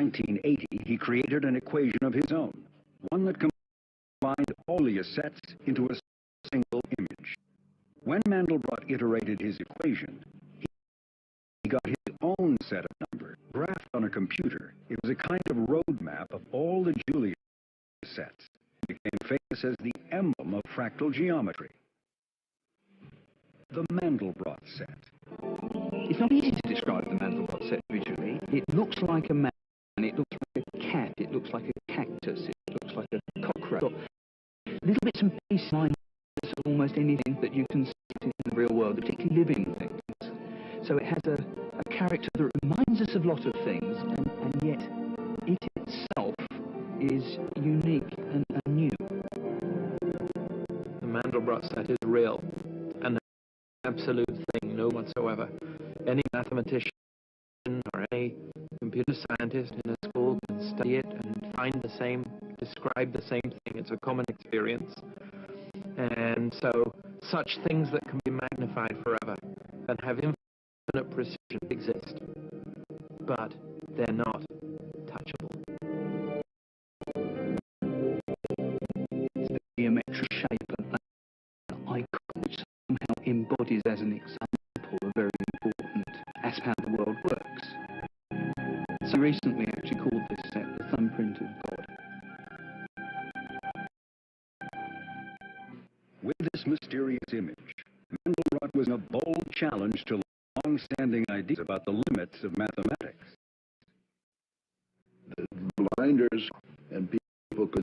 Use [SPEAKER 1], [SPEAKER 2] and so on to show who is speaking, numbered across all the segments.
[SPEAKER 1] 1980, he created an equation of his own, one that combined all the sets into a single image. When Mandelbrot iterated his equation, he got his own set of numbers graphed on a computer. It was a kind of roadmap of all the Julia sets. It became famous as the emblem of fractal geometry. The Mandelbrot set.
[SPEAKER 2] It's not easy to describe the Mandelbrot set visually. It looks like a man, it looks like a cat, it looks like a cactus, it looks like a cockroach. Little bits and pieces of almost anything that you can see in the real world, particularly living things. So it has a character that reminds us of a lot of things, and yet it itself is unique and new.
[SPEAKER 3] The Mandelbrot set is real, and an absolute thing, no whatsoever. Any mathematician or any computer scientist in a school can study it and describe the same thing. It's a common experience. And so such things that can be magnified forever and have infinite precision exist, but they're not touchable.
[SPEAKER 2] It's the geometric shape of an icon which somehow embodies as an example a very important aspect of how the world works. So recently actually called this set the thumbprint of God.
[SPEAKER 1] With this mysterious image, Mandelbrot was a bold challenge to long-standing ideas about the limits of mathematics.
[SPEAKER 4] The blinders and people could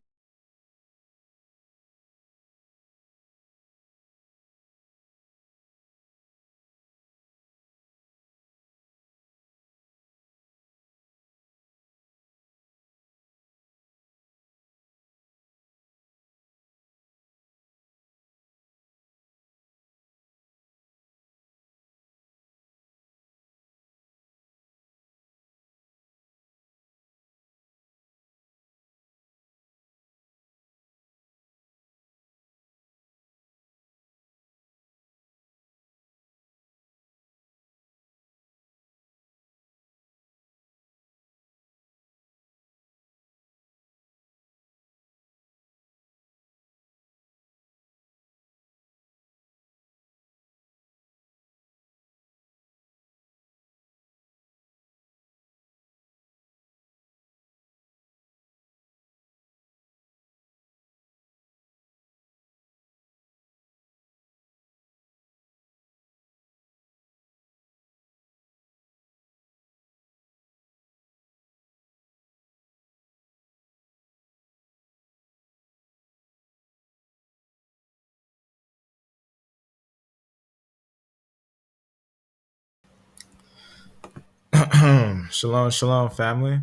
[SPEAKER 5] Shalom, shalom, family.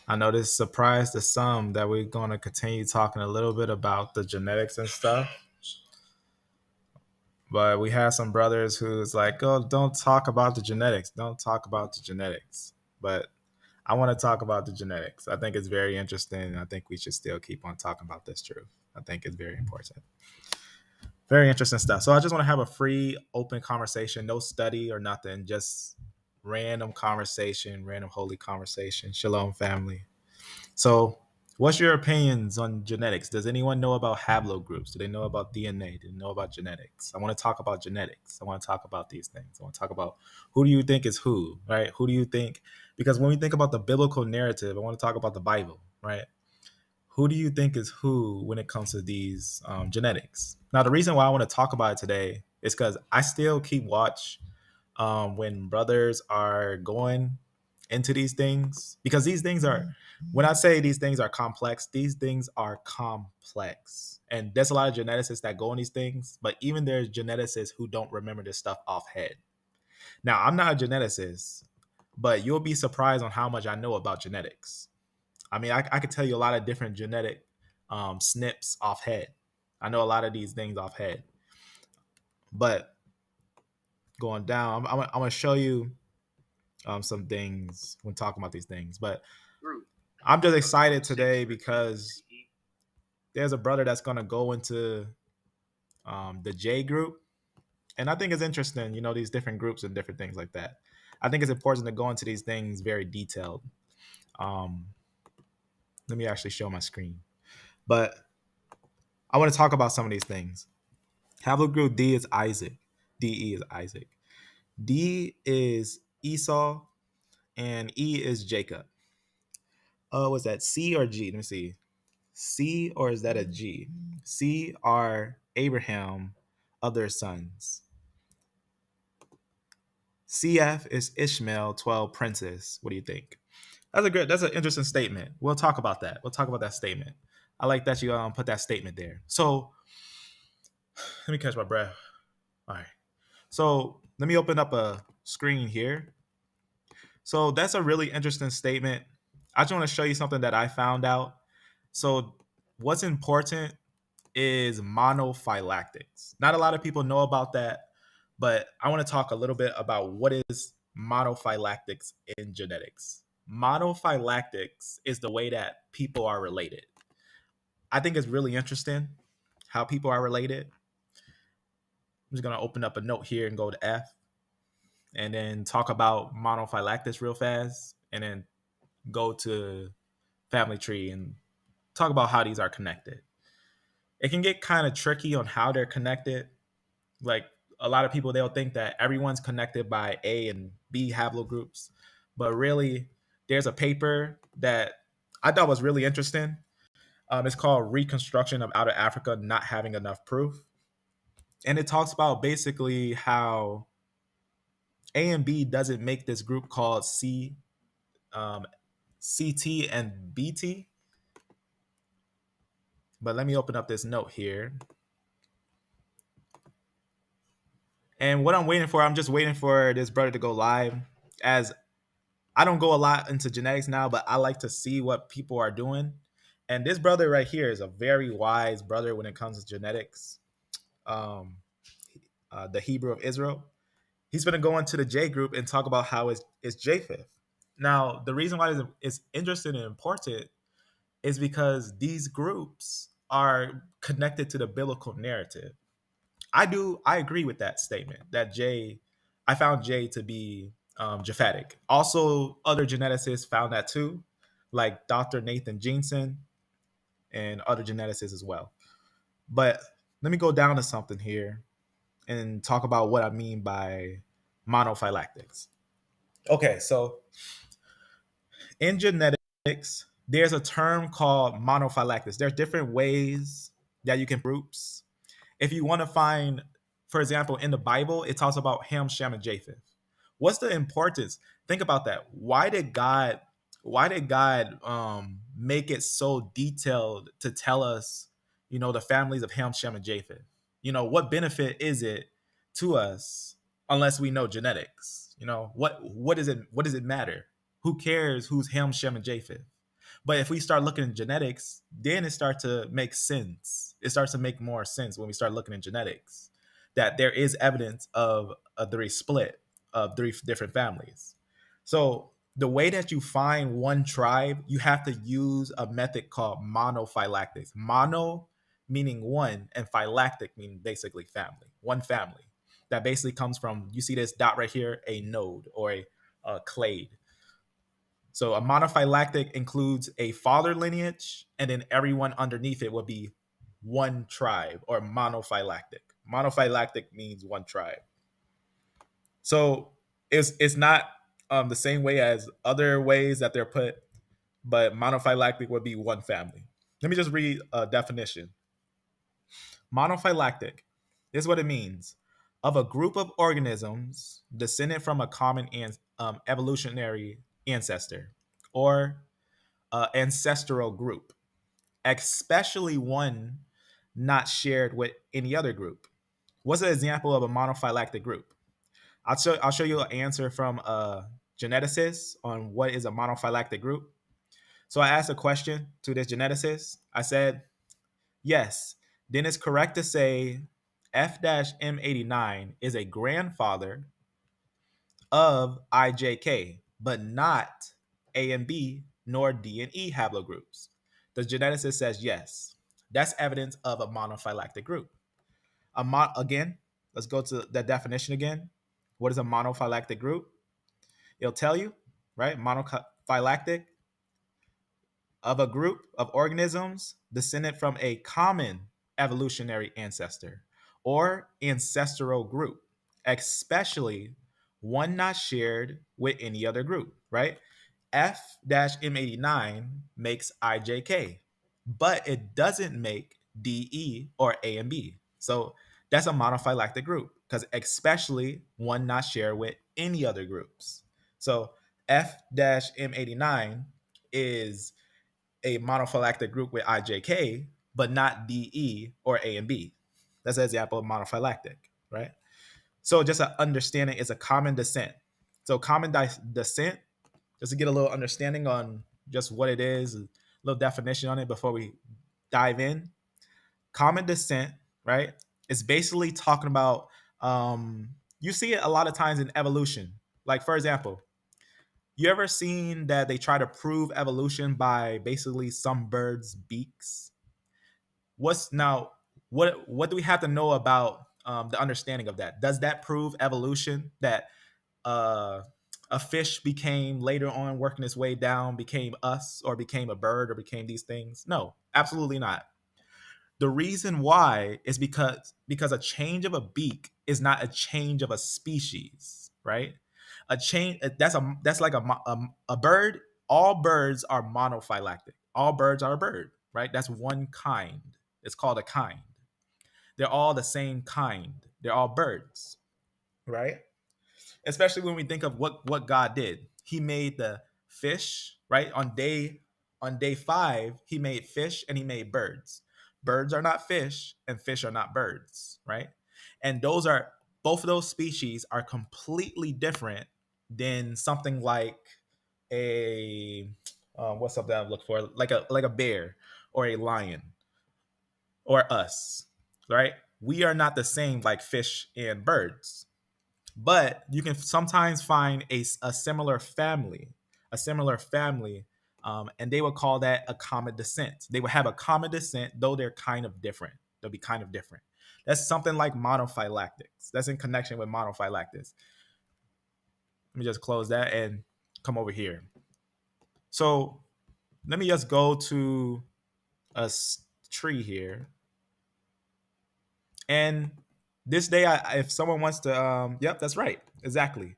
[SPEAKER 5] I know this surprised to some that we're going to continue talking a little bit about the genetics and stuff. But we have some brothers who's like, oh, don't talk about the genetics. Don't talk about the genetics. But I want to talk about the genetics. I think it's very interesting. I think we should still keep on talking about this truth. I think it's very important. Very interesting stuff. So I just want to have a free, open conversation, no study or nothing, just random conversation, random holy conversation. Shalom, family. So what's your opinions on genetics? Does anyone know about haplogroups? Do they know about DNA? Do they know about genetics? I want to talk about genetics. I want to talk about these things. I want to talk about who do you think is who, right? Who do you think? Because when we think about the biblical narrative, I want to talk about the Bible, right? Who do you think is who when it comes to these genetics? Now, the reason why I want to talk about it today is because I still keep watch when brothers are going into these things, because these things are, when I say these things are complex, these things are complex. And there's a lot of geneticists that go in these things, but even there's geneticists who don't remember this stuff off head. Now, I'm not a geneticist, but you'll be surprised on how much I know about genetics. I mean, I could tell you a lot of different genetic snips off head. I know a lot of these things off head. But going down, I'm going to show you some things when talking about these things. But I'm just excited today because there's a brother that's going to go into the J group. And I think it's interesting, you know, these different groups and different things like that. I think it's important to go into these things very detailed. Um, let me actually show my screen. But I want to talk about some of these things. Haplogroup D is Isaac. DE is Isaac. D is Esau, and E is Jacob. Was that C or G? Let me see. C, or is that a G? C are Abraham, other sons. CF is Ishmael, 12 princes. What do you think? That's an interesting statement. We'll talk about that. We'll talk about that statement. I like that you put that statement there. So let me catch my breath. All right. So let me open up a screen here. So that's a really interesting statement. I just want to show you something that I found out. So what's important is monophylactics. Not a lot of people know about that, but I want to talk a little bit about what is monophylactics in genetics. Monophylactics is the way that people are related. I think it's really interesting how people are related. I'm just going to open up a note here and go to F and then talk about monophylactics real fast and then go to family tree and talk about how these are connected. It can get kind of tricky on how they're connected. Like a lot of people, they'll think that everyone's connected by A and B haplogroups, but really there's a paper that I thought was really interesting. It's called Reconstruction of Outer Africa Not Having Enough Proof. And it talks about basically how A and B doesn't make this group called CT and BT. But let me open up this note here. And what I'm waiting for, I'm just waiting for this brother to go live. As I don't go a lot into genetics now, but I like to see what people are doing. And this brother right here is a very wise brother when it comes to genetics. The Hebrew of Israel. He's going to go into the J group and talk about how it's Japheth. Now, the reason why it's interesting and important is because these groups are connected to the biblical narrative. I agree with that statement that I found J to be Japhetic. Also, other geneticists found that too, like Dr. Nathan Jensen and other geneticists as well. But let me go down to something here and talk about what I mean by monophylactics. Okay, so in genetics, there's a term called monophylactics. There's different ways that you can groups. If you want to find, for example, in the Bible, it talks about Ham, Shem, and Japheth. What's the importance? Think about that. Why did God make it so detailed to tell us, the families of Ham, Shem, and Japheth? What benefit is it to us unless we know genetics? What does it matter? Who cares who's Ham, Shem, and Japheth? But if we start looking at genetics, then it starts to make sense. It starts to make more sense when we start looking at genetics that there is evidence of a three split of three different families. So the way that you find one tribe, you have to use a method called monophylactics. Mono meaning one, and phylactic meaning basically family, one family. That basically comes from, you see this dot right here, a node or a clade. So a monophylactic includes a father lineage, and then everyone underneath it would be one tribe or monophylactic. Monophylactic means one tribe. So it's not the same way as other ways that they're put, but monophylactic would be one family. Let me just read a definition. Monophylactic, this is what it means: of a group of organisms descended from a common evolutionary ancestor, or ancestral group, especially one not shared with any other group. What's an example of a monophylactic group? I'll show you an answer from a geneticist on what is a monophylactic group. So I asked a question to this geneticist. I said, yes, then it's correct to say F-M89 is a grandfather of IJK, but not A and B nor D and E haplogroups. The geneticist says yes. That's evidence of a monophylactic group. Again, let's go to the definition again. What is a monophylactic group? It'll tell you, right? Monophylactic of a group of organisms descended from a common evolutionary ancestor or ancestral group, especially one not shared with any other group, right? F-M89 makes IJK, but it doesn't make DE or A and B. So that's a monophyletic group because especially one not shared with any other groups. So F-M89 is a monophyletic group with IJK, but not DE or A and B. That's an example of monophyletic, right? So just an understanding is a common descent. So common descent, just to get a little understanding on just what it is, a little definition on it before we dive in. Common descent, right? It's basically talking about, you see it a lot of times in evolution. Like, for example, you ever seen that they try to prove evolution by basically some birds' beaks? What's now, what do we have to know about the understanding of that? Does that prove evolution that uh, a fish became later on working its way down, became us, or became a bird, or became these things? No, absolutely not. The reason why is because a change of a beak is not a change of a species, right? A change that's like a bird. All birds are monophyletic. All birds are a bird, right? That's one kind. It's called a kind. They're all the same kind. They're all birds, right? Especially when we think of what God did. He made the fish, right? On day 5, he made fish and he made birds. Birds are not fish and fish are not birds, right? And both of those species are completely different than something like a what's something I look for? Like a bear or a lion or us, right? We are not the same like fish and birds, but you can sometimes find a similar family, a similar family, and they would call that a common descent. They would have a common descent, though they're kind of different. They'll be kind of different. That's something like monophyletic. That's in connection with monophyletic. Let me just close that and come over here. So let me just go to a tree here. And this day, if someone wants to, yep, that's right, exactly.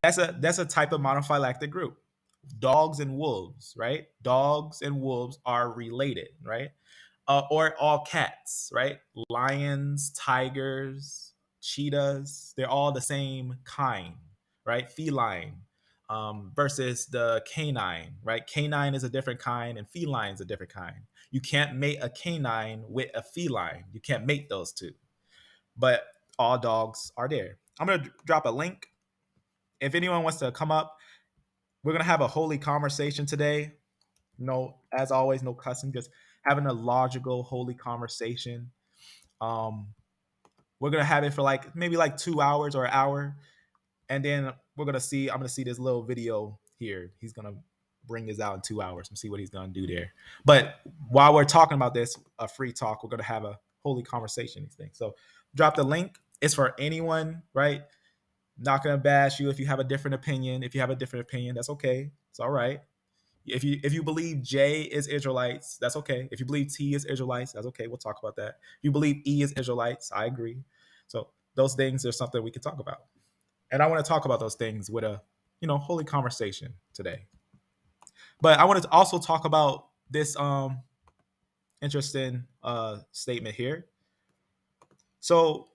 [SPEAKER 5] That's a type of monophyletic group. Dogs and wolves, right? Dogs and wolves are related, right? Or all cats, right? Lions, tigers, cheetahs, they're all the same kind, right? Feline versus the canine, right? Canine is a different kind and feline is a different kind. You can't mate a canine with a feline. You can't mate those two. But all dogs are there. I'm going to drop a link. If anyone wants to come up, we're going to have a holy conversation today. No, as always, no cussing, just having a logical, holy conversation. We're going to have it for maybe 2 hours or an hour. And then I'm going to see this little video here. He's going to bring this out in 2 hours and see what he's going to do there. But while we're talking about this, a free talk, we're going to have a holy conversation, these things. So drop the link. It's for anyone, right? Not gonna bash you if you have a different opinion. If you have a different opinion, that's okay. It's all right. If you believe J is Israelites, that's okay. If you believe T is Israelites, that's okay. We'll talk about that. If you believe E is Israelites, I agree. So those things are something we can talk about. And I want to talk about those things with a holy conversation today. But I want to also talk about this interesting statement here. So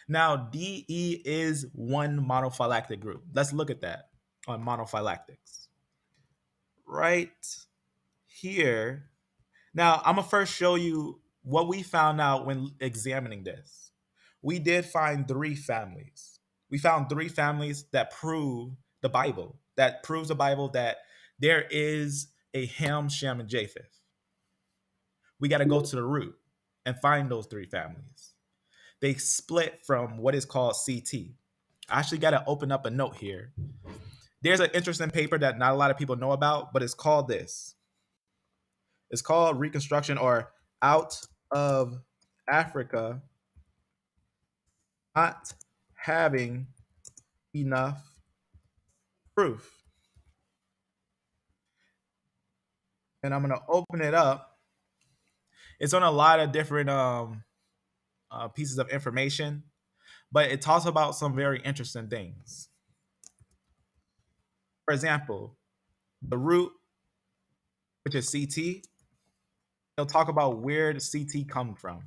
[SPEAKER 5] now, DE is one monophyletic group. Let's look at that on monophylactics. Right here. Now, I'm going to first show you what we found out when examining this. We did find 3 families. We found 3 families that prove the Bible, that proves the Bible that there is a Ham, Shem, and Japheth. We got to go to the root and find those 3 families. They split from what is called CT. I actually got to open up a note here. There's an interesting paper that not a lot of people know about, but it's called this. It's called Reconstruction or Out of Africa Not Having Enough Proof. and I'm going to open it up. It's on a lot of different pieces of information, but it talks about some very interesting things. For example, the root, which is CT, they'll talk about where the CT comes from.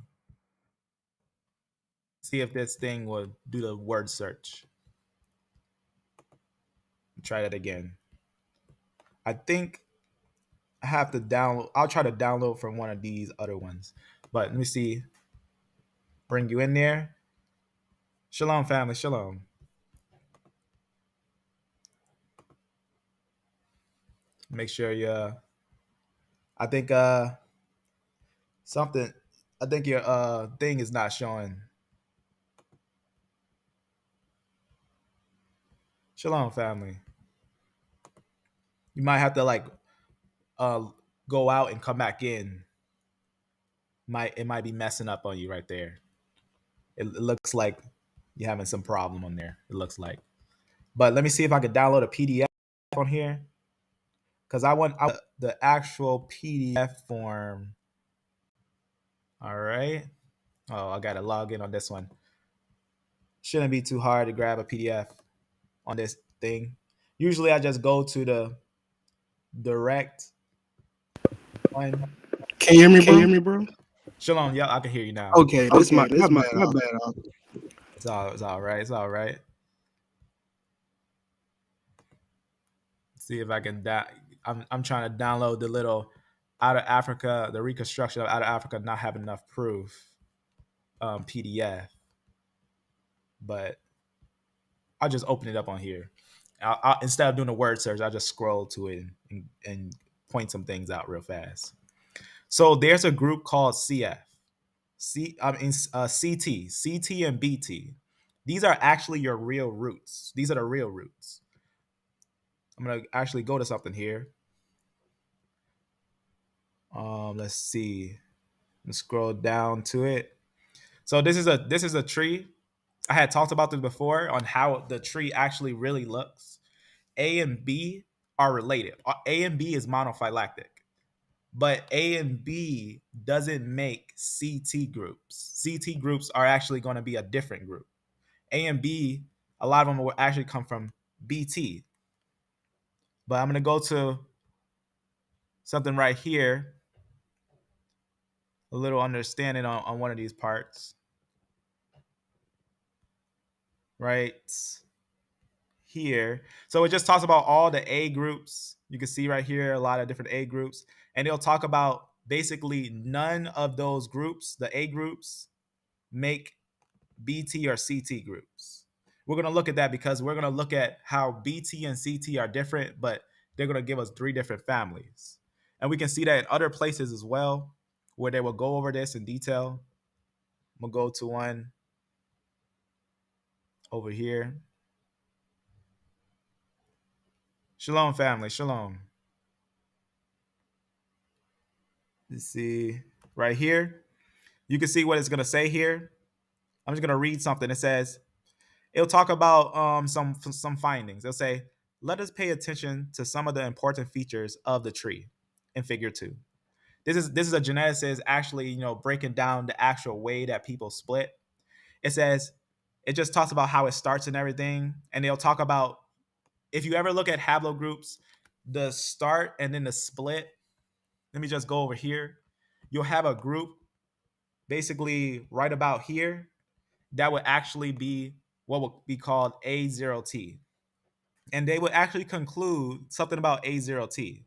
[SPEAKER 5] See if this thing will do the word search. Try that again. I think I have to download. I'll try to download from one of these other ones. But let me see. Bring you in there. Shalom, family. Shalom. Make sure you. I think something. I think your thing is not showing. Shalom, family. You might have to like go out and come back in. It might be messing up on you right there. It looks like you're having some problem on there. It looks like. But let me see if I could download a PDF on here, because I want the actual PDF form. All right. Oh, I got to log in on this one. Shouldn't be too hard to grab a PDF on this thing. Usually I just go to the direct one.
[SPEAKER 6] Can you hear me, bro?
[SPEAKER 5] Shalom. Yeah, I can hear you now.
[SPEAKER 6] Okay, this is my bad.
[SPEAKER 5] It's all right. It's all right. See if I can. I'm trying to download the little Out of Africa, the reconstruction of Out of Africa not having enough proof PDF, but I'll just open it up on here. Instead of doing a word search, I'll just scroll to it and point some things out real fast. So there's a group called CT, CT and BT. These are actually your real roots. These are the real roots. I'm gonna actually go to something here. Let's see. Let's scroll down to it. So this is a tree. I had talked about this before on how the tree actually really looks. A and B are related. A and B is monophyletic, but A and B doesn't make CT groups. CT groups are actually going to be a different group. A and B, a lot of them will actually come from BT. But I'm going to go to something right here, a little understanding on one of these parts. Right here. So it just talks about all the A groups. You can see right here a lot of different A groups. And it'll talk about basically none of those groups, the A groups, make BT or CT groups. We're going to look at that because we're going to look at how BT and CT are different, but they're going to give us 3 different families. And we can see that in other places as well, where they will go over this in detail. We'll go to one over here. Shalom, family. Shalom. Let's see right here. You can see what it's going to say here. I'm just going to read something. It says, it'll talk about some findings. It'll say, let us pay attention to some of the important features of the tree in figure 2. This is a geneticist actually, breaking down the actual way that people split. It says, it just talks about how it starts and everything. And they'll talk about, if you ever look at haplogroups, the start and then the split. Let me just go over here. You'll have a group basically right about here that would actually be what would be called A0T. And they would actually conclude something about A0T.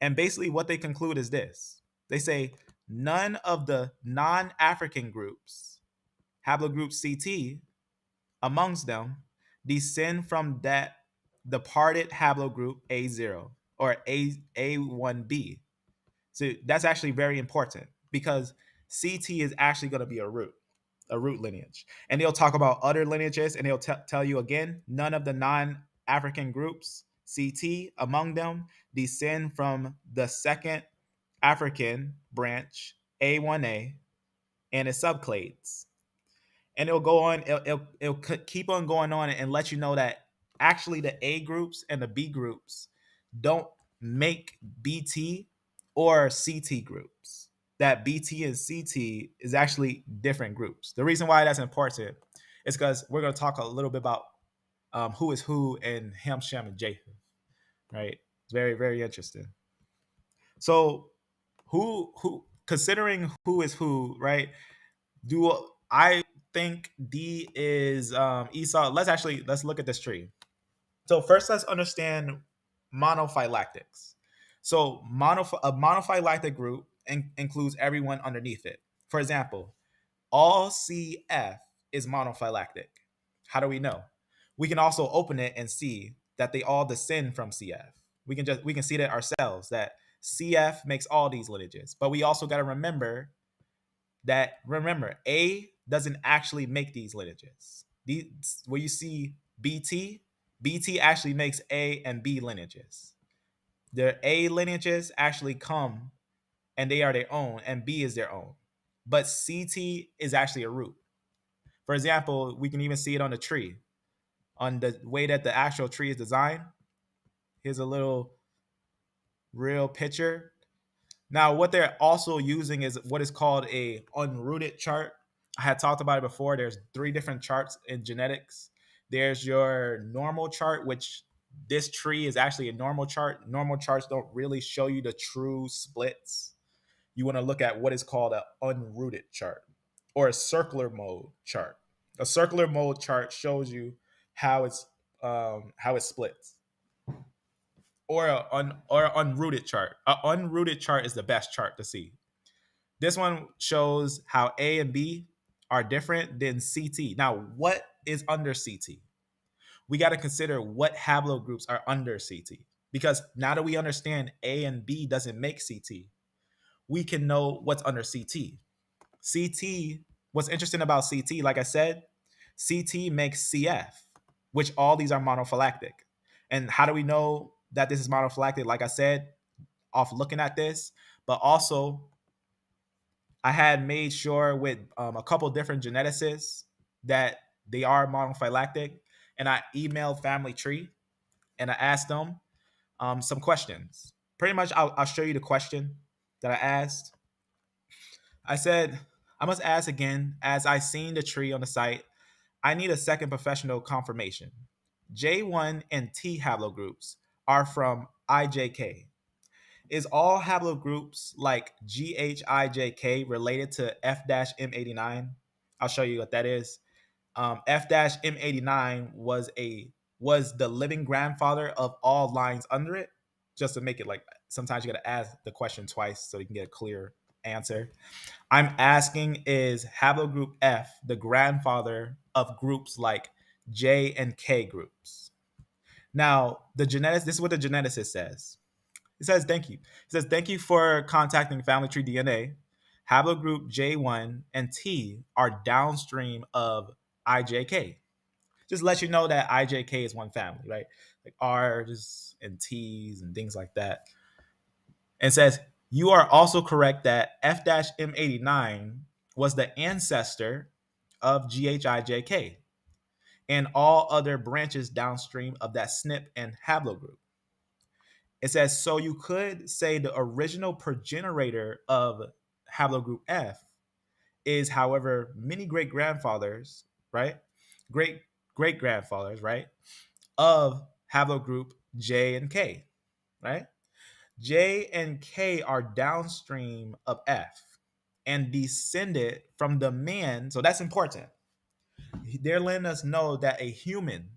[SPEAKER 5] And basically what they conclude is this. They say none of the non-African groups, haplogroup CT, amongst them, descend from that departed haplogroup A0 or A1B. So that's actually very important because CT is actually going to be a root lineage. And they'll talk about other lineages, and they'll tell you again, none of the non-African groups, CT, among them, descend from the second African branch, A1A, and its subclades. And it'll go on, it'll keep on going on and let you know that actually the A groups and the B groups don't make BT or CT groups. That BT and CT is actually different groups. The reason why that's important is because we're going to talk a little bit about who is who in Ham, Shem, and Japheth, right? It's very, very interesting. So considering who is who, right? Do I think D is Esau? Let's look at this tree. So first, let's understand monophyletic. So a monophyletic group includes everyone underneath it. For example, all CF is monophyletic. How do we know? We can also open it and see that they all descend from CF. We can see that ourselves, that CF makes all these lineages. But we also got to remember A doesn't actually make these lineages. Where you see BT actually makes A and B lineages. Their A lineages actually come and they are their own, and B is their own. But CT is actually a root. For example, we can even see it on the tree, on the way that the actual tree is designed. Here's a little real picture. Now, what they're also using is what is called a unrooted chart. I had talked about it before. There's 3 different charts in genetics. There's your normal chart, which this tree is actually a normal chart. Normal charts don't really show you the true splits. You want to look at what is called an unrooted chart or a circular mode chart. A circular mode chart shows you how it splits. Or an unrooted chart. An unrooted chart is the best chart to see. This one shows how A and B are different than CT. Now, what is under CT? We got to consider what haplogroups are under CT. Because now that we understand A and B doesn't make CT, we can know what's under CT. What's interesting about CT, like I said, CT makes CF, which all these are monophylactic. And how do we know that this is monophylactic? Like I said, off looking at this, but also I had made sure with a couple different geneticists that they are monophylactic, and I emailed Family Tree and I asked them some questions. Pretty much, I'll show you the question that I asked. I said, I must ask again, as I seen the tree on the site, I need a second professional confirmation. J1 and T haplogroups are from IJK. Is all haplogroups like GHIJK related to F-M89? I'll show you what that is. F-M89 was the living grandfather of all lines under it. Just to make it like, sometimes you got to ask the question twice so you can get a clear answer. I'm asking, is haplogroup F the grandfather of groups like J and K groups? Now, this is what the geneticist says. It says, thank you. It says, thank you for contacting Family Tree DNA. Haplogroup J1 and T are downstream of IJK. Just let you know that IJK is one family, right? Like R's and T's and things like that. And it says, you are also correct that F-M89 was the ancestor of GHIJK and all other branches downstream of that SNP and haplogroup. It says, so you could say the original progenitor of haplogroup F is, however, many great-grandfathers, right? Great-grandfathers, right? Of haplogroup J and K, right? J and K are downstream of F and descended from the man. So that's important. They're letting us know that a human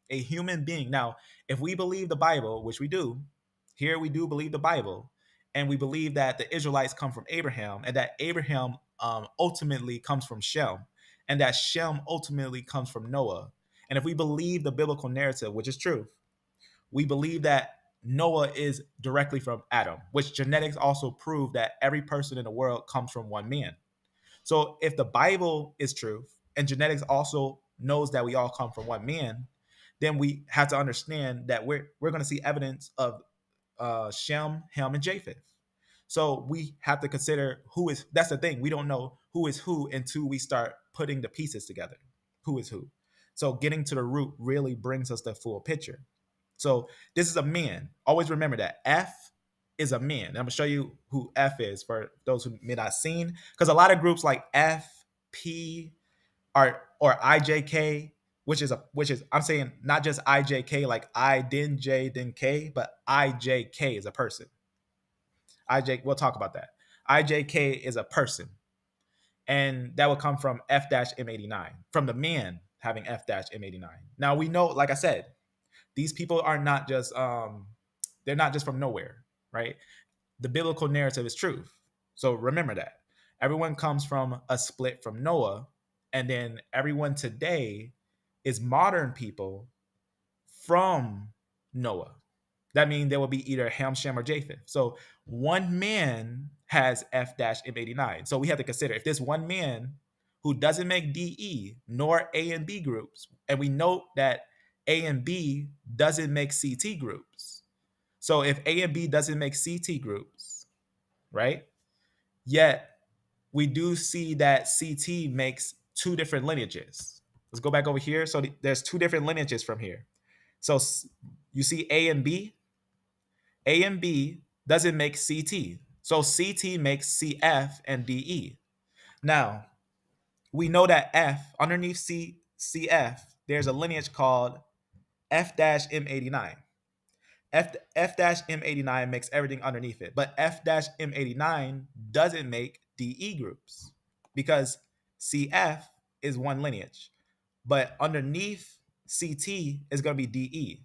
[SPEAKER 5] being. Now, if we believe the Bible, which we do, here we do believe the Bible, and we believe that the Israelites come from Abraham, and that Abraham ultimately comes from Shem, and that Shem ultimately comes from Noah. And if we believe the biblical narrative, which is true, we believe that Noah is directly from Adam, which genetics also prove that every person in the world comes from one man. So if the Bible is true and genetics also knows that we all come from one man, then we have to understand that we're going to see evidence of Shem, Ham, and Japheth. So we have to consider that's the thing. We don't know who is who until we start putting the pieces together. Who is who? So getting to the root really brings us the full picture. So this is a man. Always remember that F is a man. And I'm gonna show you who F is for those who may not seen, because a lot of groups like F, P, or IJK, which is I'm saying not just IJK like I then J then K, but IJK is a person. We'll talk about that. IJK is a person, and that would come from F-M89, from the man having F-M89. Now we know, like I said, these people are not just they're not just from nowhere, right? The biblical narrative is truth. So remember that. Everyone comes from a split from Noah, and then everyone today is modern people from Noah. That means there will be either Ham, Shem, or Japheth. So one man has F-M89. So we have to consider if this one man who doesn't make DE nor A and B groups, and we note that A and B doesn't make CT groups. So if A and B doesn't make CT groups, right? Yet we do see that CT makes two different lineages. Let's go back over here. So there's two different lineages from here. So you see A and B. A and B doesn't make CT. So CT makes CF and DE. Now, we know that F, underneath CF, there's a lineage called F-M89. F-M89 makes everything underneath it, but F-M89 doesn't make DE groups because CF is one lineage, but underneath CT is going to be DE.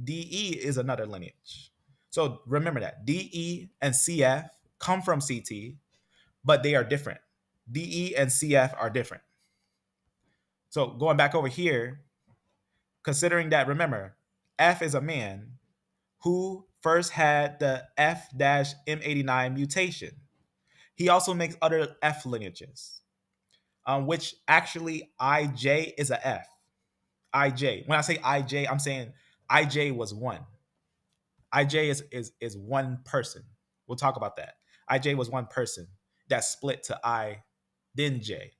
[SPEAKER 5] DE is another lineage. So remember that DE and CF come from CT, but they are different. DE and CF are different. So going back over here, considering that, remember, F is a man who first had the F-M89 mutation. He also makes other F lineages, which actually IJ is a F. IJ. When I say IJ, I'm saying IJ was one. IJ is one person. We'll talk about that. IJ was one person that split to I, then J.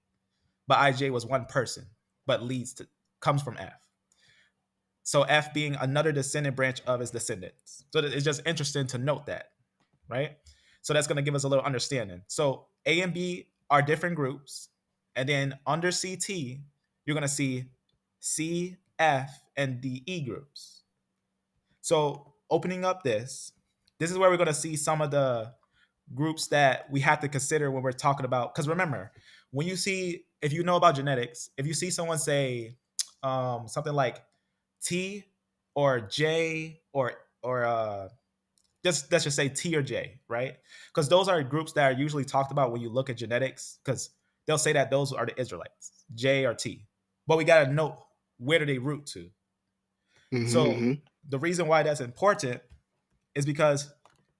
[SPEAKER 5] But IJ was one person, but comes from F. So F being another descendant branch of his descendants. So it's just interesting to note that, right? So that's going to give us a little understanding. So A and B are different groups. And then under CT, you're going to see C, F, and DE groups. So opening up this is where we're going to see some of the groups that we have to consider when we're talking about, because remember, when you see, if you know about genetics, if you see someone say something like T or J or let's just say T or J, right? Because those are groups that are usually talked about when you look at genetics, because they'll say that those are the Israelites, J or T. But we got to know, where do they root to? So the reason why that's important is because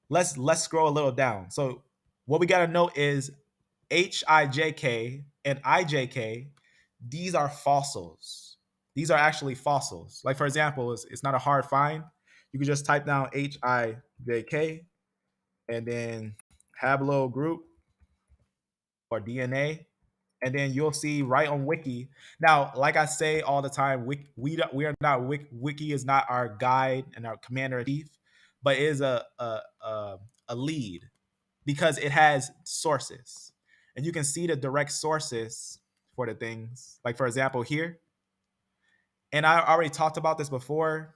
[SPEAKER 5] let's scroll a little down. So what we got to know is HIJK and IJK, these are fossils. These are actually fossils. Like, for example, it's not a hard find. You can just type down HIJK and then haplogroup or DNA, and then you'll see right on Wiki. Now, like I say all the time, we are not Wiki is not our guide and our commander in chief, but it is a lead because it has sources, and you can see the direct sources for the things. Like, for example, here, and I already talked about this before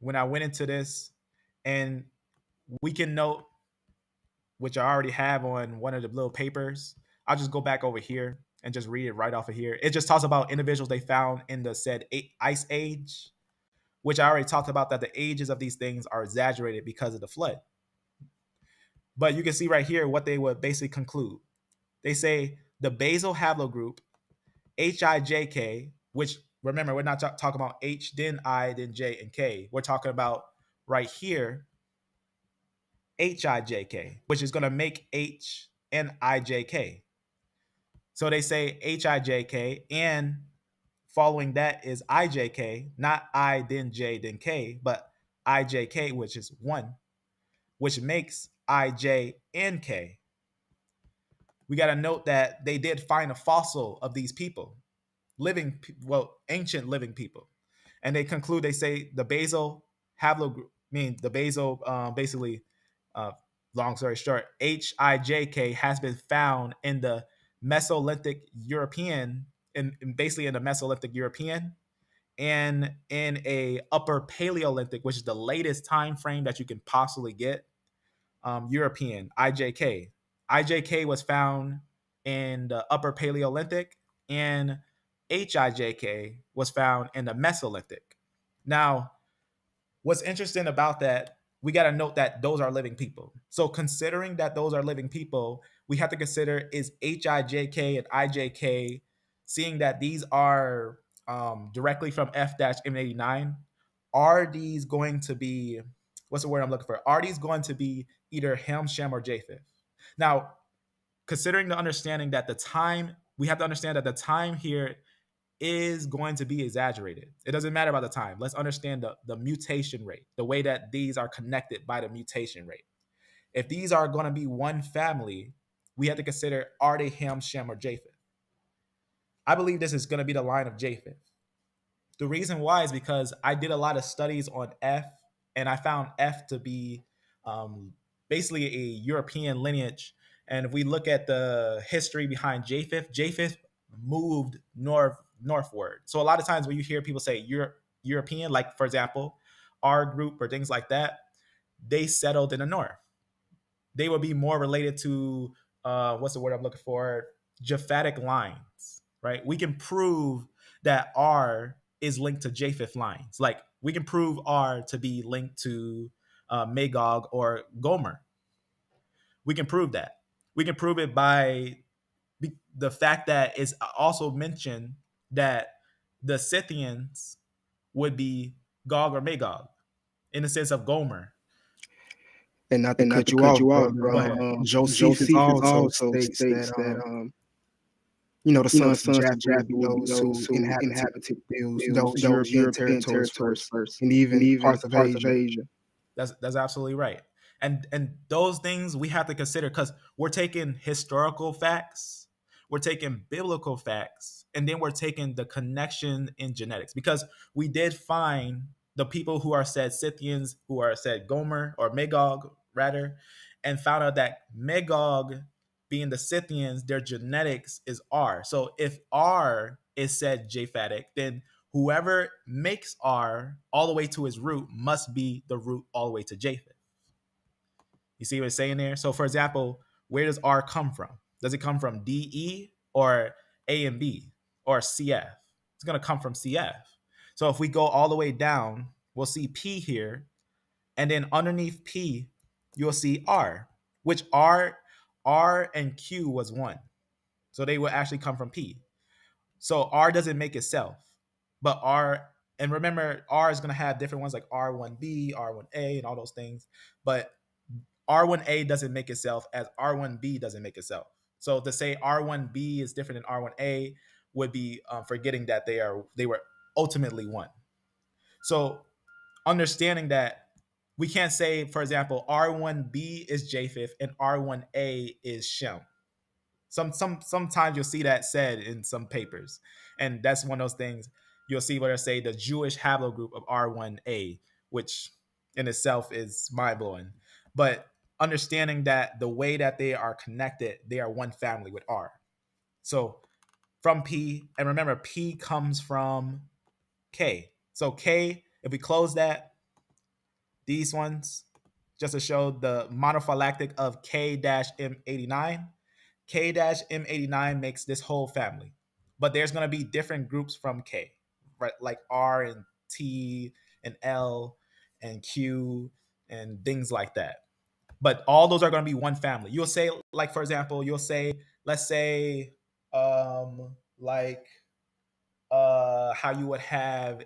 [SPEAKER 5] when I went into this, and we can note, which I already have on one of the little papers. I'll just go back over here and just read it right off of here. It just talks about individuals they found in the said ice age, which I already talked about, that the ages of these things are exaggerated because of the flood. But you can see right here what they would basically conclude. They say the basal haplogroup HIJK, which remember, we're not talking about H, then I, then J, and K. We're talking about right here HIJK, which is going to make H and IJK. So they say HIJK, and following that is IJK, not I, then J, then K, but IJK, which is 1, which makes IJ and K. We got to note that they did find a fossil of these people, ancient living people. And they conclude, they say the basal haplogroup, basically long story short, HIJK has been found in the Mesolithic European, basically in the Mesolithic European, and in a Upper Paleolithic, which is the latest time frame that you can possibly get, European IJK. IJK was found in the Upper Paleolithic, and HIJK was found in the Mesolithic. Now, what's interesting about that, we got to note that those are living people. So considering that those are living people, we have to consider, is HIJK and IJK, seeing that these are directly from F-M89, are these going to be, what's the word I'm looking for? Are these going to be either Ham, Shem, or Japheth? Now, considering the understanding that the time, we have to understand that the time here is going to be exaggerated. It doesn't matter about the time. Let's understand the mutation rate, the way that these are connected by the mutation rate. If these are going to be one family, we have to consider, are they Ham, Shem, or Japheth? I believe this is going to be the line of Japheth. The reason why is because I did a lot of studies on F, and I found F to be basically a European lineage. And if we look at the history behind Japheth, Japheth moved northward. So a lot of times when you hear people say European, like for example, our group or things like that, they settled in the north. They would be more related to what's the word I'm looking for? Japhetic lines, right? We can prove that R is linked to Japheth lines. Like we can prove R to be linked to Magog or Gomer. We can prove that. We can prove it by the fact that it's also mentioned that the Scythians would be Gog or Magog in the sense of Gomer.
[SPEAKER 6] And not to cut you off, bro. Josephus also states that the sons of Japheth, those who inhabited those European territories first, and even parts of Asia.
[SPEAKER 5] That's absolutely right. And those things we have to consider, because we're taking historical facts, we're taking biblical facts, and then we're taking the connection in genetics. Because we did find the people who are said Scythians, who are said Gomer or Magog rather, and found out that Magog, being the Scythians, their genetics is R. So if R is said Japhetic, then whoever makes R all the way to his root must be the root all the way to Japheth. You see what it's saying there? So for example, where does R come from? Does it come from DE or A and B or CF? It's going to come from CF. So if we go all the way down, we'll see P here. And then underneath P, you'll see R, which R and Q was one. So they will actually come from P. So R doesn't make itself, but R, and remember, R is going to have different ones like R1B, R1A, and all those things. But R1A doesn't make itself as R1B doesn't make itself. So to say R1B is different than R1A would be forgetting that they were ultimately one. So understanding that we can't say, for example, R1B is Japheth and R1A is Shem. Sometimes you'll see that said in some papers, and that's one of those things you'll see where they say the Jewish haplogroup of R1A, which in itself is mind-blowing. But understanding that the way that they are connected, they are one family with R. So from P, and remember P comes from K. So K, if we close that, these ones, just to show the monophylactic of K-M89, K-M89 makes this whole family. But there's going to be different groups from K, right? Like R and T and L and Q and things like that. But all those are going to be one family. You'll say, like, for example, let's say, how you would have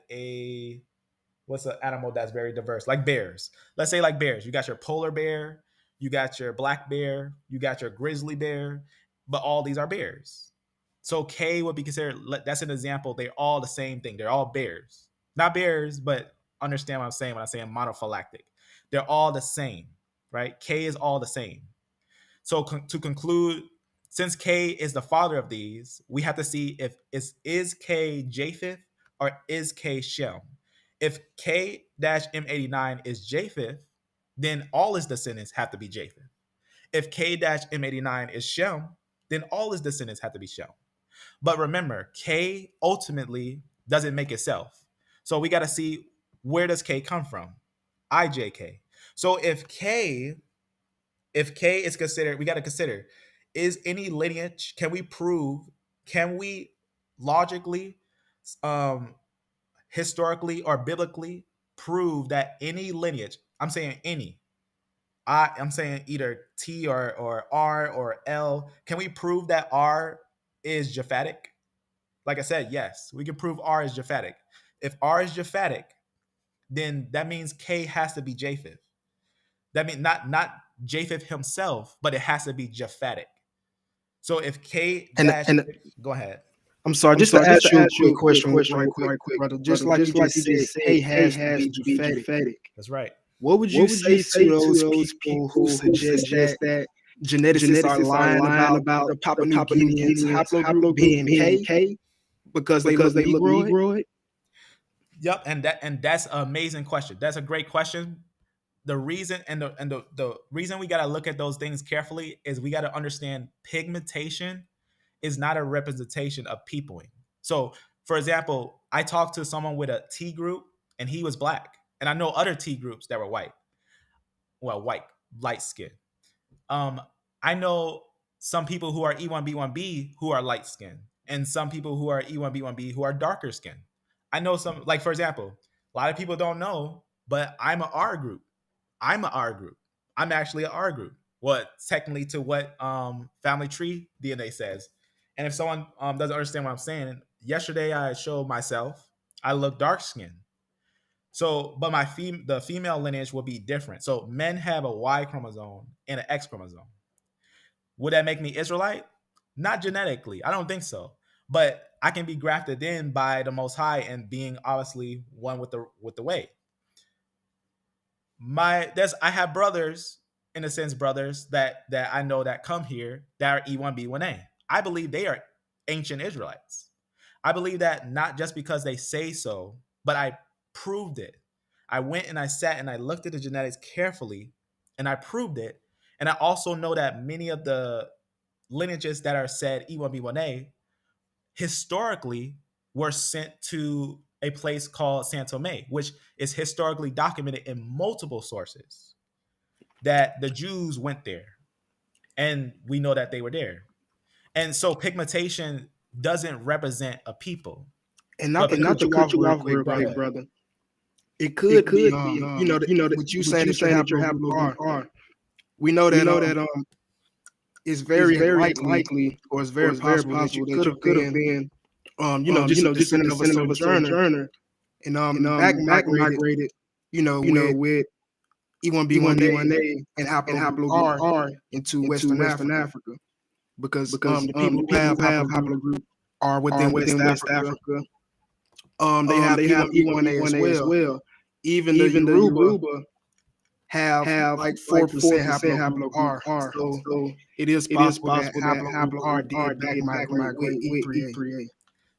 [SPEAKER 5] what's an animal that's very diverse? Like bears. Let's say like bears. You got your polar bear, you got your black bear, you got your grizzly bear, but all these are bears. So K would be considered, that's an example. They're all the same thing. They're all bears. Not bears, but understand what I'm saying when I say monophylactic. They're all the same, right? K is all the same. So to conclude, since K is the father of these, we have to see if is K Japheth or is K Shem. If K-M89 is Japheth, then all his descendants have to be Japheth. If K-M89 is Shem, then all his descendants have to be Shem. But remember, K ultimately doesn't make itself. So we got to see, where does K come from? IJK. So if K is considered, we got to consider, is any lineage, can we logically, historically, or biblically prove that any lineage, I'm saying any, I'm saying either T or R or L, can we prove that R is Japhetic? Like I said, yes, we can prove R is Japhetic. If R is Japhetic, then that means K has to be Japheth. That means not Japheth himself, but it has to be Japhetic. So if K dash, go ahead.
[SPEAKER 6] I'm sorry, just to ask you a quick question, right quick, brother. Just like you just said, K has to be Japhetic.
[SPEAKER 5] That's right.
[SPEAKER 6] What would you say to those people who suggest that geneticists are lying about the Papua New Guineans haplogroup being K because they look Negroid?
[SPEAKER 5] Yep, and that's an amazing question. That's a great question. The reason the reason we got to look at those things carefully is we got to understand pigmentation is not a representation of peopling. So, for example, I talked to someone with a T group and he was black, and I know other T groups that were white. Well, white, light skin. I know some people who are E1B1B who are light skinned, and some people who are E1B1B who are darker skinned. I know some, like for example, a lot of people don't know, but I'm an R group. I'm actually an R group. What technically to what family tree DNA says. And if someone doesn't understand what I'm saying, yesterday I showed myself I look dark skinned. So, but the female lineage will be different. So men have a Y chromosome and an X chromosome. Would that make me Israelite? Not genetically. I don't think so. But I can be grafted in by the Most High and being obviously one with the way. I have brothers, in a sense, brothers that I know that come here that are E1B1A. I believe they are ancient Israelites. I believe that not just because they say so, but I proved it. I went and I sat and I looked at the genetics carefully and I proved it. And I also know that many of the lineages that are said E1B1A historically were sent to a place called San Tome, which is historically documented in multiple sources that the Jews went there. And we know that they were there. And so pigmentation doesn't represent a people.
[SPEAKER 6] And not to cut you off real quick, brother. It could be, what you saying that your haplogroup R. We know that it's very likely, or it's very possible that you could have been, just a descendant of a sojourner, and back migrated, with E1B1A and haplogroup R into Western Africa, because the people who have haplogroup R within West Africa, they have E1A as well. Even the Yoruba have like 4% haplogroup R. So it is possible that haplogroup R did back migrate with E3A.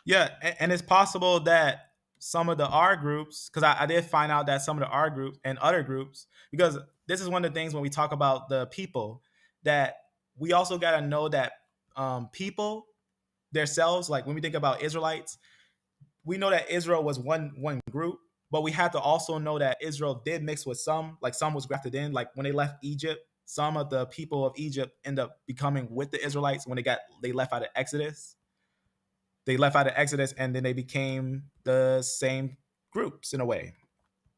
[SPEAKER 5] Yeah, and it's possible that some of the R groups, because I did find out that some of the R groups and other groups, because this is one of the things when we talk about the people, that we also got to know that people themselves, like when we think about Israelites, we know that Israel was one group, but we have to also know that Israel did mix with some, like some was grafted in. Like when they left Egypt, some of the people of Egypt end up becoming with the Israelites when they left out of Exodus. They left out of Exodus and then they became the same groups in a way.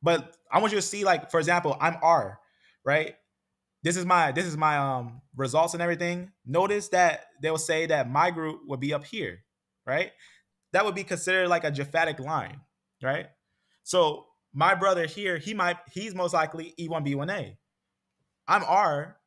[SPEAKER 5] But I want you to see, like, for example, I'm R, right? This is my results and everything. Notice that they will say that my group would be up here, right? That would be considered like a Japhetic line, right? So my brother here, he's most likely E1B1A. I'm R,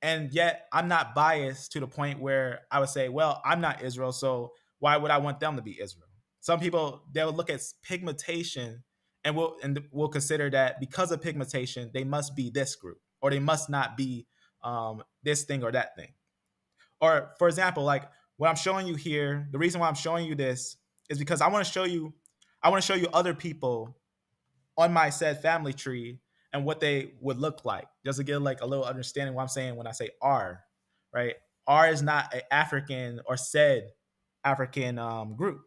[SPEAKER 5] and yet I'm not biased to the point where I would say, well, I'm not Israel, so why would I want them to be Israel? Some people, they'll look at pigmentation and we'll consider that because of pigmentation, they must be this group, or they must not be this thing or that thing. Or for example, like what I'm showing you here, the reason why I'm showing you this is because I want to show you other people on my said family tree, and what they would look like, just to get like a little understanding what I'm saying when I say R, right? R is not an African or said African group,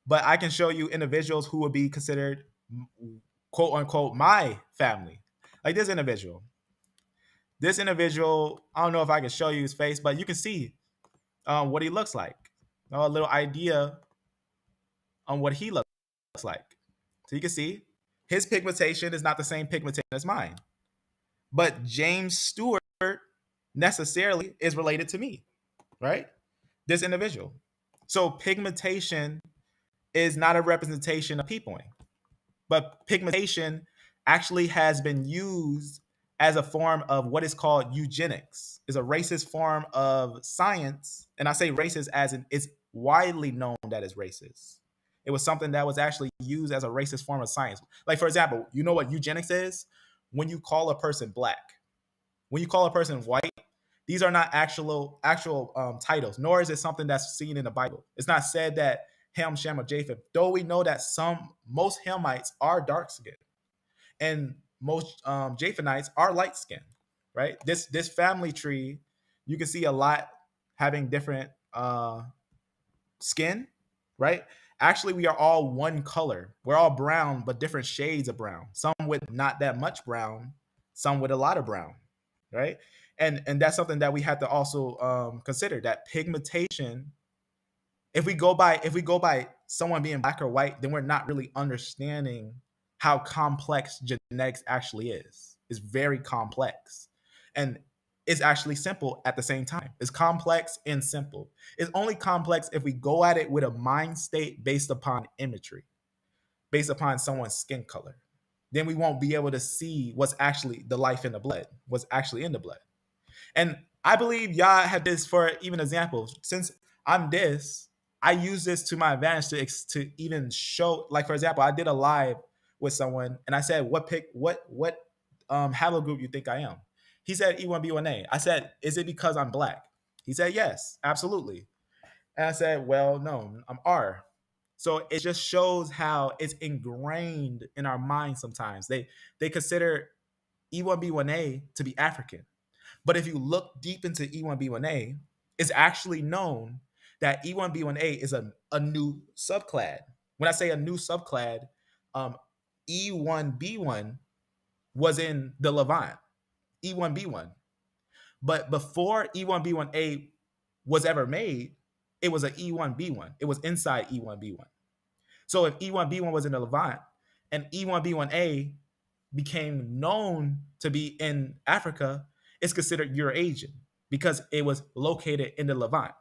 [SPEAKER 5] but I can show you individuals who would be considered quote unquote my family. Like this individual. This individual, I don't know if I can show you his face, but you can see what he looks like. A little idea on what he looks like. So you can see his pigmentation is not the same pigmentation as mine. But James Stewart necessarily is related to me, right? This individual. So pigmentation is not a representation of peopling, but pigmentation actually has been used as a form of what is called eugenics. It's a racist form of science, and I say racist as in it's widely known that it's racist. It was something that was actually used as a racist form of science. Like, for example, you know what eugenics is? When you call a person black, when you call a person white, these are not actual titles, nor is it something that's seen in the Bible. It's not said that Ham, Shem, or Japheth, though we know that most Hamites are dark skinned and most Japhethites are light skinned, right? This family tree, you can see a lot having different skin, right? Actually, we are all one color. We're all brown, but different shades of brown. Some with not that much brown, some with a lot of brown, right? And that's something that we have to also consider, that pigmentation. If we go by someone being black or white, then we're not really understanding how complex genetics actually is. It's very complex, and it's actually simple at the same time. It's complex and simple. It's only complex if we go at it with a mind state based upon imagery, based upon someone's skin color. Then we won't be able to see what's actually the life in the blood, what's actually in the blood. And I believe Yah had this for even example. Since I'm this, I use this to my advantage to even show. Like, for example, I did a live with someone, and I said, "What haplogroup you think I am?" He said E1B1A. I said, "Is it because I'm black?" He said, "Yes, absolutely." And I said, "Well, no, I'm R." So it just shows how it's ingrained in our minds. Sometimes they consider E1B1A to be African. But if you look deep into E1B1A, it's actually known that E1B1A is a new subclad. When I say a new subclad, E1B1 was in the Levant, E1B1. But before E1B1A was ever made, it was an E1B1. It was inside E1B1. So if E1B1 was in the Levant and E1B1A became known to be in Africa, it's considered Eurasian because it was located in the Levant,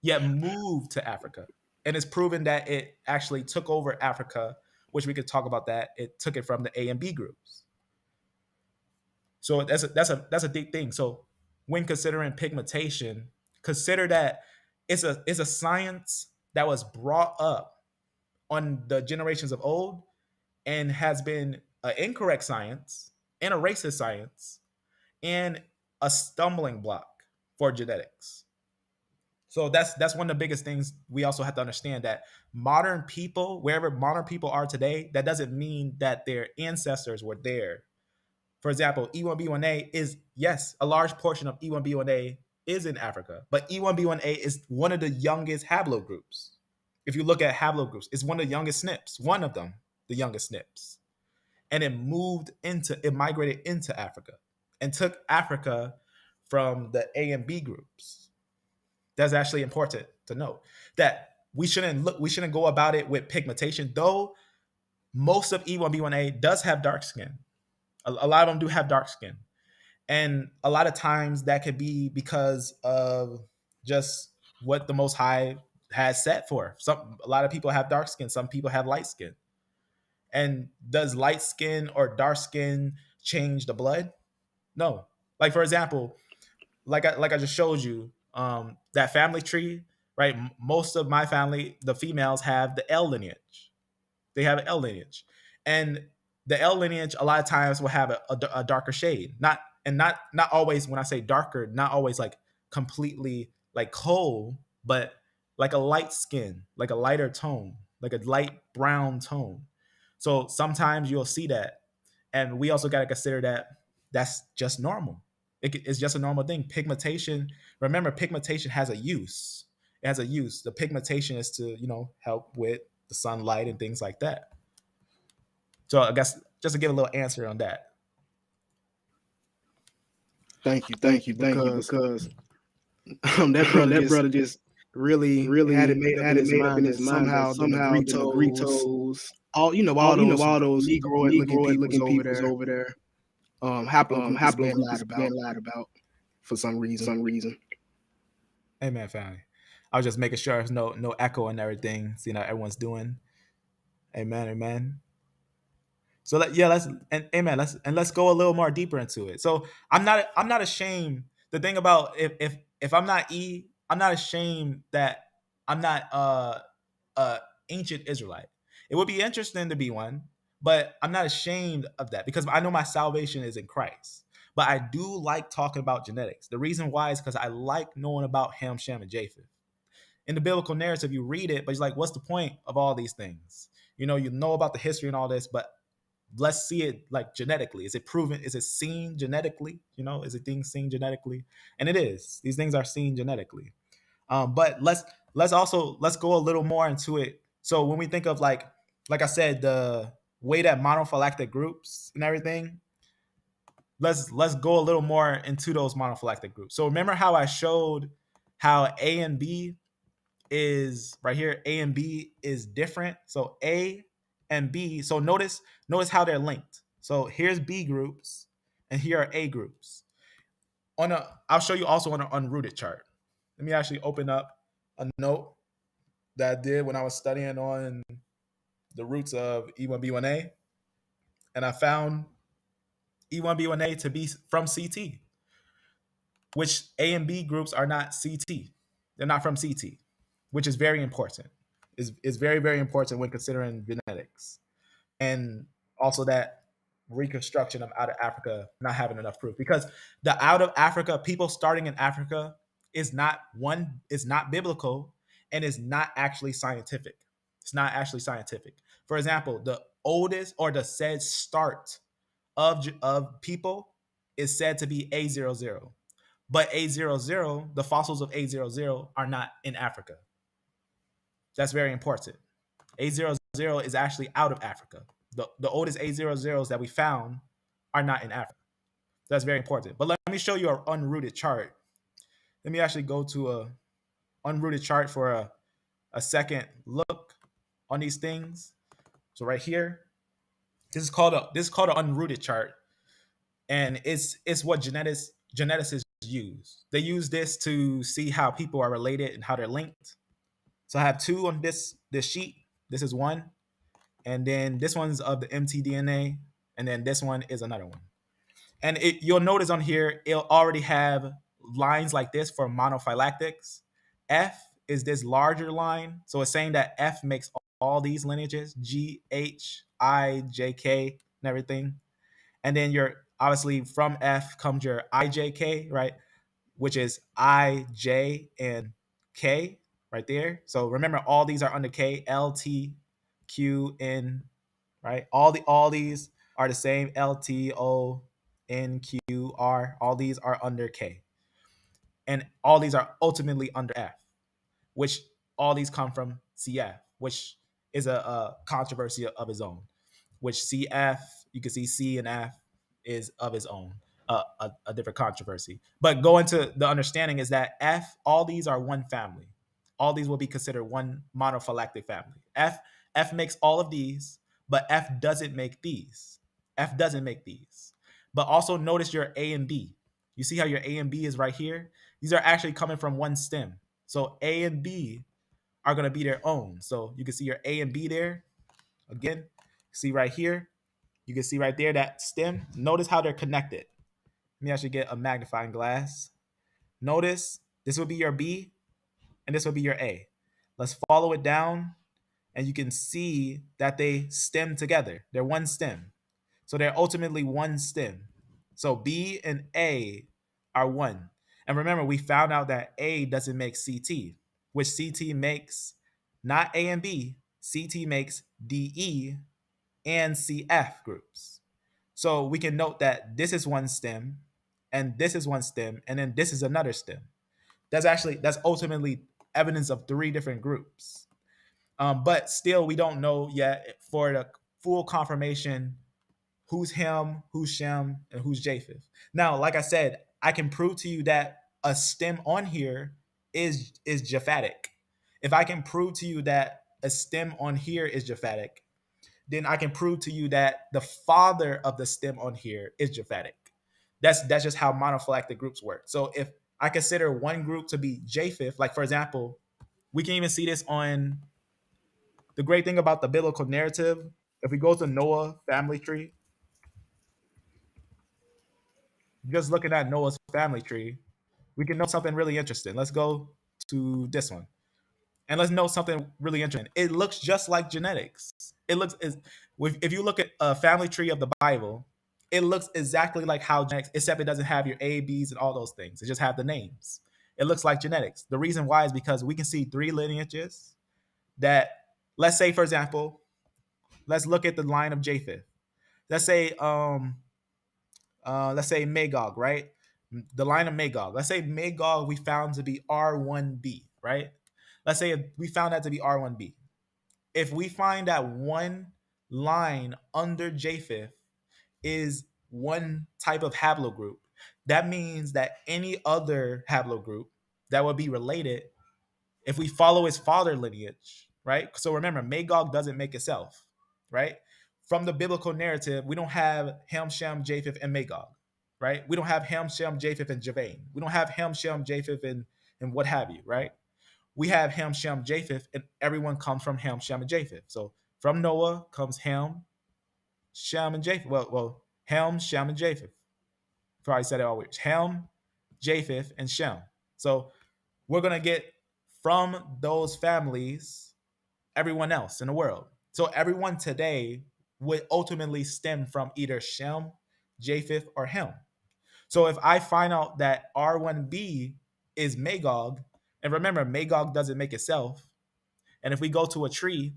[SPEAKER 5] yet moved to Africa. And it's proven that it actually took over Africa, which we could talk about that. It took it from the A and B groups. So that's a big thing. So when considering pigmentation, consider that it's a science that was brought up on the generations of old and has been an incorrect science and a racist science and a stumbling block for genetics. So that's one of the biggest things we also have to understand, that modern people, wherever modern people are today, that doesn't mean that their ancestors were there. For example, E1B1A is, yes, a large portion of E1B1A is in Africa, but E1B1A is one of the youngest haplogroups. If you look at haplogroups, it's one of the youngest SNPs, one of them, the youngest SNPs. And it migrated into Africa and took Africa from the A and B groups. That's actually important to note, that we shouldn't go about it with pigmentation, though most of E1B1A does have dark skin. A lot of them do have dark skin. And a lot of times that could be because of just what the Most High has set for. A lot of people have dark skin. Some people have light skin. And does light skin or dark skin change the blood? No. Like, for example, like I just showed you, that family tree, right? Most of my family, the females, have the L lineage. They have an L lineage. And the L lineage a lot of times will have a darker shade. Not always, when I say darker, not always like completely like coal, but like a light skin, like a lighter tone, like a light brown tone. So sometimes you'll see that. And we also got to consider that that's just normal. It's just a normal thing. Pigmentation, remember, pigmentation has a use. It has a use. The pigmentation is to, help with the sunlight and things like that. So I guess just to give a little answer on that.
[SPEAKER 6] Thank you, because that brother just really had it made up in his mind that somehow the Negritos, all those Negroid looking peoples over there, haplogroup is being lied about for some reason.
[SPEAKER 5] Amen, family. I was just making sure there's no echo and everything. So, everyone's doing. Amen, amen. So let's go a little more deeper into it. So I'm not ashamed. The thing about if I'm not I'm not ashamed that I'm not ancient Israelite. It would be interesting to be one, but I'm not ashamed of that because I know my salvation is in Christ. But I do like talking about genetics. The reason why is because I like knowing about Ham, Shem, and Japheth. In the biblical narrative, you read it, but it's like, what's the point of all these things? You know about the history and all this, but let's see it like genetically. Is it proven? Is it seen genetically? Is it things seen genetically? And it is. These things are seen genetically. But let's go a little more into it. So when we think of like I said, the way that monophyletic groups and everything, let's go a little more into those monophyletic groups. So remember how I showed how A and B is right here. A and B is different. So A and B. So notice how they're linked. So here's B groups and here are A groups. I'll show you also on an unrooted chart. Let me actually open up a note that I did when I was studying on the roots of E1B1A, and I found E1B1A to be from CT, which A and B groups are not CT. They're not from CT, which is very important. Is very, very important when considering genetics. And also that reconstruction of out of Africa not having enough proof, because the out of Africa, people starting in Africa is not biblical and is not actually scientific. It's not actually scientific. For example, the oldest or the said start of people is said to be A00. But A00, the fossils of A00 are not in Africa. That's very important. A00 is actually out of Africa. The oldest A00s that we found are not in Africa. That's very important. But let me show you an unrooted chart. Let me actually go to a unrooted chart for a second look on these things. So right here, this is called an unrooted chart, and it's what geneticists use. They use this to see how people are related and how they're linked. So I have two on this sheet. This is one, and then this one's of the mtDNA, and then this one is another one. And you'll notice on here, it'll already have lines like this for monophylactics. F is this larger line. So it's saying that F makes all these lineages, G, H, I, J, K, and everything. And then obviously from F comes your IJK, right? Which is I, J, and K right there. So remember, all these are under K, L, T, Q, N, right? All these are the same, L, T, O, N, Q, R. All these are under K. And all these are ultimately under F, which all these come from CF, which is a controversy of its own, which CF, you can see C and F is of its own, a different controversy. But going to the understanding is that F, all these are one family. All these will be considered one monophylactic family. F makes all of these, but F doesn't make these. F doesn't make these. But also notice your A and B. You see how your A and B is right here? These are actually coming from one stem. So A and B are going to be their own. So you can see your A and B there. Again, see right here. You can see right there that stem. Notice how they're connected. Let me actually get a magnifying glass. Notice this will be your B and this will be your A. Let's follow it down and you can see that they stem together. They're one stem. So they're ultimately one stem. So B and A are one. And remember, we found out that A doesn't make CT, which CT makes not A and B. CT makes DE and CF groups. So we can note that this is one stem, and this is one stem, and then this is another stem. That's ultimately evidence of 3 different groups. But still, we don't know yet for the full confirmation who's Ham, who's Shem, and who's Japheth. Now, like I said, I can prove to you that a stem on here is Japhetic. If I can prove to you that a stem on here is Japhetic, then I can prove to you that the father of the stem on here is Japhetic. That's just how monophylactic groups work. So if I consider one group to be Japheth, like for example, we can even see this on the great thing about the biblical narrative. If we go to Noah family tree, just looking at Noah's family tree, we can know something really interesting. Let's go to this one. And let's know something really interesting. It looks just like genetics. If you look at a family tree of the Bible, it looks exactly like how genetics, except it doesn't have your A, B's, and all those things. It just have the names. It looks like genetics. The reason why is because we can see 3 lineages that, let's say, for example, let's look at the line of Japheth. Let's say Magog, right? The line of Magog. Let's say Magog we found to be R1b, right? Let's say we found that to be R1b. If we find that one line under Japheth is one type of haplogroup, that means that any other haplogroup that would be related, if we follow his father lineage, right? So remember, Magog doesn't make itself, right? From the biblical narrative, we don't have Ham, Shem, Japheth, and Magog, right? We don't have Ham, Shem, Japheth, and Javan. We don't have Ham, Shem, Japheth, and what have you, right? We have Ham, Shem, Japheth, and everyone comes from Ham, Shem, and Japheth. So from Noah comes Ham, Shem, and Japheth. Well, Ham, Shem, and Japheth. Probably said it always. Ham, Japheth, and Shem. So we're going to get from those families everyone else in the world. So everyone today would ultimately stem from either Shem, Japheth, or Ham. So if I find out that R1b is Magog, and remember, Magog doesn't make itself, and if we go to a tree,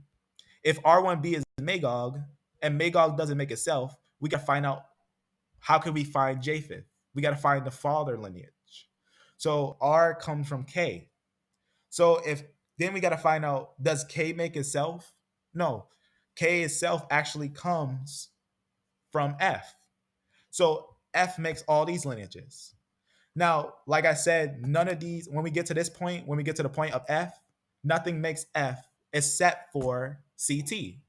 [SPEAKER 5] if R1b is Magog, and Magog doesn't make itself, we got to find out, how can we find Japheth? We got to find the father lineage. So R comes from K. So then we got to find out, does K make itself? No. K itself actually comes from F. So F makes all these lineages. Now, like I said, none of these, when we get to this point, when we get to the point of F, nothing makes F except for CT.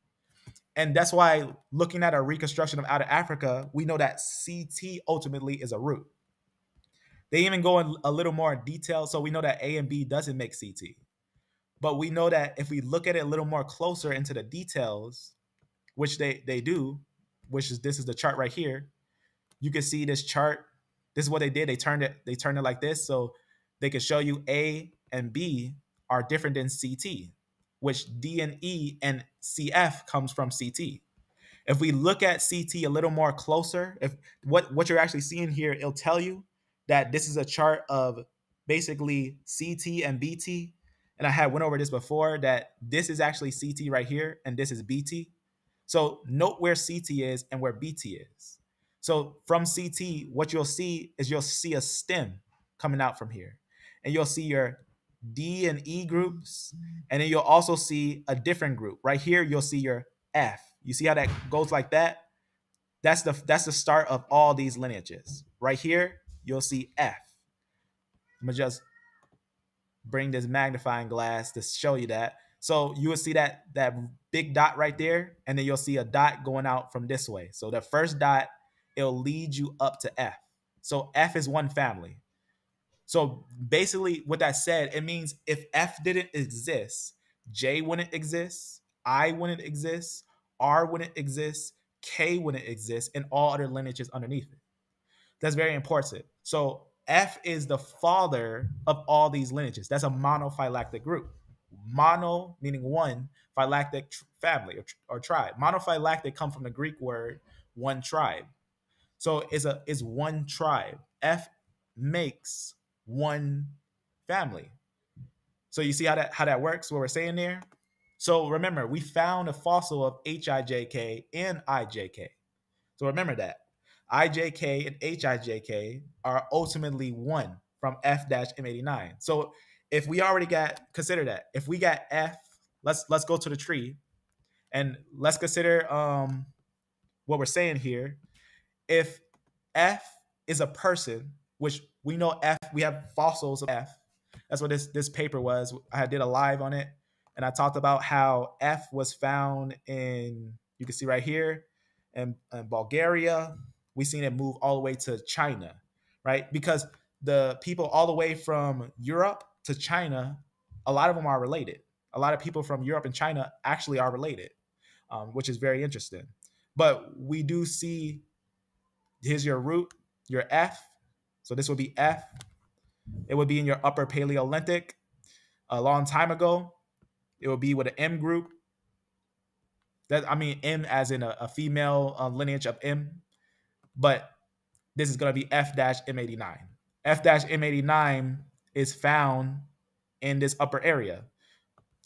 [SPEAKER 5] And that's why looking at a reconstruction of out of Africa, we know that CT ultimately is a root. They even go in a little more detail. So we know that A and B doesn't make CT. But we know that if we look at it a little more closer into the details, which they do, this is the chart right here. You can see this chart. This is what they did. They turned it like this, so they could show you A and B are different than CT, which D and E and CF comes from CT. If we look at CT a little more closer, if what you're actually seeing here, it'll tell you that this is a chart of basically CT and BT. And I went over this before, that this is actually CT right here, and this is BT. So note where CT is and where BT is. So from CT, what you'll see is you'll see a stem coming out from here. And you'll see your D and E groups. And then you'll also see a different group. Right here, you'll see your F. You see how that goes like that? That's the start of all these lineages. Right here, you'll see F. I'm going to just bring this magnifying glass to show you that. So you will see that big dot right there, and then you'll see a dot going out from this way. So the first dot, it'll lead you up to F. So F is one family. So basically what that said, it means if F didn't exist, J wouldn't exist, I wouldn't exist, R wouldn't exist, K wouldn't exist, and all other lineages underneath it. That's very important. So F is the father of all these lineages. That's a monophylactic group. Mono meaning one, phylactic family or tribe. Monophylactic comes from the Greek word one tribe. So it's one tribe. F makes one family. So you see how that works, what we're saying there? So remember, we found a fossil of HIJK and IJK. So remember that. IJK and HIJK are ultimately one from F-M89. So if we already consider that, if we got F, let's go to the tree and let's consider what we're saying here. If F is a person, which we know F, we have fossils of F. That's what this paper was. I did a live on it, and I talked about how F was found in, you can see right here, in Bulgaria. We've seen it move all the way to China, right? Because the people all the way from Europe to China, a lot of them are related. A lot of people from Europe and China actually are related, which is very interesting. But we do see, here's your root, your F. So this would be F. It would be in your upper Paleolithic a long time ago. It would be with an M group. M as in a female lineage of M. But this is going to be F-M89. F-M89 is found in this upper area.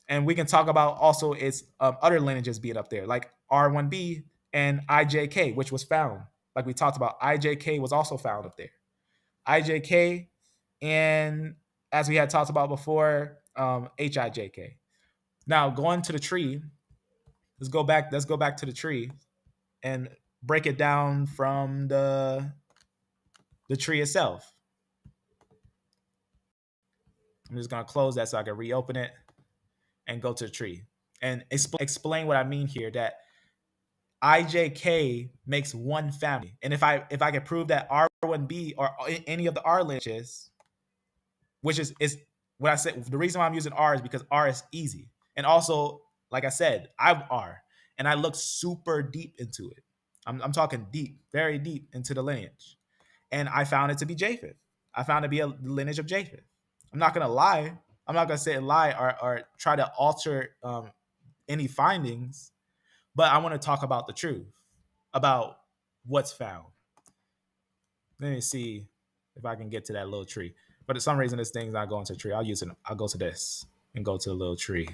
[SPEAKER 5] And we can talk about also its other lineages being up there, like R1b and IJK, which was found. Like we talked about, IJK was also found up there. IJK, and as we had talked about before, HIJK. Now going to the tree, let's go back to the tree and break it down from the tree itself. I'm just gonna close that so I can reopen it and go to the tree and explain what I mean here, that IJK makes one family. And if I can prove that R1b or any of the R lineages, which is what I said, the reason why I'm using R is because R is easy. And also, like I said, I'm R, and I look super deep into it. I'm talking deep, very deep into the lineage. And I found it to be Japheth. I found it to be a lineage of Japheth. I'm not going to lie. I'm not going to sit and lie or try to alter any findings, but I want to talk about the truth, about what's found. Let me see if I can get to that little tree. But for some reason, this thing's not going to the tree. I'll go to this and go to the little tree.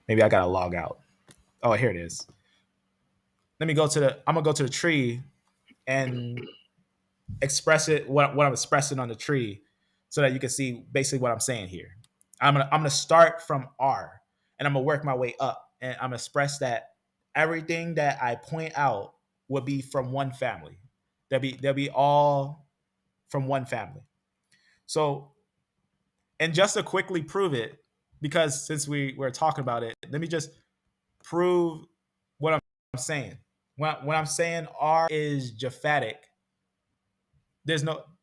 [SPEAKER 5] Maybe I got to log out. Oh, here it is. I'm going to go to the tree and express it, what I'm expressing on the tree, so that you can see basically what I'm saying here. I'm gonna start from R, and I'm gonna work my way up, and I'm gonna express that everything that I point out would be from one family. They'll be all from one family. So, and just to quickly prove it, because since we're talking about it, let me just prove what I'm saying. When I'm saying R is Japhetic,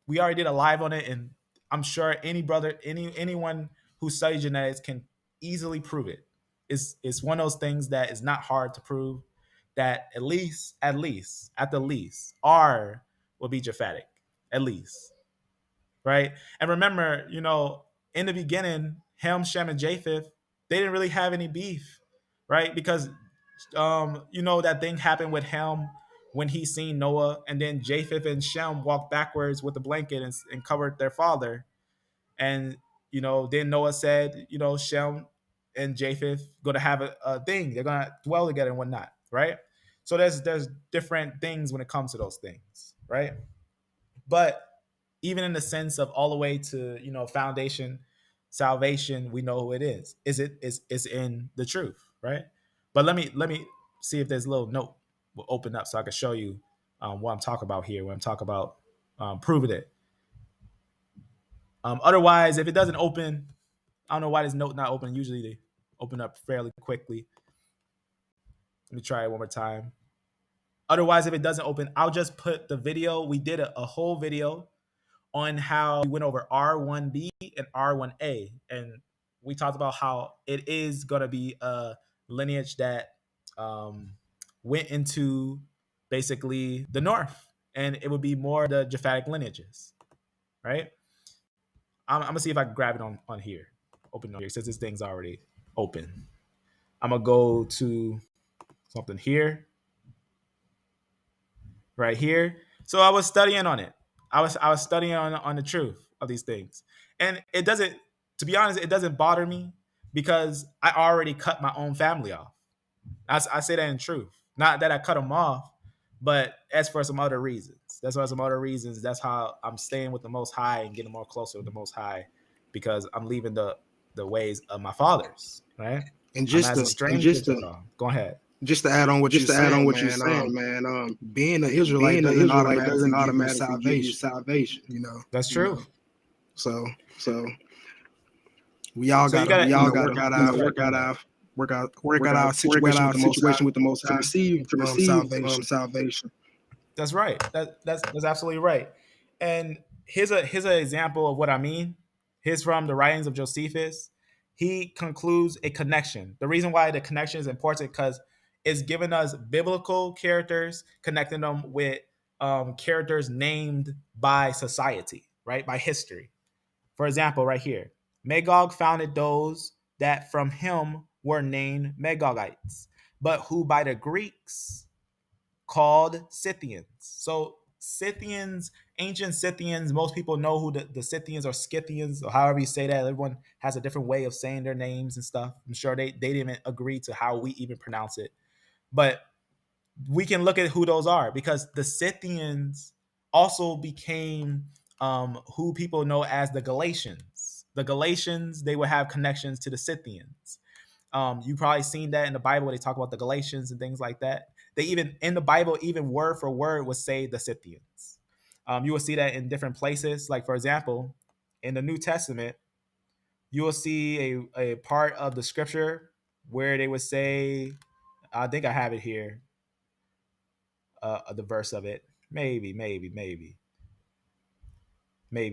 [SPEAKER 5] we already did a live on it, and I'm sure anyone who studies genetics can easily prove it. It's one of those things that is not hard to prove, that at the least, R will be Japhetic, at least. Right? And remember, in the beginning, Ham, Shem, and Japheth, they didn't really have any beef, right? Because that thing happened with Ham when he seen Noah, and then Japheth and Shem walked backwards with the blanket and covered their father. And, then Noah said, Shem and Japheth going to have a thing. They're going to dwell together and whatnot, right? So there's different things when it comes to those things, right? But even in the sense of all the way to, foundation, salvation, we know who it is. It's in the truth, right? But let me see if there's a little note will open up so I can show you what I'm talking about here when I'm talking about proving it. Otherwise, if it doesn't open, I don't know why this note not open. Usually they open up fairly quickly. Let me try it one more time. Otherwise, if it doesn't open, I'll just put the video. We did a whole video on how we went over R1b and R1a, and we talked about how it is going to be a lineage that went into basically the north, and it would be more the Japhetic lineages, right? I'm gonna see if I can grab it on here, open it here, since this thing's already open. I'm gonna go to something here, right here. So I was studying on it. I was studying on the truth of these things, and it doesn't, to be honest, it doesn't bother me because I already cut my own family off. I say that in truth, not that I cut them off, but as for some other reasons That's why some other reasons. That's how I'm staying with the Most High and getting more closer with the Most High, because I'm leaving the ways of my fathers, right?
[SPEAKER 6] And
[SPEAKER 5] I'm
[SPEAKER 6] just
[SPEAKER 5] as a
[SPEAKER 6] to
[SPEAKER 5] stranger to it all. Go ahead.
[SPEAKER 6] just to add on what you're saying, man. Being an Israelite doesn't automatically give you salvation. You know.
[SPEAKER 5] That's true.
[SPEAKER 6] So we all
[SPEAKER 5] So you
[SPEAKER 6] got
[SPEAKER 5] gotta
[SPEAKER 6] work out our situation with the Most High to receive salvation.
[SPEAKER 5] That's right. That's absolutely right. And here's an example of what I mean. Here's from the writings of Josephus. He concludes a connection. The reason why the connection is important because it's giving us biblical characters, connecting them with characters named by society, right? By history. For example, right here, Magog founded those that from him were named Magogites, but who by the Greeks called Scythians. So Scythians, ancient Scythians, most people know who the Scythians or Scythians, or however you say that. Everyone has a different way of saying their names and stuff. I'm sure they didn't agree to how we even pronounce it. But we can look at who those are, because the Scythians also became who people know as the Galatians. The Galatians, they would have connections to the Scythians. You probably seen that in the Bible. They talk about the Galatians and things like that. They even in the Bible, even word for word, would say the Scythians. You will see that in different places. Like for example, in the New Testament, you will see a part of the scripture where they would say, I think I have it here, the verse of it. Maybe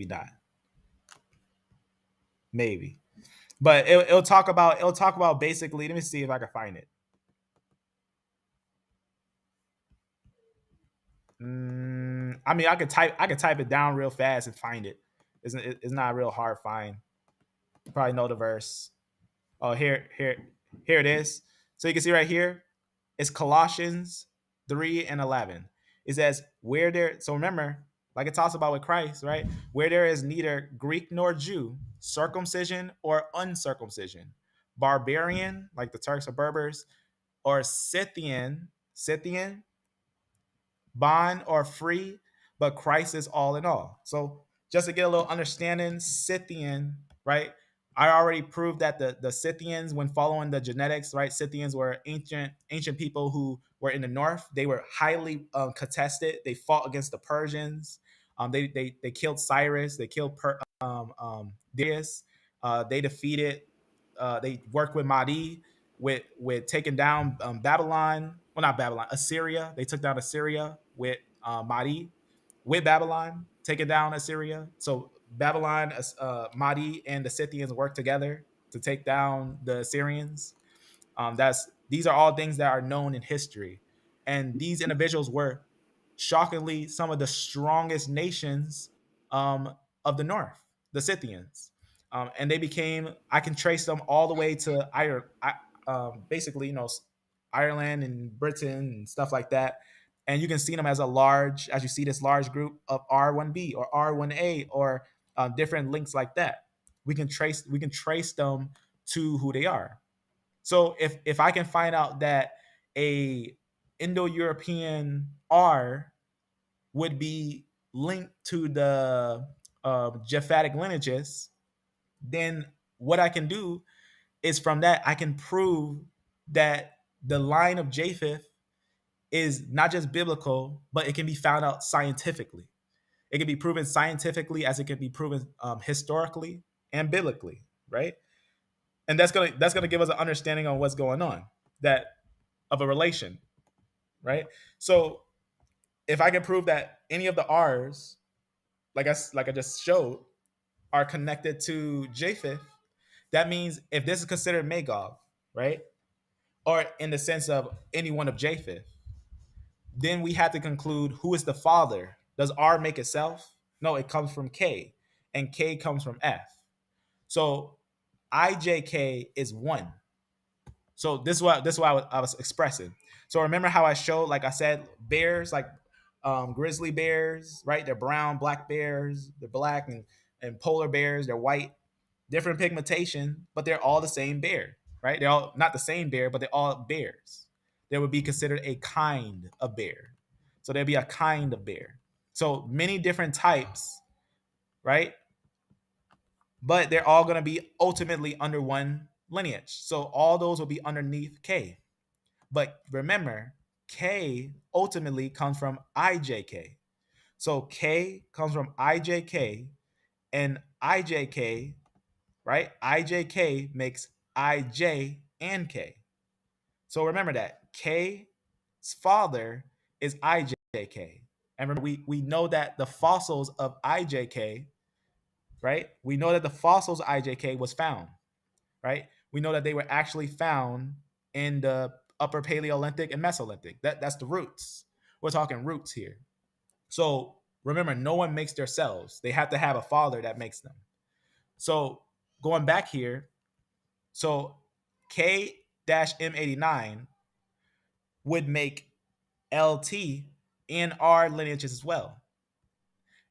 [SPEAKER 5] not. Maybe. But it'll talk about basically. Let me see if I can find it. I mean, I could type it down real fast and find it. It's not a real hard find. You probably know the verse. Oh, here it is. So you can see right here, it's Colossians 3:11. It says, where there, so remember, like it talks about with Christ, right? Where there is neither Greek nor Jew, circumcision or uncircumcision, barbarian, like the Turks or Berbers, or Scythian, bond or free, but Christ is all in all. So just to get a little understanding, Scythian, right? I already proved that the Scythians, when following the genetics, right? Scythians were ancient people who were in the north. They were highly contested. They fought against the Persians. They killed Cyrus. They killed Darius. They defeated. They worked with Mahdi with taking down Babylon. Well, not Babylon, Assyria. They took down Assyria with Mahdi, with Babylon, taking down Assyria. So Babylon, Mahdi, and the Scythians worked together to take down the Assyrians. These are all things that are known in history, and these individuals were shockingly some of the strongest nations of the north, the Scythians, and they became. I can trace them all the way to Ireland, basically, Ireland and Britain and stuff like that. And you can see them as as you see this large group of R1B or R1A or different links like that. We can trace them to who they are. So if I can find out that a Indo-European R would be linked to the Japhetic lineages, then what I can do is from that I can prove that the line of Japheth is not just biblical, but it can be found out scientifically. It can be proven scientifically as it can be proven historically and biblically, right? And that's gonna give us an understanding on what's going on, that of a relation, right? So if I can prove that any of the R's, like I just showed, are connected to Japheth, that means if this is considered Magog, right, or in the sense of any one of Japheth, then we have to conclude who is the father. Does R make itself? No, it comes from K, and K comes from F. So IJK is 1. So this is what I was expressing. So remember how I showed, like I said, bears, like grizzly bears, right? They're brown, black bears. They're black, and polar bears, they're white. Different pigmentation, but they're all the same bear, right? They're all not the same bear, but they're all bears. They would be considered a kind of bear. So there'd be a kind of bear. So many different types, right? But they're all going to be ultimately under one lineage. So all those will be underneath K. But remember, K ultimately comes from IJK. So K comes from IJK, and IJK, right? IJK makes IJ and K. So remember that K's father is IJK. And remember, we know that the fossils of IJK, right? We know that the fossils of IJK was found, right? We know that they were actually found in the Upper Paleolithic and Mesolithic. That's the roots. We're talking roots here. So remember, no one makes their cells. They have to have a father that makes them. So going back here, so K-M89 would make LT in R lineages as well,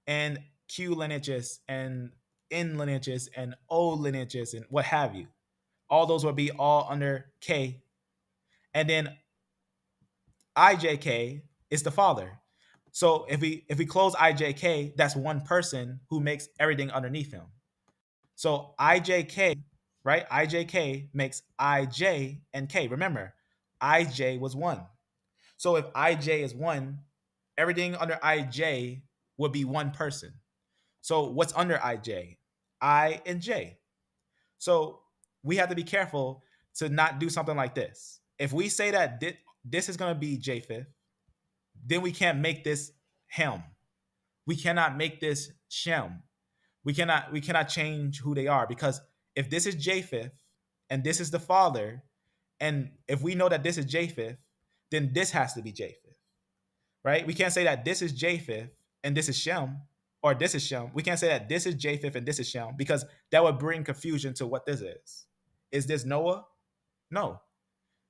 [SPEAKER 5] and Q lineages and N lineages and O lineages and what have you. All those would be all under K. And then IJK is the father. So if we close IJK, that's one person who makes everything underneath him. So IJK, right? IJK makes IJ and K. Remember, IJ was 1. So if IJ is 1, everything under IJ would be one person. So what's under IJ? I and J. So we have to be careful to not do something like this. If we say that this is going to be Japheth, then we can't make this Ham. We cannot make this Shem. We cannot change who they are, because if this is Japheth and this is the father, and if we know that this is Japheth, then this has to be Japheth, right? We can't say that this is Japheth and this is Shem, or this is Shem. We can't say that this is Japheth and this is Shem, because that would bring confusion to what this is. Is this Noah? No.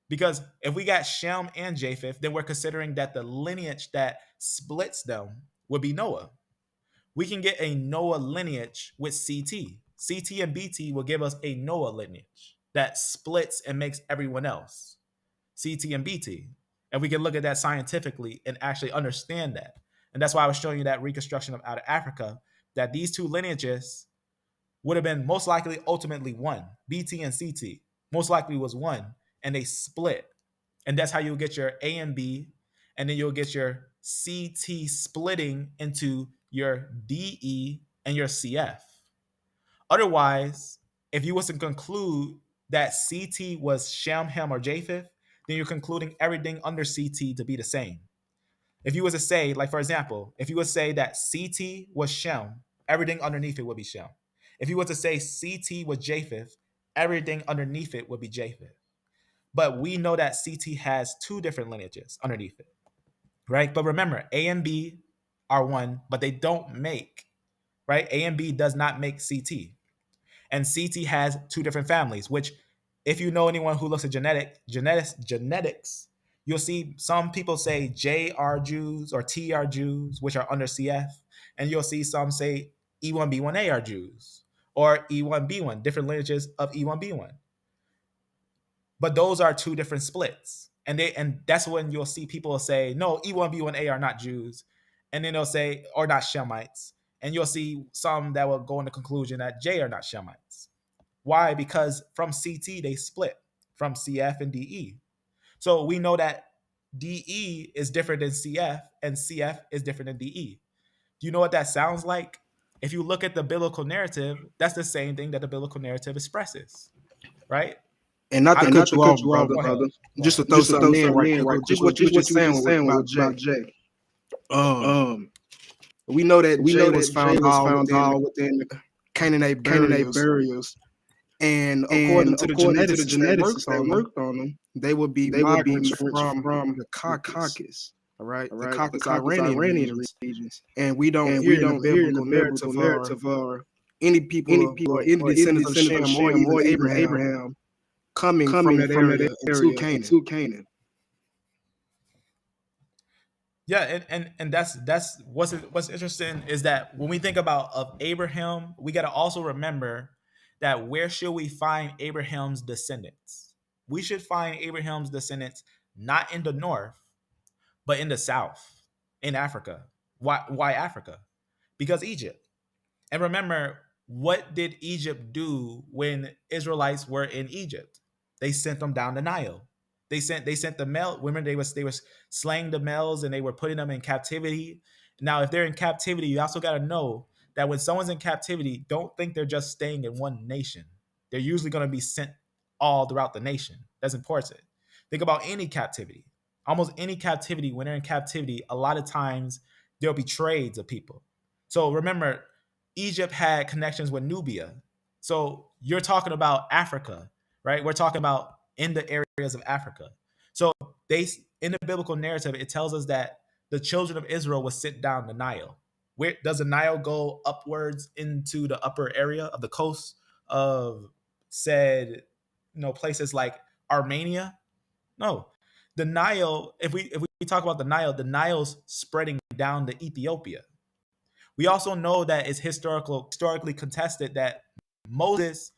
[SPEAKER 5] Because if we got Shem and Japheth, then we're considering that the lineage that splits them would be Noah. We can get a Noah lineage with CT. CT and BT will give us a Noah lineage that splits and makes everyone else. CT and BT. And we can look at that scientifically and actually understand that. And that's why I was showing you that reconstruction of out of Africa, that these two lineages would have been most likely ultimately one. BT and CT most likely was one, and they split. And that's how you'll get your A and B, and then you'll get your CT splitting into your DE and your CF. Otherwise, if you was to conclude that CT was Shem, Ham, or Japheth, then you're concluding everything under CT to be the same. If you was to say, like for example, if you would say that CT was Shem, everything underneath it would be Shem. If you were to say CT was Japheth, everything underneath it would be Japheth. But we know that CT has two different lineages underneath it, right? But remember, A and B are one, but they don't make, right? A and B does not make CT. And CT has two different families, which if you know anyone who looks at genetics, you'll see some people say J are Jews or T are Jews, which are under CF. And you'll see some say E1B1A are Jews or E1B1, different lineages of E1B1. But those are two different splits. And that's when you'll see people say, no, E1B1A are not Jews. And then they'll say, or not Shemites. And you'll see some that will go in the conclusion that J are not Shemites. Why? Because from CT, they split from CF and DE. So we know that DE is different than CF, and CF is different than DE. Do you know what that sounds like? If you look at the biblical narrative, that's the same thing that the biblical narrative expresses, right?
[SPEAKER 6] And not to cut you off, brother. Just to throw something in right quick. Just what you were saying about Jay. We know that Jay was found all within the Canaanite burials. And according to the genetics that worked on them, they would be migrants from the Caucasus. All right, the Caucasus Iranian regions. And we don't hear in the biblical narrative of any people or any descendants of Shem or even Abraham coming from that area to Canaan.
[SPEAKER 5] Yeah, and that's what's interesting is that when we think about of Abraham, we got to also remember that where should we find Abraham's descendants? We should find Abraham's descendants not in the north, but in the south, in Africa. Why Africa? Because Egypt. And remember, what did Egypt do when Israelites were in Egypt? They sent them down the Nile. They sent the male women. They was slaying the males and they were putting them in captivity. Now, if they're in captivity, you also got to know that when someone's in captivity, don't think they're just staying in one nation. They're usually going to be sent all throughout the nation. That's important. Think about any captivity. Almost any captivity, when they're in captivity, a lot of times there'll be trades of people. So remember, Egypt had connections with Nubia. So you're talking about Africa, right? We're talking about in the areas of Africa. So they, in the biblical narrative, it tells us that the children of Israel was sent down the Nile. Where does the Nile go upwards into the upper area of the coast of said, places like Armenia? No. The Nile, if we talk about the Nile's spreading down to Ethiopia. We also know that it's historically contested that Moses,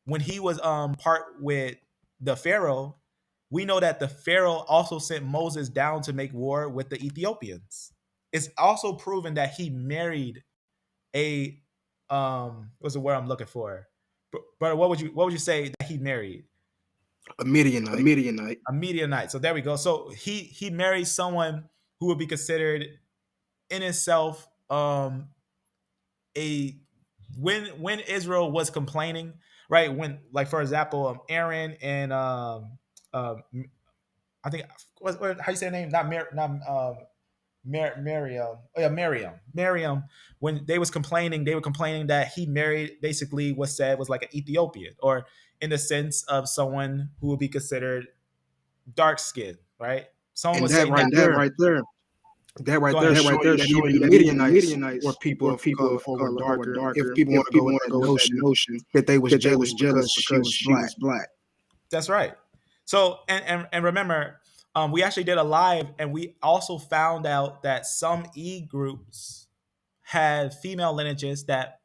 [SPEAKER 5] when he was part with the Pharaoh, we know that the Pharaoh also sent Moses down to make war with the Ethiopians. It's also proven that he married a what's the word I'm looking for? But what would you say that he married?
[SPEAKER 6] A Midianite.
[SPEAKER 5] A Midianite. So there we go. So he married someone who would be considered in itself a when Israel was complaining, right? When, like, for example, Aaron and I think how you say her name? Miriam. Oh yeah, Miriam. When they was complaining, they were complaining that he married basically what said was like an Ethiopian, or in the sense of someone who would be considered dark skinned, right? Someone was saying
[SPEAKER 6] that right there. That right there showing you that even Midianites were people of color or darker. If people want to go with that notion that they was jealous because she was black.
[SPEAKER 5] That's right. So and remember, we actually did a live, and we also found out that some E groups had female lineages that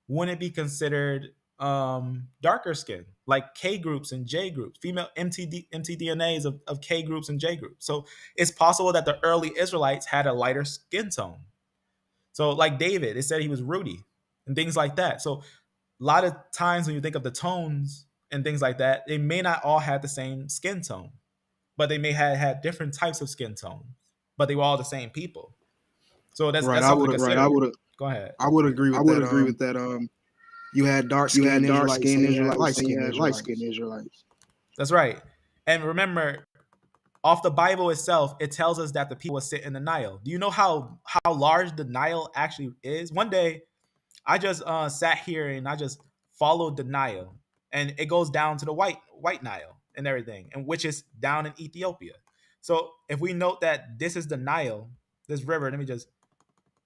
[SPEAKER 5] wouldn't be considered darker skin, like K groups and J groups, female mtDNAs of K groups and J groups. So it's possible that the early Israelites had a lighter skin tone. So like David, it said he was ruddy and things like that. So a lot of times when you think of the tones and things like that, they may not all have the same skin tone, but they may have had different types of skin tone, but they were all the same people. So that's
[SPEAKER 6] right.
[SPEAKER 5] That's
[SPEAKER 6] I would
[SPEAKER 5] go ahead.
[SPEAKER 6] I would agree with that. You had dark skinned Israelites, and you had light skinned Israelites.
[SPEAKER 5] That's right. And remember, off the Bible itself, it tells us that the people would sit in the Nile. Do you know how large the Nile actually is? One day, I just sat here and I just followed the Nile, and it goes down to the white Nile and everything, and which is down in Ethiopia. So if we note that this is the Nile, this river, let me just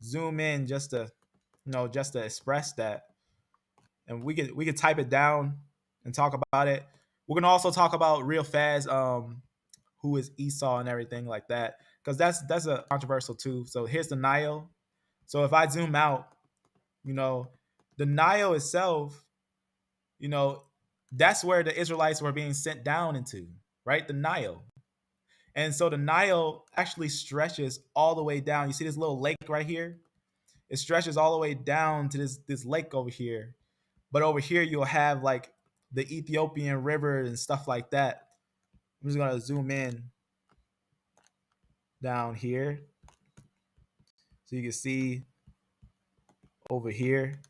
[SPEAKER 5] zoom in just to express that, and we could type it down and talk about it. We're gonna also talk about real fast who is Esau and everything like that, because that's a controversial too. So here's the Nile. So if I zoom out, the Nile itself, that's where the Israelites were being sent down into, right? The Nile. And so the Nile actually stretches all the way down. You see this little lake right here? It stretches all the way down to this lake over here. But over here, you'll have like the Ethiopian river and stuff like that. I'm just going to zoom in down here so you can see over here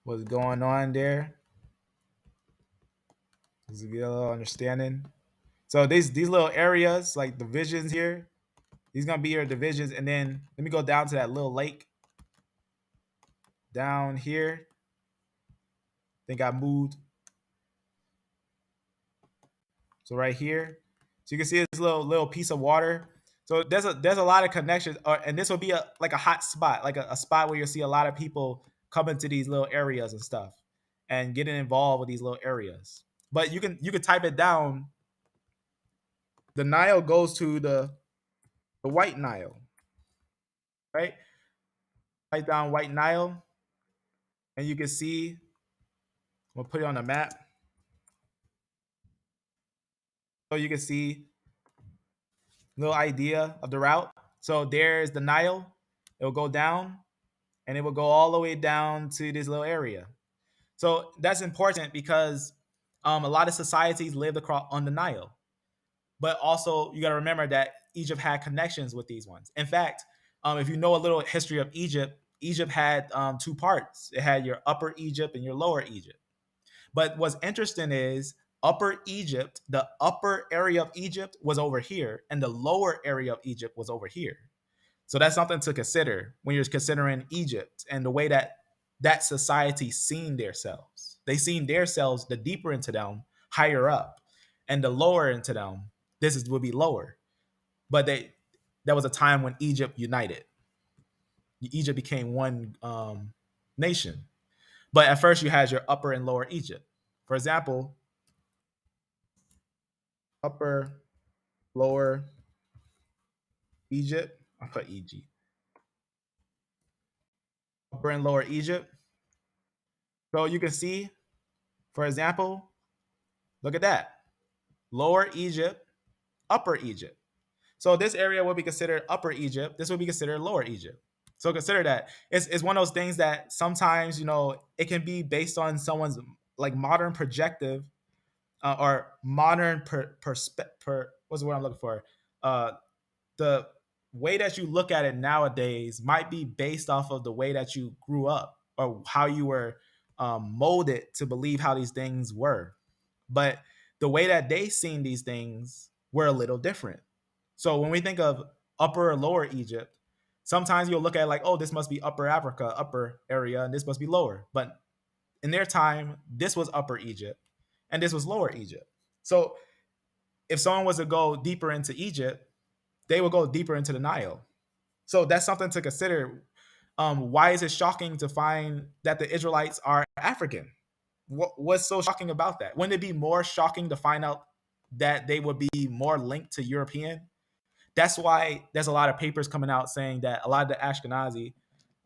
[SPEAKER 5] what's going on there. Just to get a little understanding. So these little areas, like divisions here, these gonna be your divisions. And then let me go down to that little lake down here. I think I moved. So right here, so you can see this little piece of water. So there's a lot of connections, and this will be like a hot spot, like a spot where you'll see a lot of people coming to these little areas and stuff, and getting involved with these little areas. But you can type it down. The Nile goes to the White Nile, right? Write down White Nile, and you can see. We'll put it on the map, so you can see a little idea of the route. So there's the Nile. It will go down, and it will go all the way down to this little area. So that's important because a lot of societies lived across on the Nile. But also, you got to remember that Egypt had connections with these ones. In fact, if you know a little history of Egypt, Egypt had two parts. It had your Upper Egypt and your Lower Egypt. But what's interesting is Upper Egypt, the upper area of Egypt was over here, and the lower area of Egypt was over here. So that's something to consider when you're considering Egypt and the way that that society seen themselves. They seen themselves, the deeper into them, higher up, and the lower into them, would be lower. But there was a time when Egypt united. Egypt became one nation. But at first, you had your Upper and Lower Egypt. For example, Upper, Lower Egypt. I'll put EG. Upper and Lower Egypt. So you can see, for example, look at that. Lower Egypt, Upper Egypt. So this area will be considered Upper Egypt. This will be considered Lower Egypt. So consider that. It's one of those things that sometimes, it can be based on someone's like modern projective or modern what's the word I'm looking for? The way that you look at it nowadays might be based off of the way that you grew up or how you were molded to believe how these things were. But the way that they seen these things were a little different. So when we think of Upper or Lower Egypt, sometimes you'll look at it like, oh, this must be Upper Africa, upper area, and this must be lower. But in their time, this was Upper Egypt, and this was Lower Egypt. So if someone was to go deeper into Egypt, they would go deeper into the Nile. So that's something to consider. Why is it shocking to find that the Israelites are African? What's so shocking about that? Wouldn't it be more shocking to find out that they would be more linked to European? That's why there's a lot of papers coming out saying that a lot of the Ashkenazi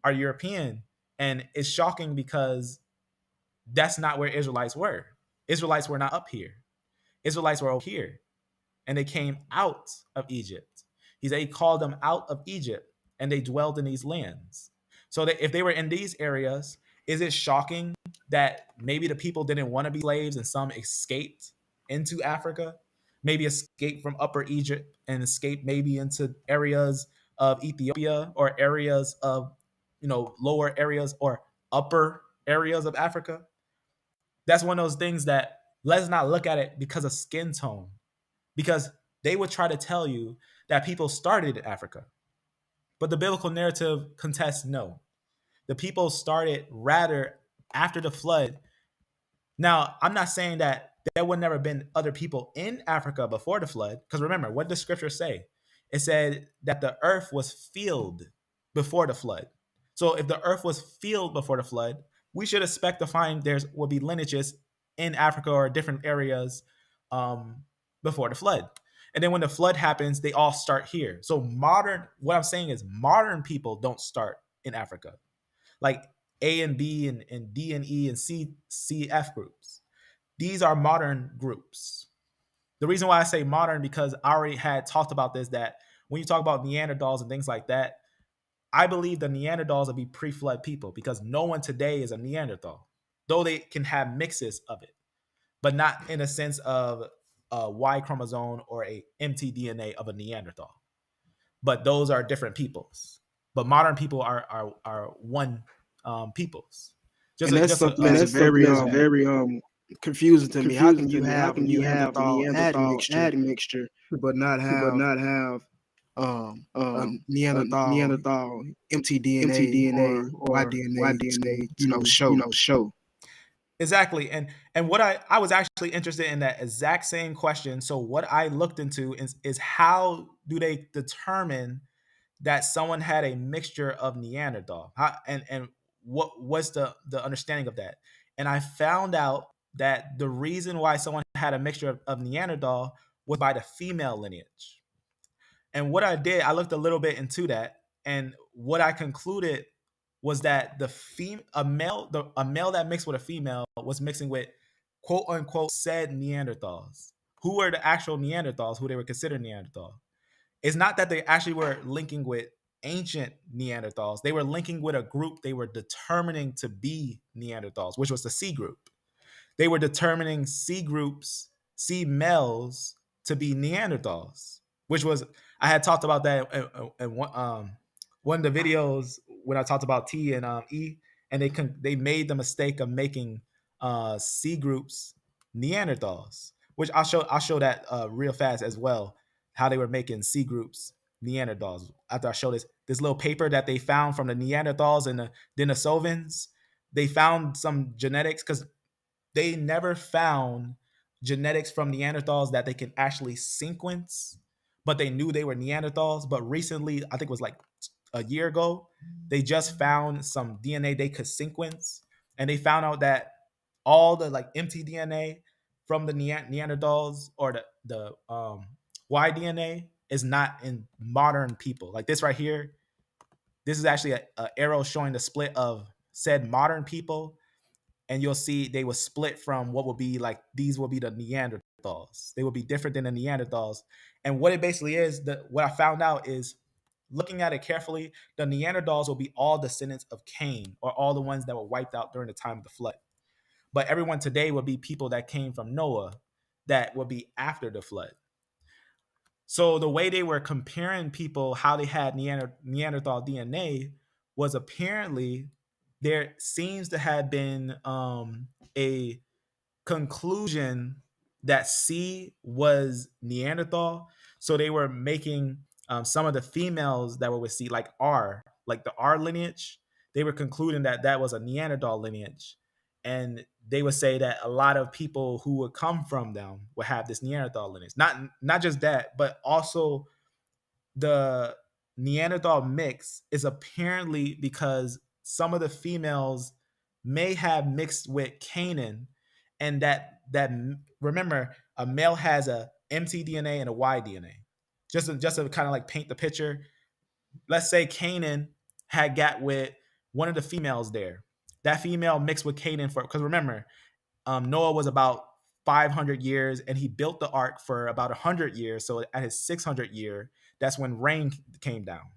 [SPEAKER 5] are European. And it's shocking because that's not where Israelites were. Israelites were not up here. Israelites were over here. And they came out of Egypt. He said he called them out of Egypt, and they dwelled in these lands. So that if they were in these areas, is it shocking that maybe the people didn't want to be slaves and some escaped into Africa? Maybe escaped from Upper Egypt and escaped maybe into areas of Ethiopia or areas of, lower areas or upper areas of Africa. That's one of those things that let's not look at it because of skin tone, because they would try to tell you that people started in Africa. But the biblical narrative contests no. The people started rather after the flood. Now, I'm not saying that there would never been other people in Africa before the flood, because remember, what did the scripture say? It said that the earth was filled before the flood. So if the earth was filled before the flood, we should expect to find there will be lineages in Africa or different areas before the flood. And then when the flood happens, they all start here. So what I'm saying is modern people don't start in Africa. Like A and B and D and E and C, F groups. These are modern groups. The reason why I say modern, because I already had talked about this, that when you talk about Neanderthals and things like that, I believe the Neanderthals will be pre-flood people because no one today is a Neanderthal, though they can have mixes of it, but not in a sense of a Y chromosome or a mtDNA of a Neanderthal. But those are different peoples. But modern people are one peoples.
[SPEAKER 6] That's very confusing to me. How can you have a Neanderthal admixture, but not have Neanderthal mtDNA or Y-DNA show?
[SPEAKER 5] Exactly. And what I was actually interested in that exact same question. So what I looked into is how do they determine that someone had a mixture of Neanderthal? And what was the understanding of that? And I found out that the reason why someone had a mixture of Neanderthal was by the female lineage. And what I did, I looked a little bit into that, and what I concluded was that a male that mixed with a female was mixing with quote unquote said Neanderthals. Who were the actual Neanderthals, who they were considered Neanderthal? It's not that they actually were linking with ancient Neanderthals. They were linking with a group they were determining to be Neanderthals, which was the C group. They were determining C groups, C males to be Neanderthals, which was, I had talked about that in one of the videos when I talked about T and E, and they made the mistake of making C groups Neanderthals, which I'll show that real fast as well, how they were making C groups Neanderthals. After I show this little paper that they found from the Neanderthals and the Denisovans, they found some genetics because they never found genetics from Neanderthals that they can actually sequence, but they knew they were Neanderthals. But recently, I think it was like a year ago, they just found some DNA they could sequence, and they found out that all the like empty DNA from the Neanderthals or the Y DNA is not in modern people. Like this right here, this is actually a arrow showing the split of said modern people, and you'll see they will split from what will be like, these will be the Neanderthals. They will be different than the Neanderthals. And what it basically is, what I found out is, looking at it carefully, the Neanderthals will be all descendants of Cain, or all the ones that were wiped out during the time of the flood. But everyone today will be people that came from Noah, that will be after the flood. So the way they were comparing people, how they had Neanderthal DNA, was apparently there seems to have been a conclusion that C was Neanderthal. So they were making some of the females that were with C, like R, like the R lineage, they were concluding that that was a Neanderthal lineage. And they would say that a lot of people who would come from them would have this Neanderthal lineage. Not just that, but also the Neanderthal mix is apparently because some of the females may have mixed with Canaan, and that remember, a male has a mtDNA and a Y-DNA. Just to kind of like paint the picture, let's say Canaan had got with one of the females there. That female mixed with Canaan because remember, Noah was about 500 years, and he built the ark for about 100 years. So at his 600 year, that's when rain came down.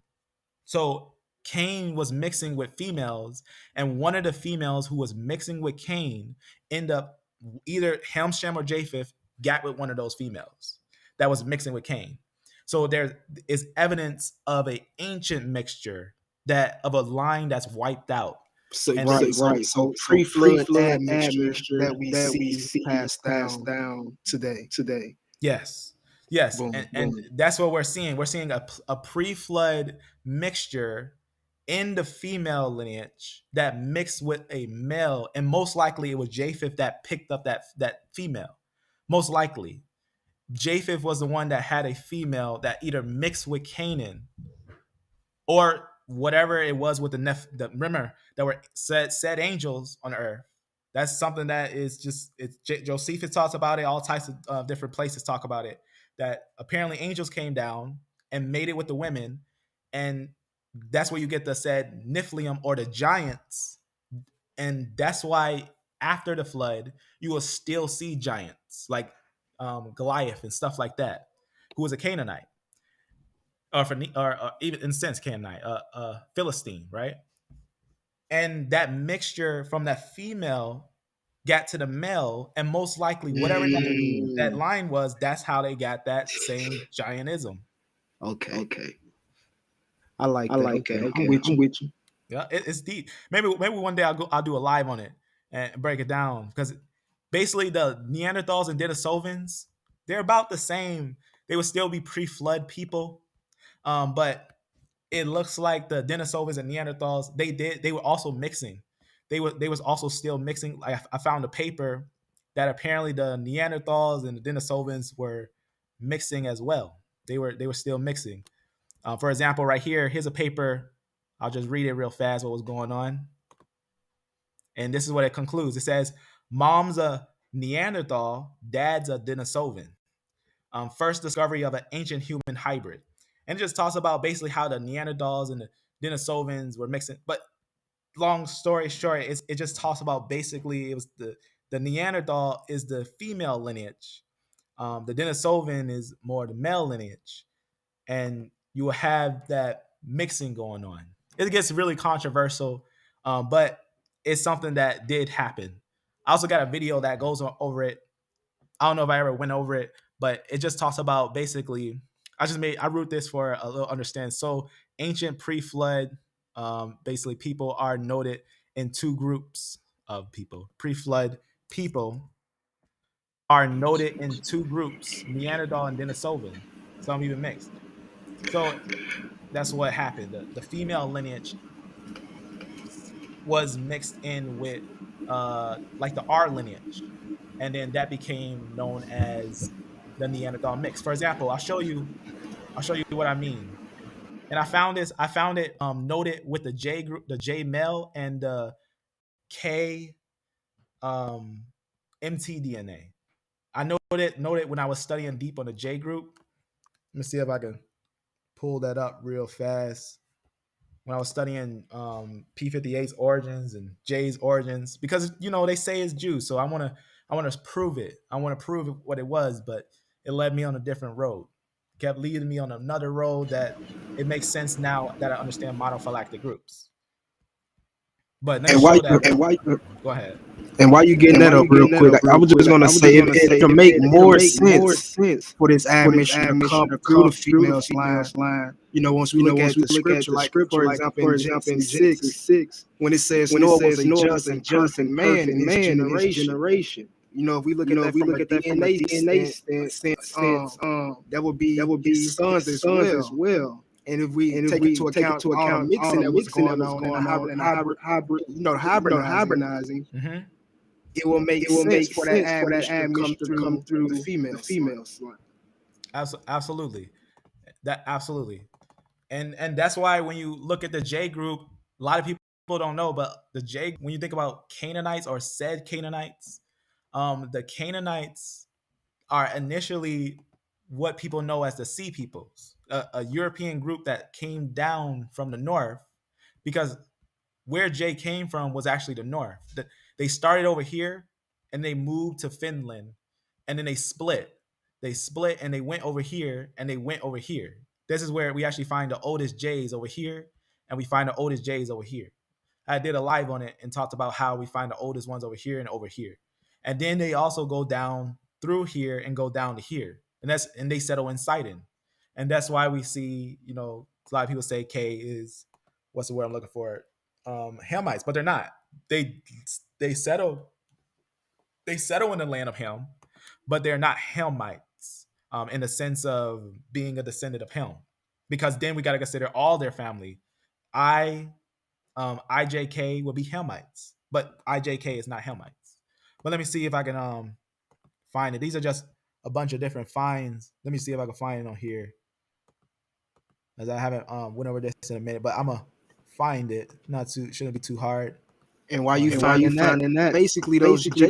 [SPEAKER 5] So Cain was mixing with females, and one of the females who was mixing with Cain ended up either Ham, Shem, or Japheth got with one of those females that was mixing with Cain. So there is evidence of an ancient mixture of a line that's wiped out.
[SPEAKER 6] So pre-flood admixture that we see passed down today.
[SPEAKER 5] Yes. Boom, and that's what we're seeing. We're seeing a pre-flood mixture in the female lineage that mixed with a male, and most likely it was Japheth that picked up that female. Most likely, Japheth was the one that had a female that either mixed with Canaan or whatever it was with the remember, that were said angels on earth. That's something that is just, Josephus talks about it. All types of different places talk about it. That apparently angels came down and made it with the women, and that's where you get the said Nephilim or the giants, and that's why after the flood you will still see giants like Goliath and stuff like that, who was a Canaanite, or even in a sense Canaanite, Philistine, right? And that mixture from that female got to the male, and most likely whatever that line was, that's how they got that same giantism.
[SPEAKER 6] Okay. I like that. Okay. I'm with you.
[SPEAKER 5] Yeah, it's deep. Maybe one day I'll do a live on it and break it down, because basically the Neanderthals and Denisovans, they're about the same. They would still be pre-flood people, but it looks like the Denisovans and Neanderthals, they were also mixing. They was also still mixing. I found a paper that apparently the Neanderthals and the Denisovans were mixing as well. They were still mixing. For example, right here, here's a paper. I'll just read it real fast, what was going on. And this is what it concludes. It says, mom's a Neanderthal, dad's a Denisovan. First discovery of an ancient human hybrid. And it just talks about basically how the Neanderthals and the Denisovans were mixing. But long story short, it just talks about basically it was the Neanderthal is the female lineage. The Denisovan is more the male lineage. and you will have that mixing going on. It gets really controversial, but it's something that did happen. I also got a video that goes over it. I don't know if I ever went over it, but it just talks about basically. I wrote this for a little understand. So ancient pre-flood, basically people are noted in two groups of people. Pre-flood people are noted in two groups: Neanderthal and Denisovan. Some even mixed. So that's what happened. The female lineage was mixed in with like the R lineage, and then that became known as the Neanderthal mix. For example, I'll show you what I mean. And I found it noted with the J group, the J male, and the K mtDNA. I noted when I was studying deep on the J group. Let me see if I can pull that up real fast. When I was studying P58's origins and J's origins, because they say it's Jews, so I want to prove it. I want to prove what it was, but it led me on a different road. It kept leading me on another road that it makes sense now that I understand monophyletic groups. But let me show that. Go ahead.
[SPEAKER 6] And while you getting that up real quick, I was just gonna say it can make more sense for this admission to come through the female's line. Once we look at the scripture, like for example in Genesis 6, when it says Noah was a just and perfect man in his generation. If we look at that from a DNA sense, that would be sons as well. And if we take into account all the mixing that was going on and the hybridizing, it will make sense for that admission to come through the females.
[SPEAKER 5] Absolutely, absolutely, and that's why when you look at the J group, a lot of people don't know, but the J, when you think about Canaanites or said Canaanites, the Canaanites are initially what people know as the Sea Peoples, a European group that came down from the north, because where J came from was actually the north. They started over here and they moved to Finland, and then they split. They split and they went over here and they went over here. This is where we actually find the oldest J's over here, and we find the oldest J's over here. I did a live on it and talked about how we find the oldest ones over here and over here. And then they also go down through here and go down to here. And they settle in Sidon. And that's why we see, a lot of people say K is, what's the word I'm looking for? Hamites, but they're not. They settle in the land of Ham, but they're not Hamites in the sense of being a descendant of Ham. Because then we got to consider all their family. IJK will be Hamites, but IJK is not Hamites. But let me see if I can find it. These are just a bunch of different finds. Let me see if I can find it on here, as I haven't went over this in a minute. But I'm gonna find it. Shouldn't be too hard.
[SPEAKER 6] And while you finding that, basically those J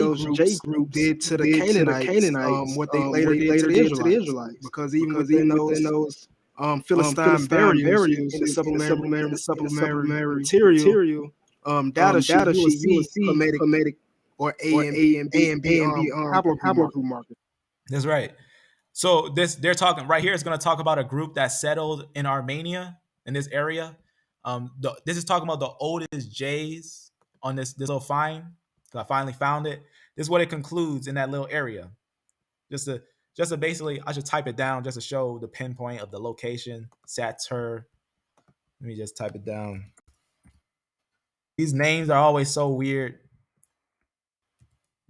[SPEAKER 6] groups did to the Canaanites what they later did to the Israelites. Because even within those Philistine burials in the supplementary material, data sheet, you will see Kemetic or A and B haplogroup markers.
[SPEAKER 5] That's right. So they're talking right here is going to talk about a group that settled in Armenia, in this area. This is talking about the oldest J's on this little find. So I finally found it. This is what it concludes in that little area. Just to basically, I should type it down just to show the pinpoint of the location. Satur. Let me just type it down. These names are always so weird.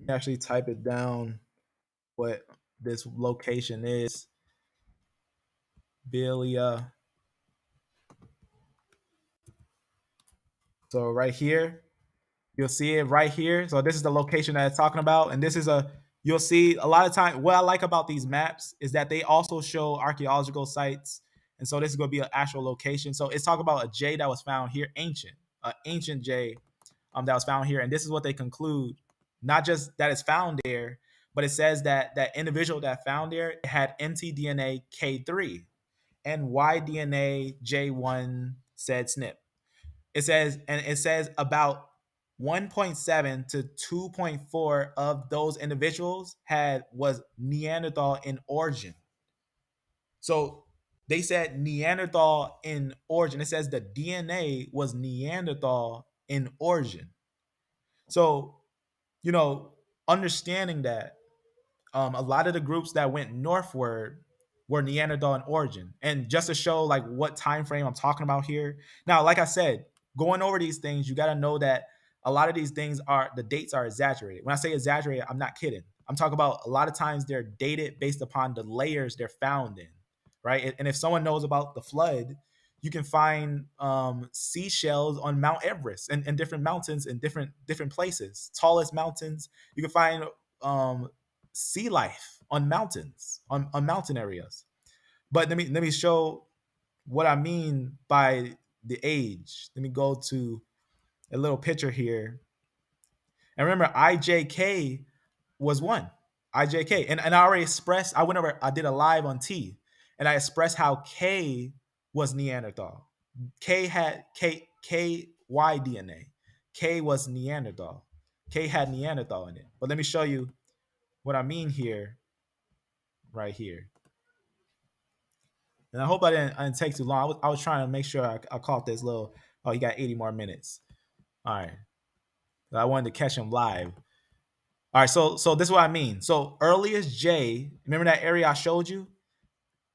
[SPEAKER 5] Actually type it down what this location is. Belia. So right here, you'll see it right here. So this is the location that it's talking about. And this is you'll see a lot of time. What I like about these maps is that they also show archaeological sites. And so this is going to be an actual location. So it's talking about a J that was found here, ancient J that was found here. And this is what they conclude. Not just that it's found there, but it says that that individual that found there had mtDNA K3 and Y-DNA J1 said SNP. It says about 1.7 to 2.4 of those individuals was Neanderthal in origin. So they said Neanderthal in origin. It says the DNA was Neanderthal in origin. So, understanding that a lot of the groups that went northward were Neanderthal in origin. And just to show like what time frame I'm talking about here. Now, like I said, going over these things, you got to know that a lot of these things the dates are exaggerated. When I say exaggerated, I'm not kidding. I'm talking about a lot of times they're dated based upon the layers they're found in, right? And if someone knows about the flood, you can find seashells on Mount Everest and different mountains in different places, tallest mountains. You can find sea life on mountains, on mountain areas. But let me show what I mean by the age. Let me go to a little picture here. And remember, IJK was one. IJK. And I already expressed, I did a live on T, and I expressed how K was Neanderthal. K had KY DNA. K was Neanderthal. K had Neanderthal in it. But let me show you what I mean here, right here. And I hope I didn't take too long. I was trying to make sure I caught this little. Oh, you got 80 more minutes. All right. I wanted to catch him live. All right. So this is what I mean. So earliest J. Remember that area I showed you?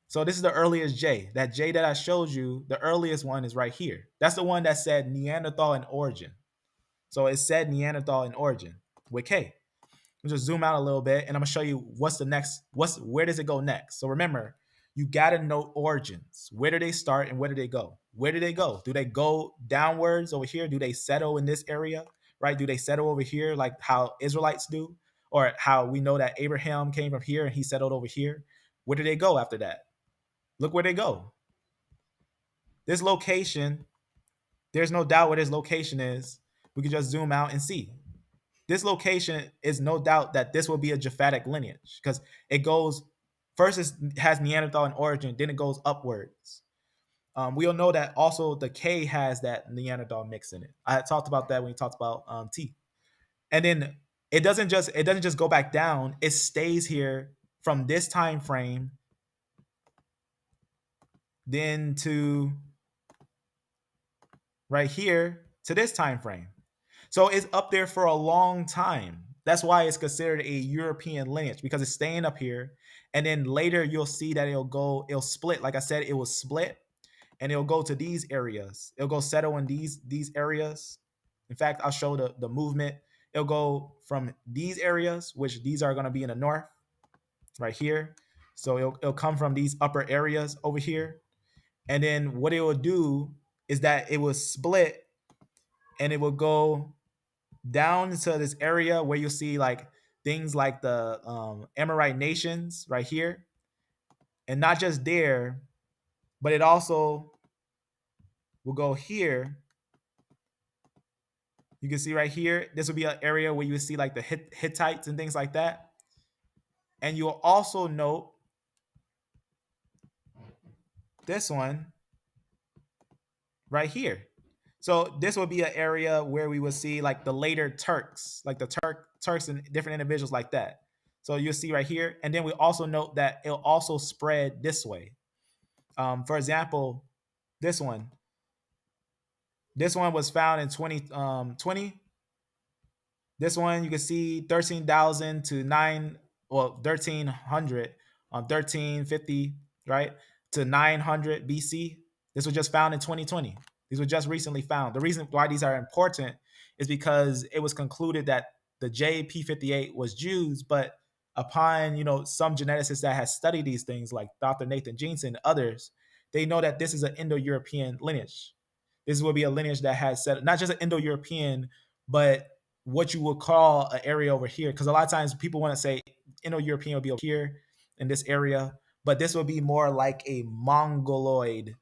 [SPEAKER 5] So this is the earliest J. That J that I showed you, the earliest one is right here. That's the one that said Neanderthal in origin. So it said Neanderthal in origin with K. We'll just zoom out a little bit, and I'm gonna show you where does it go next. So remember, you gotta know origins. Where do they start and where do they go? Where do they go? Do they go downwards over here? Do they settle in this area? Right? Do they settle over here like how Israelites do? Or how we know that Abraham came from here and he settled over here? Where do they go after that? Look where they go. This location, there's no doubt where this location is. We can just zoom out and see. This location is no doubt that this will be a Japhetic lineage because it goes first, it has Neanderthal in origin, then it goes upwards. We'll know that also the K has that Neanderthal mix in it. I had talked about that when we talked about T. And then it doesn't just go back down. It stays here from this time frame, then to right here to this time frame. So it's up there for a long time. That's why it's considered a European lineage because it's staying up here. And then later you'll see that it'll split. Like I said, it will split and it'll go to these areas. It'll go settle in these areas. In fact, I'll show the movement. It'll go from these areas, which these are going to be in the north, right here. So it'll come from these upper areas over here. And then what it will do is that it will split and it will go down into this area where you'll see like things like the Amorite nations right here. And not just there, but it also will go here. You can see right here, this will be an area where you see like the Hittites and things like that. And you'll also note this one right here. So this would be an area where we would see like the later Turks, like the Turks and different individuals like that. So you'll see right here. And then we also note that it'll also spread this way. For example, this one was found in 2020. This one you can see 13,000 to 1300 on 1350, right, to 900 BC. This was just found in 2020. These were just recently found. The reason why these are important is because it was concluded that the JP58 was Jews, but upon some geneticists that have studied these things, like Dr. Nathan Jensen and others, they know that this is an Indo-European lineage. This will be a lineage that has set not just an Indo-European, but what you would call an area over here. Because a lot of times people want to say Indo-European will be over here in this area, but this will be more like a Mongoloid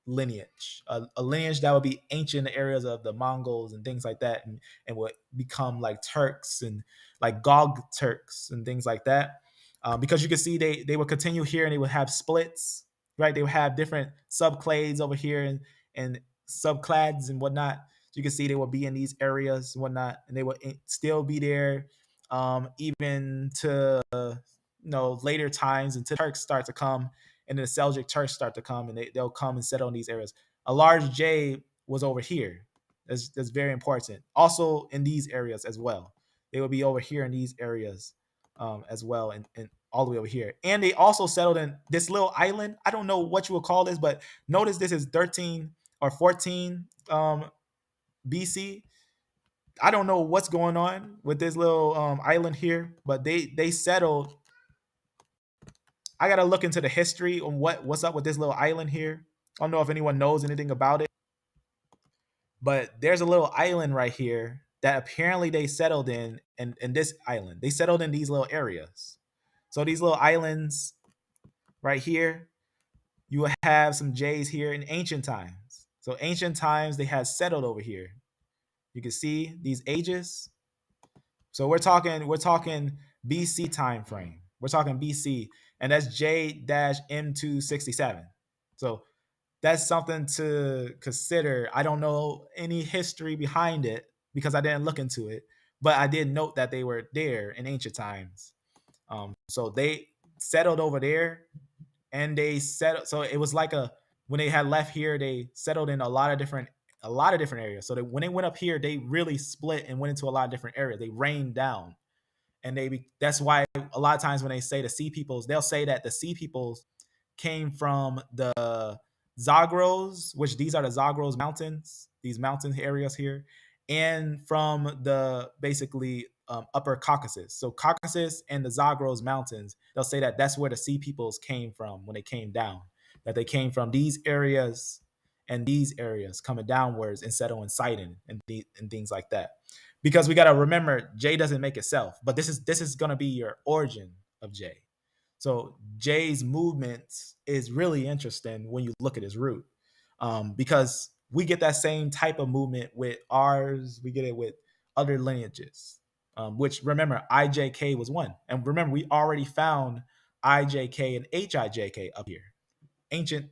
[SPEAKER 5] lineage, a lineage that would be ancient areas of the Mongols and things like that, and would become like Turks and like Gog Turks and things like that. Because you can see they would continue here and they would have splits, right? They would have different subclades over here and subclads and whatnot. So you can see they will be in these areas and whatnot, and they will still be there even to later times until Turks start to come and then the Seljuk Turks start to come, and they'll come and settle in these areas. A large J was over here. That's very important. Also in these areas as well. They will be over here in these areas as well, and all the way over here. And they also settled in this little island. I don't know what you would call this, but notice this is 13 or 14 BC. I don't know what's going on with this little island here, but they settled. I gotta look into the history on what's up with this little island here. I don't know if anyone knows anything about it, but there's a little island right here that apparently they settled in this island. They settled in these little areas. So these little islands right here, you will have some J's here in ancient times. So ancient times, they had settled over here. You can see these ages. So we're talking BC time frame. We're talking BC, and that's J-M267. So that's something to consider. I don't know any history behind it because I didn't look into it, but I did note that they were there in ancient times. So they settled over there, and they settled. So it was like when they had left here, they settled in a lot of different areas. So when they went up here, they really split and went into a lot of different areas. They rained down, and that's why a lot of times when they say the sea peoples, they'll say that the sea peoples came from the Zagros, which these are the Zagros mountains, these mountain areas here, and from the basically upper Caucasus. So Caucasus and the Zagros mountains, they'll say that that's where the sea peoples came from when they came down, that they came from these areas and these areas coming downwards and settle in Sidon and things like that. Because we got to remember, J doesn't make itself, but this is going to be your origin of J. So J's movement is really interesting when you look at his root, because we get that same type of movement with ours. We get it with other lineages, which remember IJK was one. And remember, we already found IJK and HIJK up here. Ancient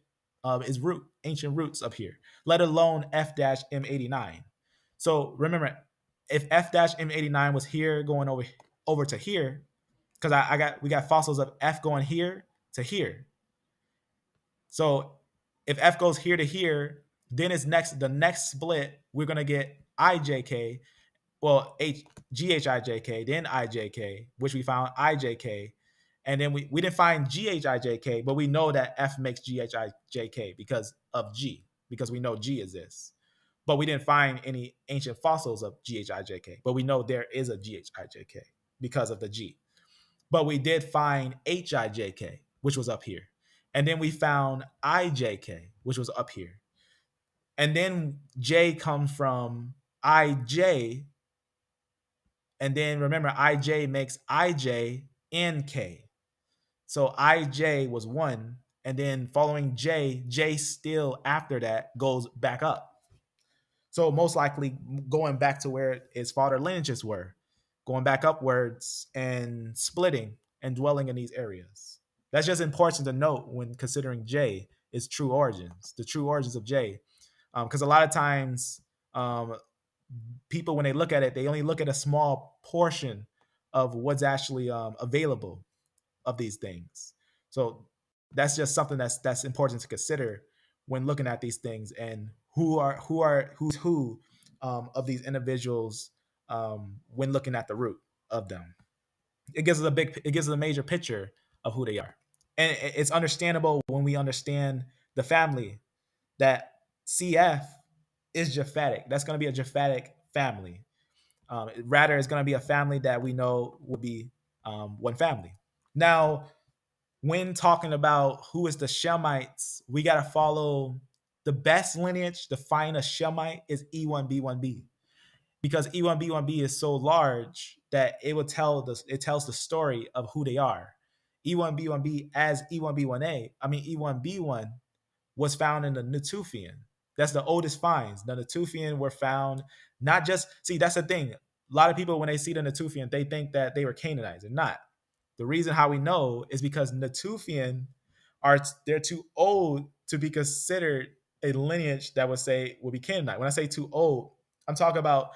[SPEAKER 5] ancient roots up here, let alone F-M89. So remember, if F-M89 was here going over to here, because we got fossils of F going here to here. So if F goes here to here, then the next split, we're gonna get IJK, well, GHIJK, then IJK, which we found IJK, and then we didn't find GHIJK, but we know that F makes GHIJK because of G, because we know G exists. But we didn't find any ancient fossils of GHIJK, but we know there is a GHIJK because of the G. But we did find HIJK, which was up here. And then we found IJK, which was up here. And then J comes from IJ. And then remember, IJ makes IJ and K. So IJ was 1. And then following J still after that goes back up. So most likely going back to where its father lineages were, going back upwards and splitting and dwelling in these areas. That's just important to note when considering J its true origins, the true origins of J. Because a lot of times people, when they look at it, they only look at a small portion of what's actually available of these things. So that's just something that's important to consider when looking at these things, and who's who of these individuals when looking at the root of them. It gives us a major picture of who they are, and it's understandable when we understand the family that CF is Japhetic. That's going to be a Japhetic family. Rather, it's going to be a family that we know will be one family. Now, when talking about who is the Shemites, we got to follow the best lineage to find a Shemite is E1B1B, because E1B1B is so large that it tells the story of who they are. E1B1B as E1B1A, E1B1 was found in the Natufian. That's the oldest finds. The Natufian were found not just, that's the thing. A lot of people, when they see the Natufian, they think that they were Canaanites. They're not. The reason how we know is because Natufian they're too old to be considered a lineage that would be Canaanite. When I say too old, I'm talking about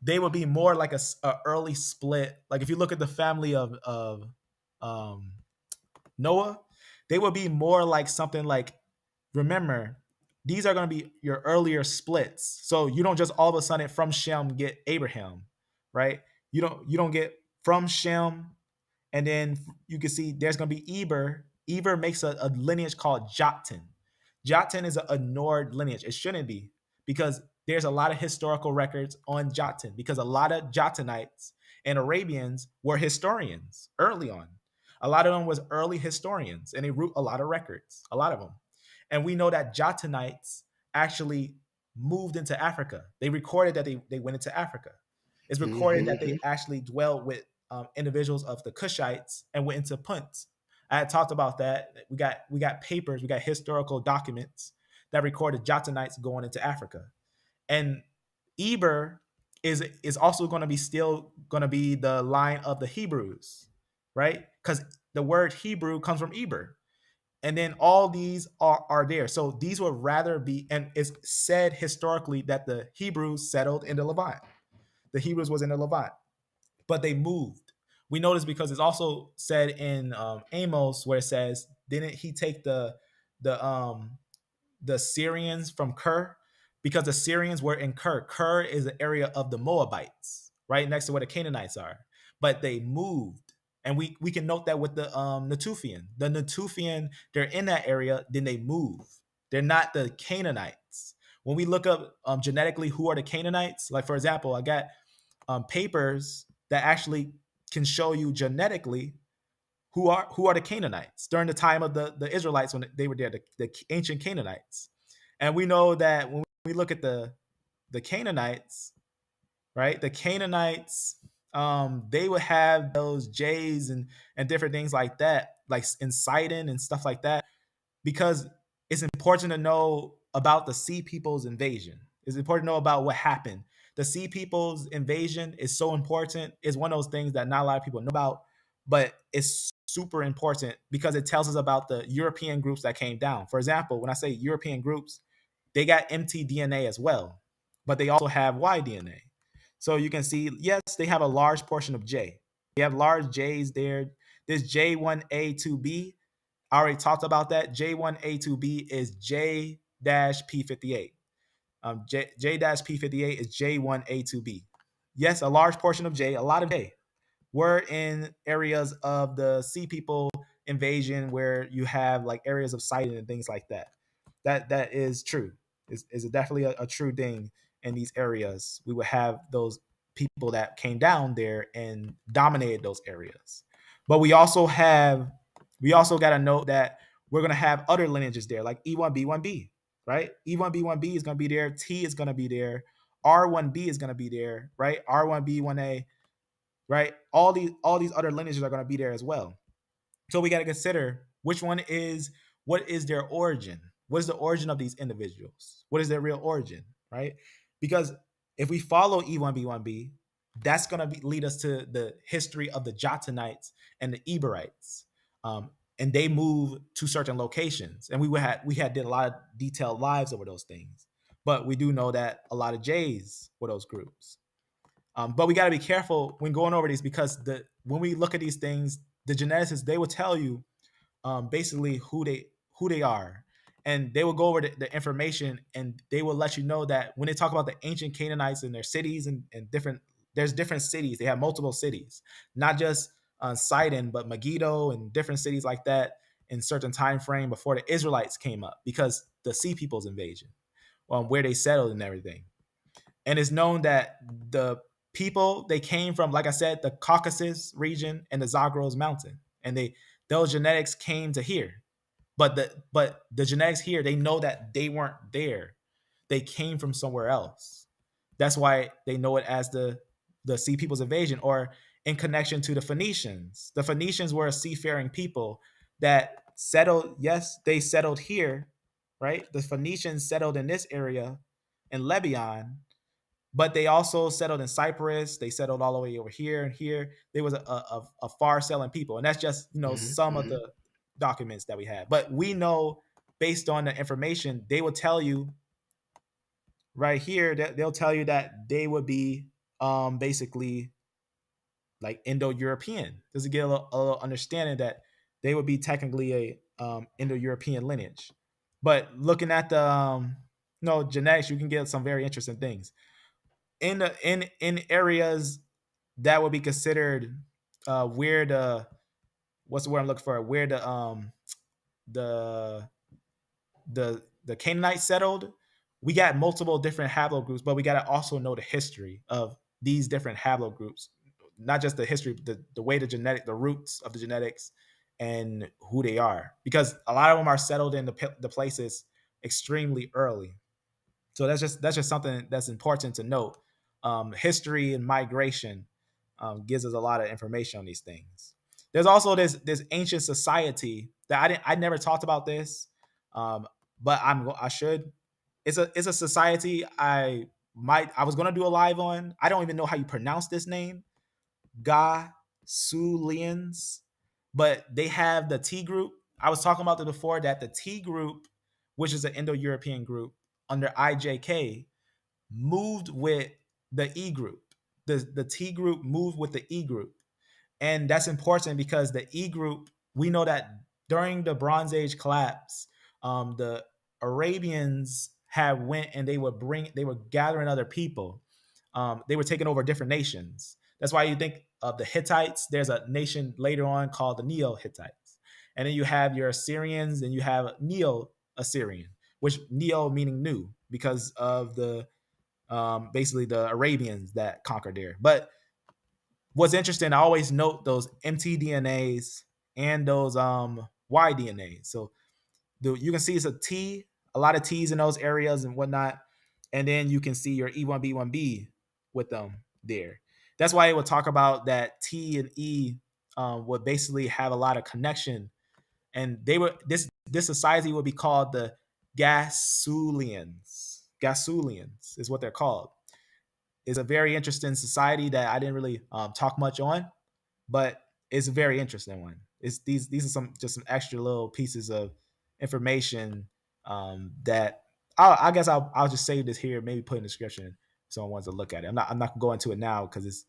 [SPEAKER 5] they would be more like a early split. Like if you look at the family of Noah, They would be more like something like, remember, these are going to be your earlier splits. So you don't just all of a sudden from Shem get Abraham, right? You don't get from Shem, and then you can see there's going to be Eber. Eber makes a lineage called Joktan. Joktan is a Nord lineage. It shouldn't be, because there's a lot of historical records on Joktan, because a lot of Joktanites and Arabians were historians early on. A lot of them was early historians, and they wrote a lot of records, a lot of them. And we know that Joktanites actually moved into Africa. They recorded that they went into Africa. It's recorded that they actually dwelled with individuals of the Cushites and went into Punt. I had talked about that. We got papers, we got historical documents that recorded Joktanites going into Africa. And Eber is also going to be still going to be the line of the Hebrews, right? Because the word Hebrew comes from Eber. And then all these are there. So these would rather be, and it's said historically that the Hebrews settled in the Levant. The Hebrews was in the Levant, but they moved. We know this because it's also said in Amos, where it says, "Didn't he take the Syrians from Ker?" Because the Syrians were in Ker. Ker is an area of the Moabites, right next to where the Canaanites are. But they moved, and we can note that with the Natufian. The Natufian, they're in that area, then they move. They're not the Canaanites. When we look up genetically who are the Canaanites, like for example, I got papers that actually can show you genetically who are the Canaanites during the time of the Israelites when they were there, the ancient Canaanites. And we know that when we look at the Canaanites, right? The Canaanites, they would have those J's and different things like that, like in Sidon and stuff like that, because it's important to know about the Sea People's invasion. It's important to know about what happened. The Sea People's invasion is so important. It's one of those things that not a lot of people know about, but it's super important because it tells us about the European groups that came down. For example, when I say European groups, they got mtDNA as well, but they also have Y-DNA. So you can see, yes, they have a large portion of J. They have large J's there. This J1A2B, I already talked about that. J1A2B is J-P58. J-P58 is J1A2B. Yes, a large portion of J, a lot of J. We're in areas of the Sea People invasion where you have like areas of Sidon and things like that. That is true. Is definitely a true thing in these areas. We would have those people that came down there and dominated those areas. But we also got to note that we're going to have other lineages there, like E1B1B, right? E1B1B is going to be there. T is going to be there. R1B is going to be there, right? R1B1A, right? All these other lineages are going to be there as well. So we got to consider what is their origin? What is the origin of these individuals? What is their real origin, right? Because if we follow E1B1B, that's going to lead us to the history of the Joktanites and the Eberites. And they move to certain locations. And we did a lot of detailed lives over those things. But we do know that a lot of J's were those groups. But we got to be careful when going over these, because when we look at these things, the geneticists, they will tell you basically who they are, and they will go over the information, and they will let you know that when they talk about the ancient Canaanites and their cities and there's different cities. They have multiple cities, not just Sidon, but Megiddo and different cities like that in certain time frame before the Israelites came up, because the Sea People's invasion, where they settled and everything. And it's known that the people, they came from, like I said, the Caucasus region and the Zagros mountain, and those genetics came to here. But the genetics here, they know that they weren't there. They came from somewhere else. That's why they know it as the Sea People's invasion, or in connection to the Phoenicians. The Phoenicians were a seafaring people that settled. Yes, they settled here, right? The Phoenicians settled in this area in Lebanon, but they also settled in Cyprus. They settled all the way over here and here. There was a far selling people, and that's just some of the documents that we have. But we know, based on the information, they will tell you right here that they'll tell you that they would be basically like Indo-European. Just to get a little understanding that they would be technically Indo-European lineage. But looking at the genetics, you can get some very interesting things in areas that would be considered where the what's the word I'm looking for? Where the the Canaanites settled. We got multiple different haplogroups, but we got to also know the history of these different haplogroups, not just the history, the way the roots of the genetics, and who they are, because a lot of them are settled in the places extremely early. So that's just something that's important to note. History and migration gives us a lot of information on these things. There's also this ancient society that I never talked about this, but I should. It's a society I was gonna do a live on. I don't even know how you pronounce this name, Gasulians, but they have the T group. I was talking about it before that the T group, which is an Indo-European group under IJK, moved with the E group. The T group moved with the E group. And that's important because the E group, we know that during the Bronze Age collapse, the Arabians had went and they were gathering other people. They were taking over different nations. That's why you think of the Hittites. There's a nation later on called the Neo-Hittites. And then you have your Assyrians and you have Neo-Assyrian, which Neo meaning new because of the basically the Arabians that conquered there. But what's interesting, I always note those mtDNAs and those yDNAs. So you can see it's a lot of T's in those areas and whatnot. And then you can see your E1B1B with them there. That's why it would talk about that T and E would basically have a lot of connection. And this society would be called the Gasulians. Gasulians is what they're called. It's a very interesting society that I didn't really talk much on, but it's a very interesting one. It's these are some extra little pieces of information that I guess I'll just save this here, maybe put in the description if someone wants to look at it. I'm not going to it now because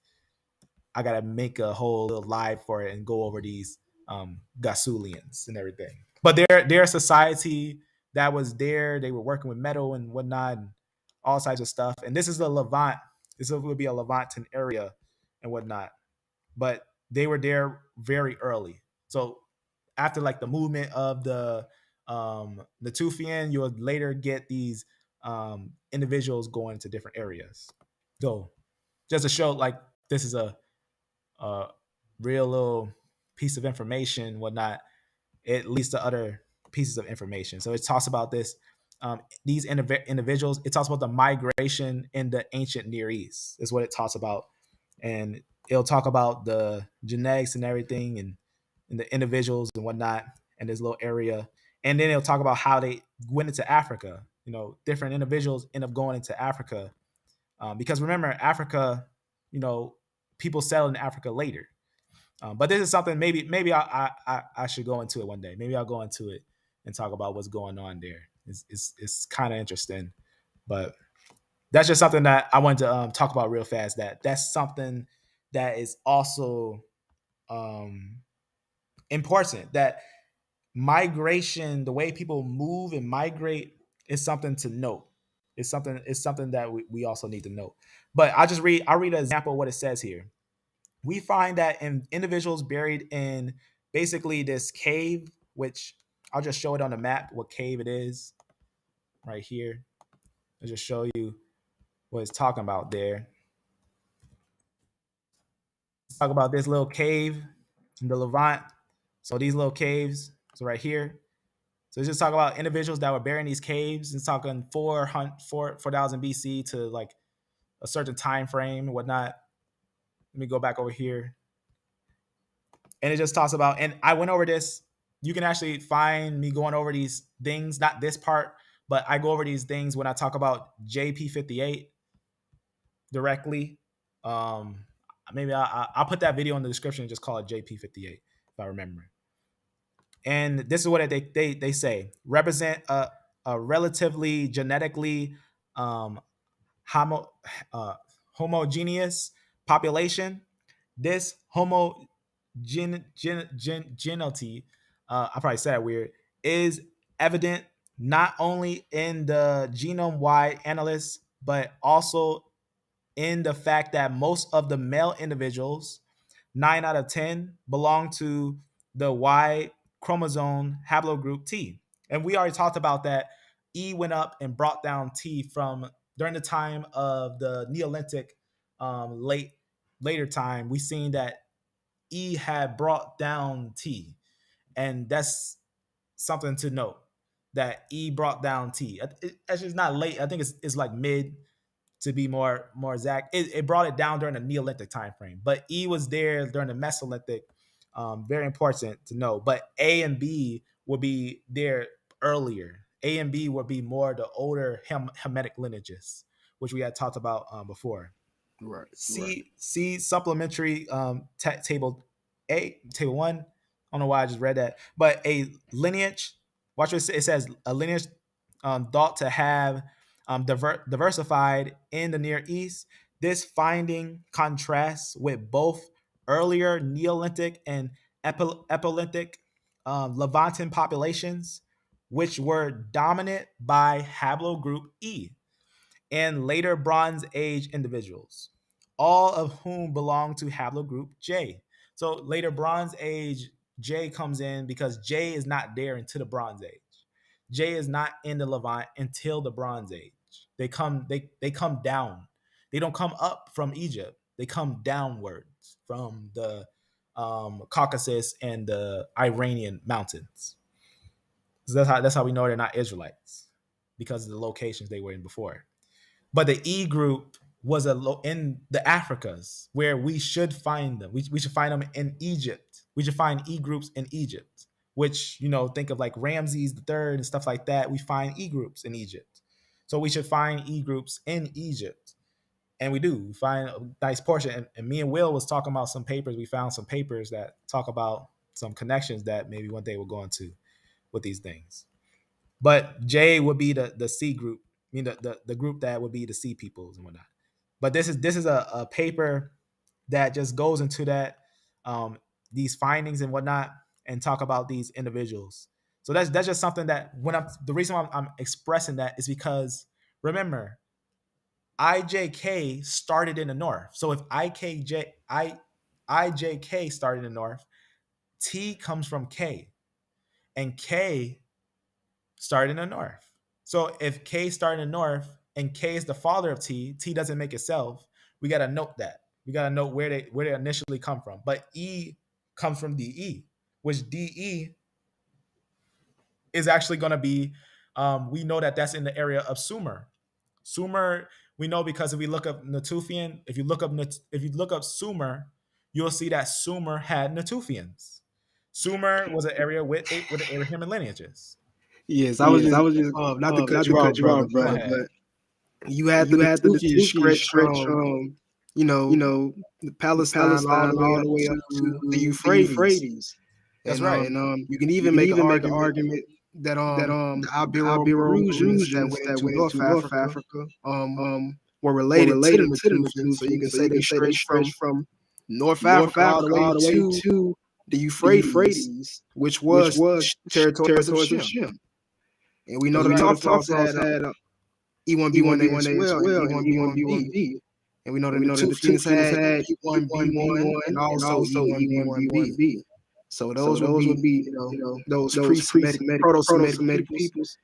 [SPEAKER 5] I gotta make a whole little live for it and go over these Gasulians and everything. But they're a society that was there. They were working with metal and whatnot and all types of stuff. And this is the Levant. This would be a Levantan area and whatnot. But they were there very early. So after like the movement of the Natufian, you would later get these individuals going to different areas. So just to show like this is a real little piece of information, whatnot, it leads to other pieces of information. So it talks about these individuals. It talks about the migration in the ancient Near East is what it talks about. And it'll talk about the genetics and everything and the individuals and whatnot in this little area. And then it'll talk about how they went into Africa. Different individuals end up going into Africa because remember, Africa, people settled in Africa later. But this is something maybe I should go into it one day. Maybe I'll go into it and talk about what's going on there. It's kind of interesting, but that's just something that I wanted to talk about real fast. That's something that is also important. That migration, the way people move and migrate, is something to note. It's something that we also need to note. But I'll read an example of what it says here. We find that in individuals buried in basically this cave, which I'll just show it on the map, what cave it is right here. I'll just show you what it's talking about there. Let's talk about this little cave in the Levant. So these little caves, so right here. So it's just talking about individuals that were buried in these caves. It's talking 4,000 BC to like a certain time frame and whatnot. Let me go back over here. And it just talks about, and I went over this. You can actually find me going over these things, not this part, but I go over these things when I talk about JP58 directly. Maybe I'll put that video in the description and just call it JP58 if I remember. And this is what they say: represent a relatively genetically homogeneous population. This homogeneity I probably said it weird, is evident not only in the genome-wide analysis, but also in the fact that most of the male individuals, 9 out of 10, belong to the Y chromosome haplogroup T. And we already talked about that. E went up and brought down T from during the time of the Neolithic, later time. We seen that E had brought down T, and that's something to note, that E brought down T. It's not late. I think it's like mid, to be more exact. It brought it down during the Neolithic time frame, but E was there during the Mesolithic. Very important to know. But A and B will be there earlier. A and B would be more the older Hamitic lineages, which we had talked about before.
[SPEAKER 6] Right.
[SPEAKER 5] See supplementary table table 1. I don't know why I just read that, but a lineage. Watch what it says. A lineage thought to have diversified in the Near East. This finding contrasts with both earlier Neolithic and Epilithic Levantan populations, which were dominant by haplogroup E, and later Bronze Age individuals, all of whom belong to haplogroup J. So later Bronze Age, J comes in because J is not there until the Bronze Age. J is not in the Levant until the Bronze Age. They come down. They don't come up from Egypt. They come downwards from the Caucasus and the Iranian mountains. So that's how we know they're not Israelites, because of the locations they were in before. But the E group was in the Africas, where we should find them. We should find them in Egypt. We should find E groups in Egypt, which, think of like Ramses III and stuff like that. We find E groups in Egypt. So we should find E groups in Egypt. And we do. We find a nice portion. And me and Will was talking about some papers. We found some papers that talk about some connections that maybe one day we'll go into with these things. But J would be the C group. I mean, the group that would be the C peoples and whatnot. But this is a paper that just goes into that, these findings and whatnot, and talk about these individuals. So that's just something that the reason why I'm expressing that is because, remember, IJK started in the north. So if IJK started in the north, T comes from K, and K started in the north. So if K started in the north and K is the father of T, T doesn't make itself. We got to note that. We got to note where they initially come from. But E comes from DE, which DE is actually going to be, we know that that's in the area of Sumer. Sumer, we know because if we look up Natufian, if you look up Sumer, you'll see that Sumer had Natufians. Sumer was an area with Abrahamic lineages.
[SPEAKER 6] Yes, I was just not to cut you off, brother, but you had the Natufian stretch from the Palestine all the way up to the Euphrates.
[SPEAKER 5] That's right.
[SPEAKER 6] And you can even make an argument that the Ibero-Perusians that went to North Africa were related to the Natufians. So you can say they stretched from North Africa all the way to the Euphrates, which was territory of Shem. And we know the Neanderthals had E1B1A as well, and E1B1B. And we know the Natufians had E1B1 and also E1B1B. So those would be those pre-Semitic, proto-Semitic peoples.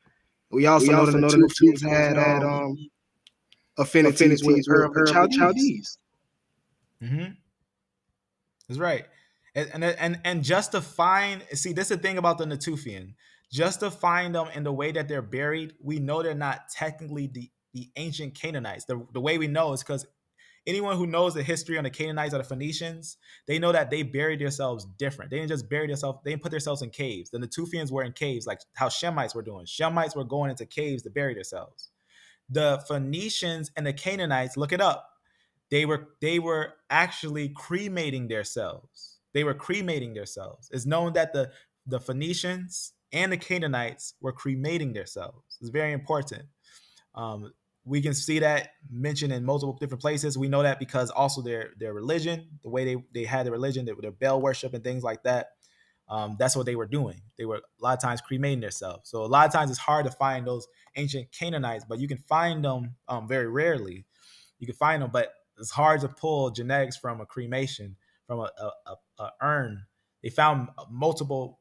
[SPEAKER 6] We also know the Natufians had affinities with Arab Chaldees.
[SPEAKER 5] Mm-hmm. That's right. And just to find, see, this is the thing about the Natufian. Just to find them in the way that they're buried, we know they're not technically the ancient Canaanites. The way we know is because anyone who knows the history on the Canaanites or the Phoenicians, they know that they buried themselves different. They didn't just bury themselves, they didn't put themselves in caves. The Natufians were in caves, like how Shemites were doing. Shemites were going into caves to bury themselves. The Phoenicians and the Canaanites, look it up, they were actually cremating themselves. They were cremating themselves. It's known that the Phoenicians and the Canaanites were cremating themselves. It's very important. We can see that mentioned in multiple different places. We know that because also their religion, the way they had their religion, their Baal worship and things like that. That's what they were doing. They were a lot of times cremating themselves. So a lot of times it's hard to find those ancient Canaanites, but you can find them very rarely. You can find them, but it's hard to pull genetics from a cremation, from a urn. They found multiple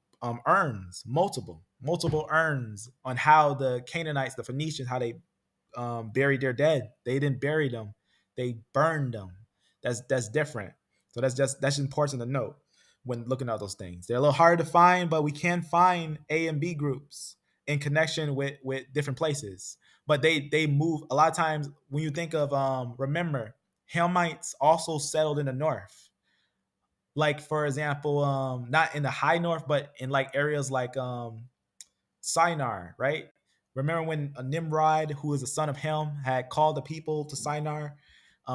[SPEAKER 5] multiple urns on how the Canaanites, the Phoenicians, how they buried their dead. They didn't bury them; they burned them. That's different. So that's important to note when looking at those things. They're a little hard to find, but we can find A and B groups in connection with different places. But they move a lot of times. When you think of remember, Hamites also settled in the north. Like for example, not in the high north, but in like areas like Shinar, right? Remember when Nimrod, who is the son of Ham, had called the people to Shinar?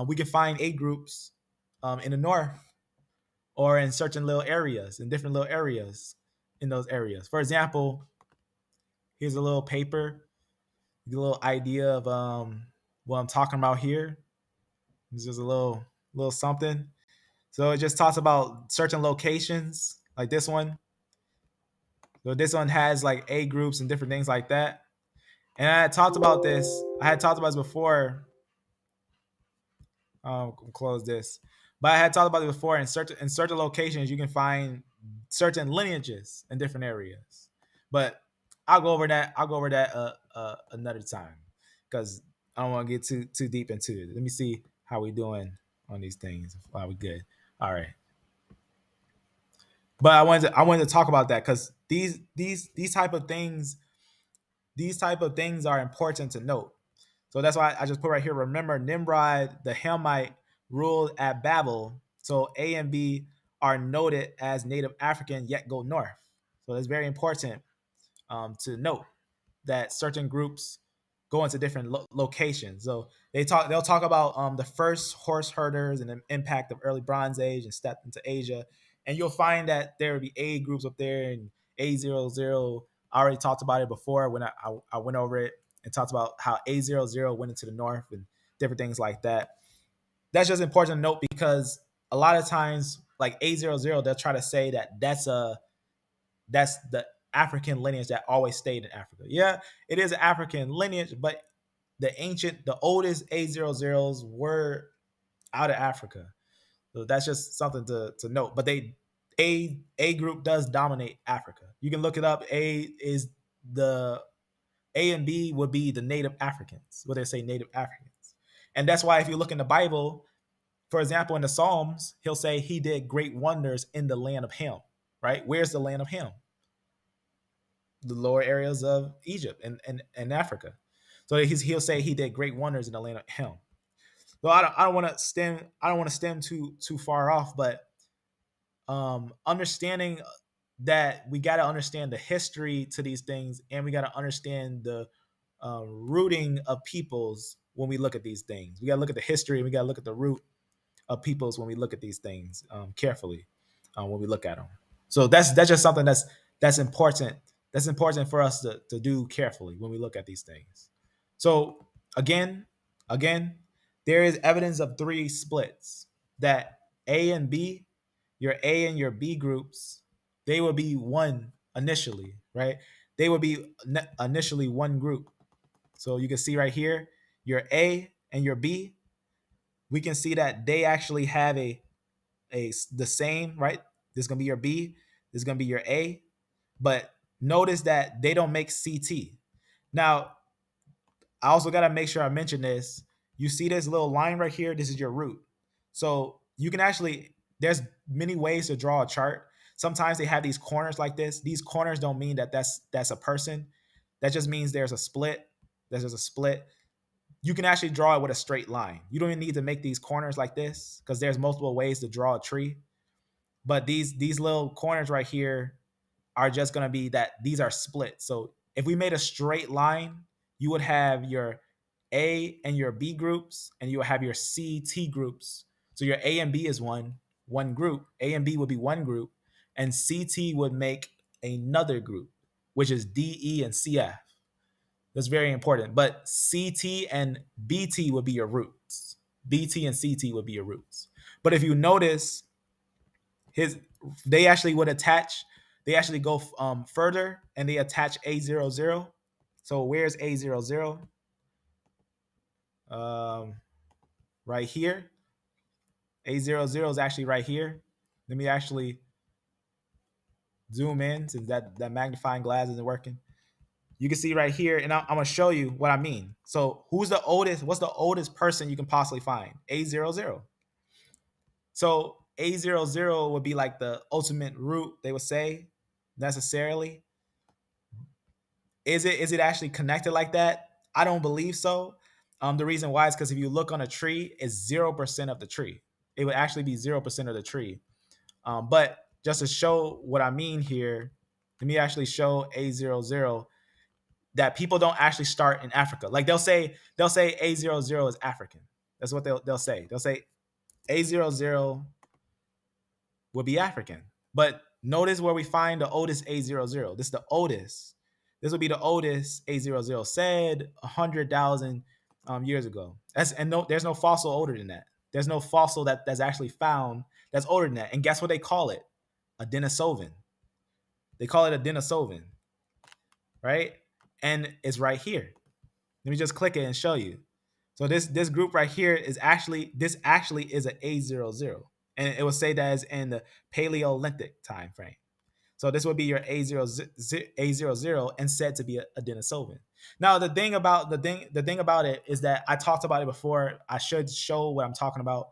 [SPEAKER 5] We can find A groups in the north or in certain little areas, in different little areas in those areas. For example, here's a little paper, a little idea of what I'm talking about here. It's just a little something. So it just talks about certain locations, like this one. So this one has like A groups and different things like that. And I had talked about this. I had talked about this before. Close this. But I had talked about it before. In certain locations, you can find certain lineages in different areas. But I'll go over that. I'll go over that another time because I don't want to get too deep into it. Let me see how we doing on these things. Are we good? All right. But I wanted to talk about that because these type of things are important to note. So that's why I just put right here. Remember, Nimrod, the Hamite, ruled at Babel. So A and B are noted as Native African, yet go north. So it's very important to note that certain groups go into different locations. So they'll talk about the first horse herders and the impact of early Bronze Age and step into Asia, and you'll find that there will be A groups up there and A00. I already talked about it before when I went over it and talked about how A00 went into the north and different things like that. That's just important to note because a lot of times, like A00, they'll try to say that that's the African lineage that always stayed in Africa. Yeah, it is an African lineage, but the oldest A00s were out of Africa. So that's just something to note. But A group does dominate Africa. You can look it up. A and B would be the native Africans, what they say native Africans. And that's why if you look in the Bible, for example, in the Psalms, he'll say he did great wonders in the land of Ham, right? Where's the land of Ham? The lower areas of Egypt and Africa. So he'll say he did great wonders in the land of Ham. So I don't want to stem too far off, but understanding that we got to understand the history to these things, and we got to understand the rooting of peoples when we look at these things. We got to look at the history, and we got to look at the root of peoples when we look at these things carefully when we look at them. So that's just something that's important. That's important for us to do carefully when we look at these things. So again, there is evidence of 3 splits that A and B, your A and your B groups, they will be one initially, right? They will be initially one group. So you can see right here, your A and your B, we can see that they actually have the same, right? This is gonna be your B, this is gonna be your A, but notice that they don't make CT. Now, I also gotta make sure I mention this. You see this little line right here? This is your root. So you can there's many ways to draw a chart. Sometimes they have these corners like this. These corners don't mean that that's a person. That just means there's a split. There's just a split. You can actually draw it with a straight line. You don't even need to make these corners like this because there's multiple ways to draw a tree. But these little corners right here are just going to be that these are split. So if we made a straight line, you would have your A and your B groups, and you will have your C, T groups. So your A and B is one group. A and B would be one group, and CT would make another group, which is D, E, and CF. That's very important. But CT and BT would be your roots. BT and CT would be your roots. But if you notice, they actually would attach they actually go further and they attach A00. So where's A00? Right here. A00 is actually right here. Let me actually zoom in since that magnifying glass isn't working. You can see right here, and I'm going to show you what I mean. So who's the oldest? What's the oldest person you can possibly find? A00. So A00 would be like the ultimate root, they would say, necessarily. Is it actually connected like that? I don't believe so. The reason why is because if you look on a tree, it's 0% of the tree. It would actually be 0% of the tree. But just to show what I mean here, let me actually show A00 that people don't actually start in Africa. Like they'll say A00 is African. That's what they'll say. They'll say A00 will be African. But notice where we find the oldest A00. This is the oldest. This will be the oldest A00 said 100,000 years ago. There's no fossil older than that. There's no fossil that's actually found that's older than that. And guess what they call it? A Denisovan. They call it a Denisovan, right? And it's right here. Let me just click it and show you. So this group right here is actually is an A00. And it will say that is in the Paleolithic time frame. So this would be your A00 and said to be a Denisovan. Now the thing about it is that I talked about it before. I should show what I'm talking about.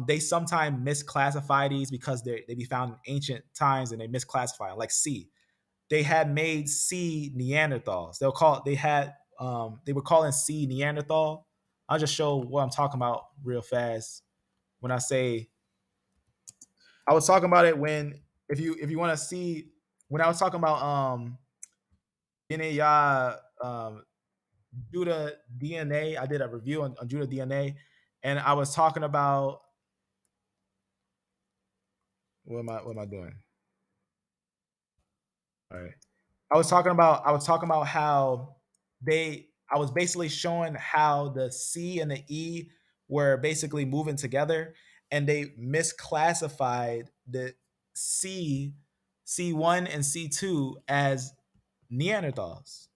[SPEAKER 5] They sometimes misclassify these because they be found in ancient times and they misclassify them. Like C. They had made C Neanderthals. They were calling C Neanderthal. I'll just show what I'm talking about real fast. When I say, I was talking about it when, if you want to see, when I was talking about DNA, Juda DNA, I did a review on Juda DNA, and I was talking about, what am I doing? All right. I was talking about how I was basically showing how the C and the E were basically moving together, and they misclassified the C1 and C2 as Neanderthals.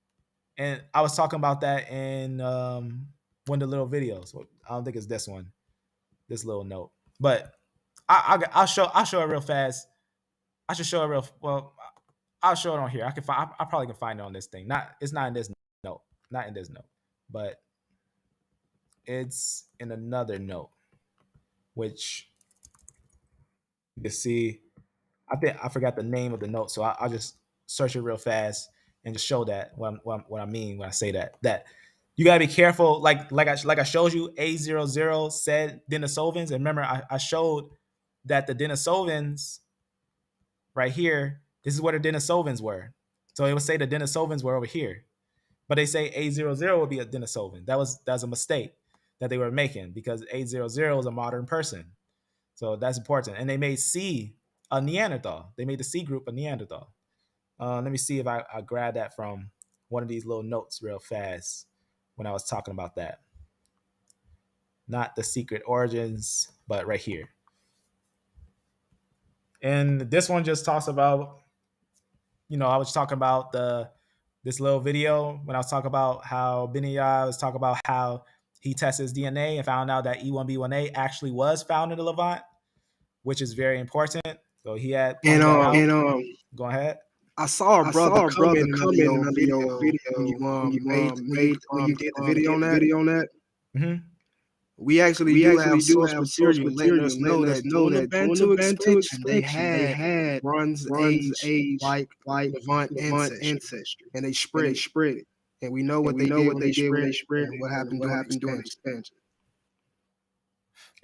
[SPEAKER 5] And I was talking about that in one of the little videos. I don't think it's this one, this little note, but I'll show it real fast. I should show it real well. I'll show it on here. I probably can find it on this thing. It's not in this note. Not in this note. But it's in another note, which you can see. I think I forgot the name of the note, so I'll just search it real fast and just show that what I mean when I say that. That you gotta be careful. Like I showed you, A00 said Denisovans, and remember I showed that the Denisovans right here, this is where the Denisovans were. So it would say the Denisovans were over here. But they say A00 would be a Denisovan. That's a mistake that they were making because A00 is a modern person. So that's important. And they made C a Neanderthal. They made the C group a Neanderthal. Let me see if I grab that from one of these little notes real fast when I was talking about that. Not the secret origins, but right here. And this one just talks about, I was talking about this little video when I was talking about how Beniyah was talking about how he tested his DNA and found out that E1B1A actually was found in the Levant, which is very important. So he had go ahead.
[SPEAKER 6] I saw a brother commenting under your video when you did the video on that.
[SPEAKER 5] Mm-hmm.
[SPEAKER 6] We actually do have source material letting us know that during the Bantu expansion, they had bronze age like Levant ancestry, and they spread it. And we know what they did when they spread and what happened during expansion.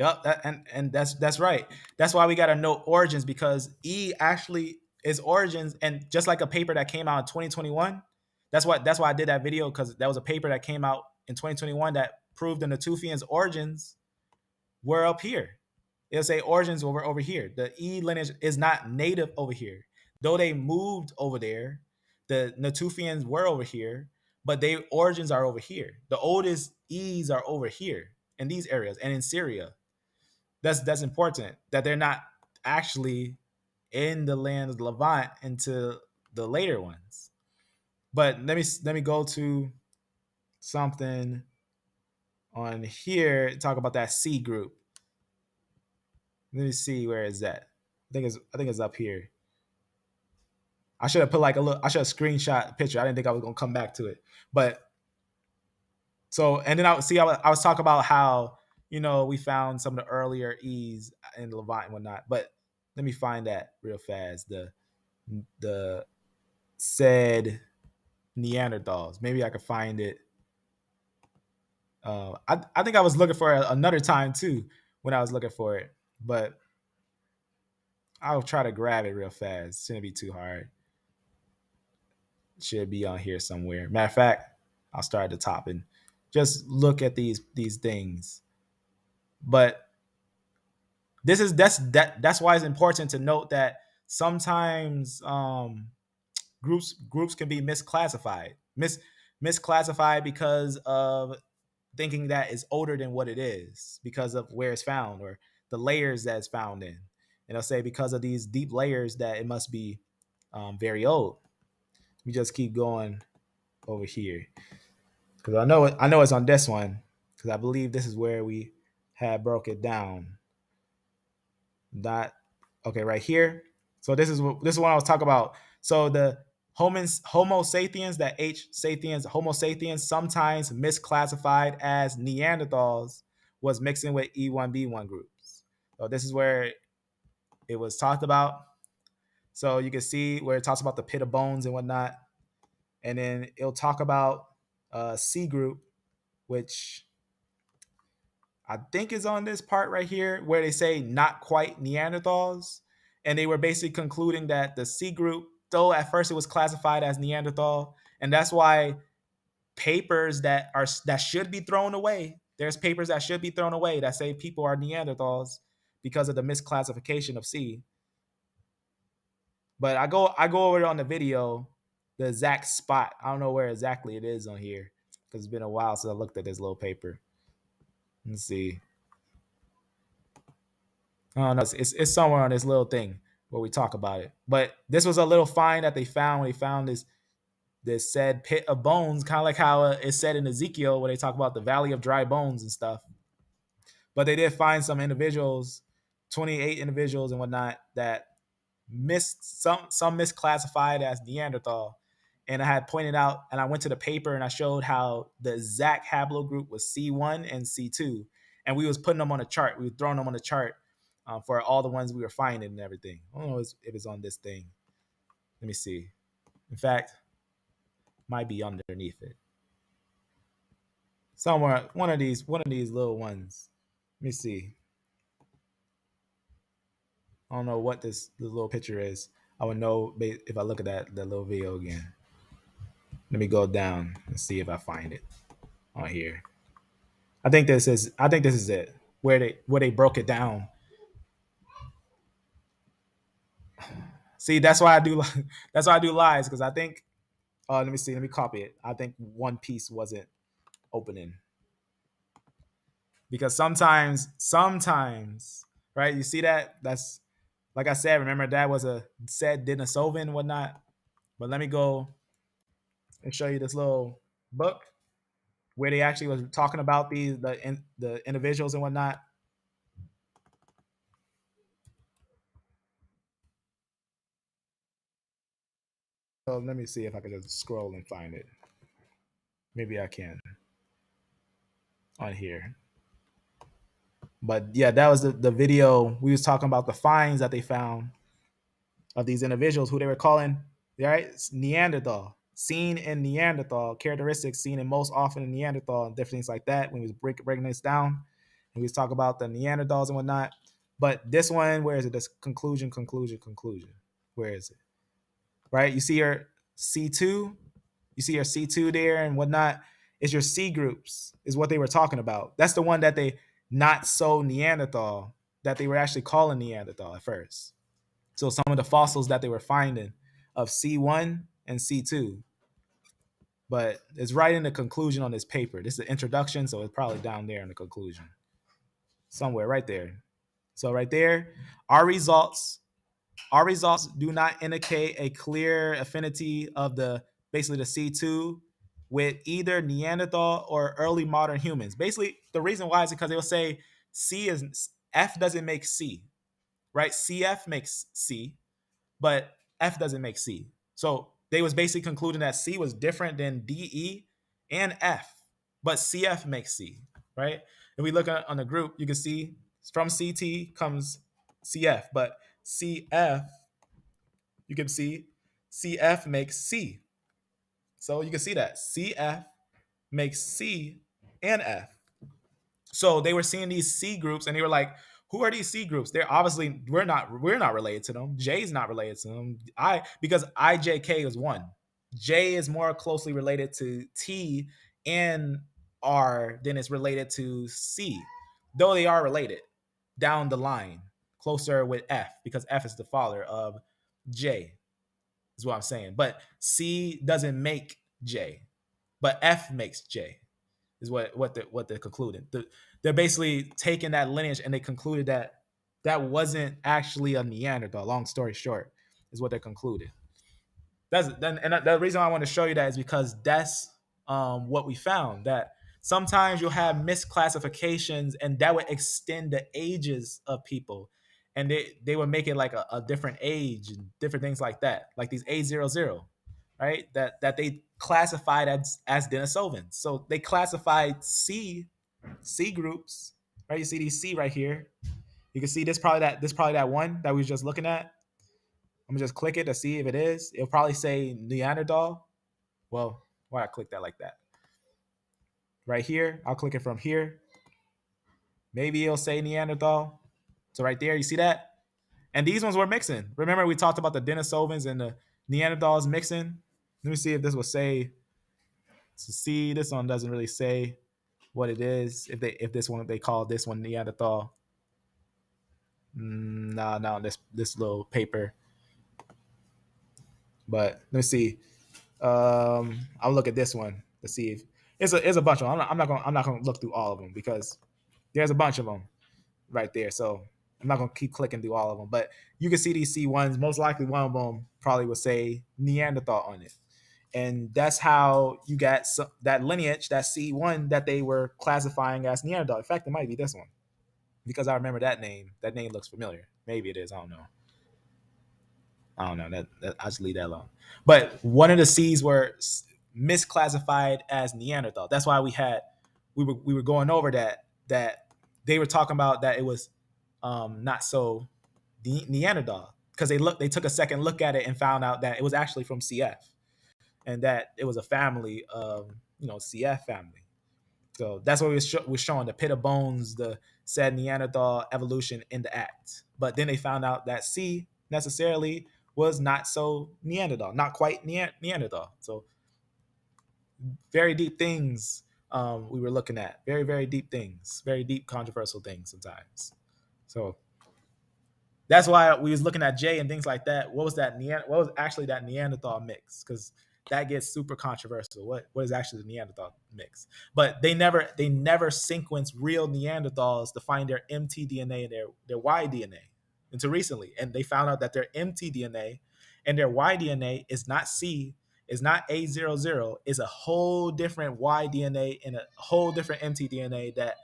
[SPEAKER 5] Yep, and that's right. That's why we got to know origins, because E actually is origins, and just like a paper that came out in 2021. That's why I did that video, because that was a paper that came out in 2021 that proved the Natufians' origins were up here. It'll say origins over here. The E lineage is not native over here. Though they moved over there, the Natufians were over here, but their origins are over here. The oldest E's are over here in these areas and in Syria. That's important, that they're not actually in the land of Levant into the later ones. But let me go to something on here, talk about that C group. Let me see, where is that? I think it's up here. I should have put like I should have screenshot a picture. I didn't think I was gonna come back to it. But so, and then I was talking about how, we found some of the earlier E's in Levant and whatnot. But let me find that real fast. The said Neanderthals. Maybe I could find it. I think I was looking for another time too when I was looking for it, but I'll try to grab it real fast. Shouldn't be too hard. Should be on here somewhere. Matter of fact, I'll start at the top and just look at these things. But that's why it's important to note that sometimes groups can be misclassified because of thinking that it's older than what it is because of where it's found or the layers that it's found in. And they'll say because of these deep layers that it must be very old. We just keep going over here because I know it's on this one because I believe this is where we had broke it down. Okay, right here. So this is what I was talking about. So the Homo sapiens, that H sapiens, Homo sapiens, sometimes misclassified as Neanderthals, was mixing with E1B1 groups. So this is where it was talked about. So you can see where it talks about the pit of bones and whatnot. And then it'll talk about C group, which I think is on this part right here where they say not quite Neanderthals. And they were basically concluding that the C group, though at first it was classified as Neanderthal, and that's why papers that should be thrown away, there's papers that should be thrown away that say people are Neanderthals because of the misclassification of C. But I go over it on the video, the exact spot. I don't know where exactly it is on here because it's been a while since I looked at this little paper. Let's see. Oh no, it's somewhere on this little thing where we talk about it. But this was a little find that they found when they found this said pit of bones, kind of like how it's said in Ezekiel where they talk about the valley of dry bones and stuff. But they did find some individuals, 28 individuals and whatnot, that some misclassified as Neanderthal. And I had pointed out, and I went to the paper and I showed how the exact haplogroup was C1 and C2. And we was putting them on a chart. We were throwing them on the chart for all the ones we were finding and everything. I don't know if it's on this thing. Let me see. In fact, might be underneath it. Somewhere, one of these little ones. Let me see. I don't know what this little picture is. I would know if I look at that little video again. Let me go down and see if I find it on here. I think this is it. Where they broke it down. See, that's why I do lies, because I think let me see, let me copy it. I think one piece wasn't opening. Because sometimes, right? You see that? That's like I said, remember that was a said Denisovan and whatnot. But let me go and show you this little book where they actually was talking about the individuals and whatnot. So let me see if I can just scroll and find it. Maybe I can on here. But yeah, that was the video. We was talking about the finds that they found of these individuals who they were calling, right? Neanderthal. Seen in Neanderthal, characteristics seen in most often in Neanderthal, and different things like that when we was breaking this down. And we was talking about the Neanderthals and whatnot. But this one, where is it? This conclusion. Where is it? Right? You see your C2? You see your C2 there and whatnot? It's your C groups, is what they were talking about. That's the one that they not so Neanderthal, that they were actually calling Neanderthal at first. So some of the fossils that they were finding of C1 and C2. But it's right in the conclusion on this paper. This is the introduction, so it's probably down there in the conclusion. Somewhere right there. So right there, our results Our results do not indicate a clear affinity of basically the C2 with either Neanderthal or early modern humans. Basically, the reason why is because they'll say F doesn't make C, right? CF makes C, but F doesn't make C. So they was basically concluding that C was different than DE and F, but CF makes C, right? If we look on the group, you can see from CT comes CF, but CF, you can see CF makes C. So you can see that CF makes C and F. So they were seeing these C groups and they were like, who are these C groups? They're obviously we're not related to them. J's not related to them. Because IJK is one. J is more closely related to T and R than it's related to C. Though they are related down the line, closer with F, because F is the father of J, is what I'm saying. But C doesn't make J, but F makes J, is what they're concluding. They're basically taking that lineage and they concluded that wasn't actually a Neanderthal. Long story short, is what they concluded. And the reason I want to show you that is because that's what we found, that sometimes you'll have misclassifications and that would extend the ages of people, and they would make it like a different age and different things like that, like these A00, right? That they classified as Denisovans. So they classified C groups, right? You see these C right here. You can see this probably that one that we was just looking at. I'm gonna just click it to see if it is. It'll probably say Neanderthal. Well, why I click that like that? Right here, I'll click it from here. Maybe it'll say Neanderthal. So right there, you see that? And these ones were mixing. Remember we talked about the Denisovans and the Neanderthals mixing? Let me see if this will say. So see, this one doesn't really say what it is. If this one, they call this one Neanderthal. No, this little paper. But let me see. I'll look at this one to see if it's a bunch of them. I'm not gonna look through all of them because there's a bunch of them right there. So I'm not gonna keep clicking through all of them. But you can see these C1s. Most likely one of them probably would say Neanderthal on it, and that's how you got that lineage, that C1 that they were classifying as Neanderthal. In fact, it might be this one because I remember that name. That name looks familiar. Maybe it is. I don't know. That I'll just leave that alone. But one of the C's were misclassified as Neanderthal. That's why we were going over that they were talking about that it was not so Neanderthal, because they took a second look at it and found out that it was actually from CF, and that it was a family of CF family. So that's what we're showing, the pit of bones, the said Neanderthal evolution in the act. But then they found out that C necessarily was not so Neanderthal, not quite Neanderthal. So very deep things we were looking at. Very, very deep things. Very deep, controversial things sometimes. So that's why we was looking at J and things like that. What was actually that Neanderthal mix? Because that gets super controversial. What is actually the Neanderthal mix? But they never sequenced real Neanderthals to find their mtDNA and their Y-DNA until recently. And they found out that their mtDNA and their Y-DNA is not C, is not A00, is a whole different Y-DNA and a whole different mtDNA that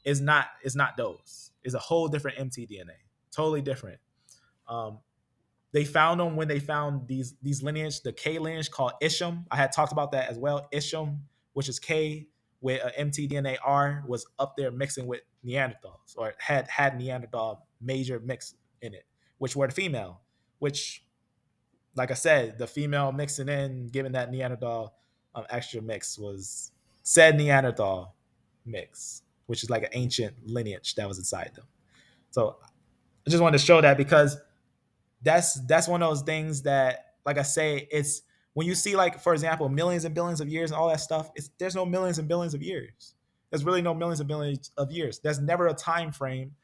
[SPEAKER 5] is not those. Is a whole different mtDNA. Totally different. They found them when they found these lineage, the K lineage called Isham. I had talked about that as well. Isham, which is K with mtDNA R, was up there mixing with Neanderthals, or had Neanderthal major mix in it, which were the female. Which, like I said, the female mixing in, giving that Neanderthal extra mix was said Neanderthal mix, which is like an ancient lineage that was inside them. So I just wanted to show that because that's one of those things that, like I say, it's when you see, like, for example, millions and billions of years and all that stuff, there's no millions and billions of years. There's really no millions and billions of years. There's never a time frame,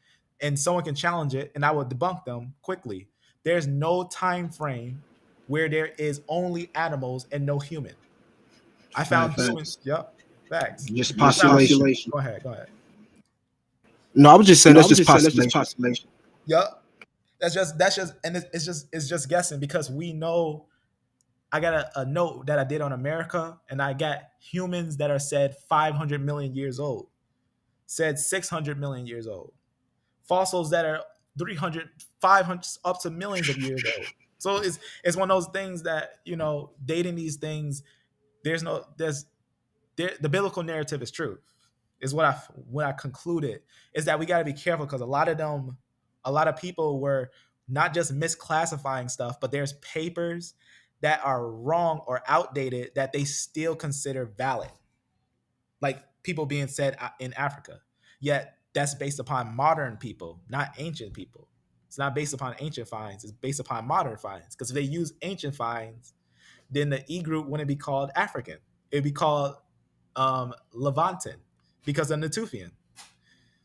[SPEAKER 5] and someone can challenge it, and I will debunk them quickly. There's no time frame where there is only animals and no human. I found humans. Yep, facts.
[SPEAKER 6] Just postulation.
[SPEAKER 5] Go ahead.
[SPEAKER 6] No, I was just saying that's just postulation.
[SPEAKER 5] Yep. It's just guessing because we know. I got a note that I did on America, and I got humans that are said 500 million years old, said 600 million years old, fossils that are 300, 500, up to millions of years old. So it's one of those things that, dating these things, the biblical narrative is true, is what I concluded, is that we got to be careful because a lot of people were not just misclassifying stuff, but there's papers that are wrong or outdated that they still consider valid, like people being said in Africa. Yet that's based upon modern people, not ancient people. It's not based upon ancient finds. It's based upon modern finds. Because if they use ancient finds, then the E group wouldn't be called African. It'd be called Levantan because of Natufian.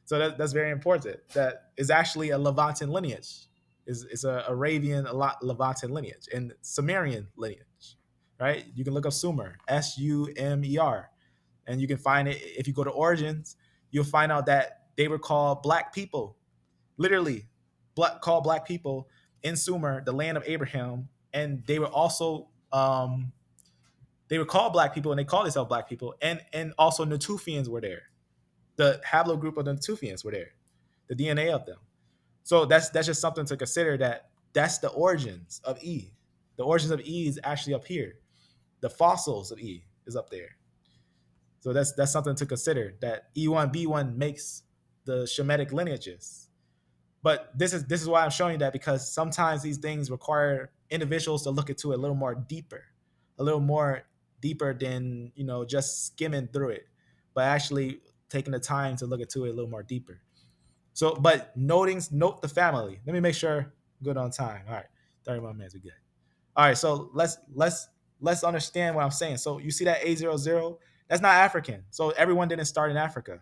[SPEAKER 5] So that's very important. That is actually a Levantan lineage. It's a Arabian Levantan lineage and Sumerian lineage, right? You can look up Sumer, Sumer, and you can find it. If you go to Origins, you'll find out that they were called black people, literally called black people in Sumer, the land of Abraham, and they were also they were called black people, and they called themselves black people, and also Natufians were there. The haplogroup of the Natufians were there, the DNA of them. So that's just something to consider, that's the origins of E. The origins of E is actually up here. The fossils of E is up there. So that's something to consider, that E1B1 makes the Shemitic lineages. But this is why I'm showing you that, because sometimes these things require individuals to look into it a little more deeper than just skimming through it, but actually taking the time to look into it a little more deeper. So, but note the family. Let me make sure I'm good on time. All right, 31 minutes, we good. All right, so let's understand what I'm saying. So you see that A00, that's not African. So everyone didn't start in Africa.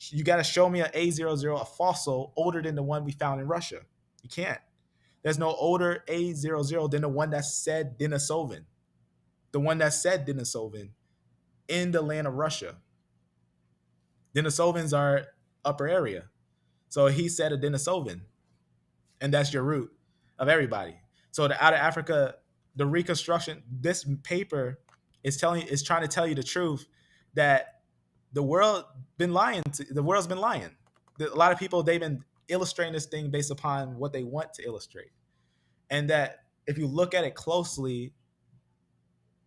[SPEAKER 5] You got to show me an A00, a fossil older than the one we found in Russia. You can't. There's no older A00 than the one that said Denisovan. The one that said Denisovan in the land of Russia. Denisovans are upper area. So he said a Denisovan, and that's your root of everybody. So the out of Africa, the reconstruction, this paper is trying to tell you the truth, that the world's been lying. A lot of people, they've been illustrating this thing based upon what they want to illustrate. And that if you look at it closely,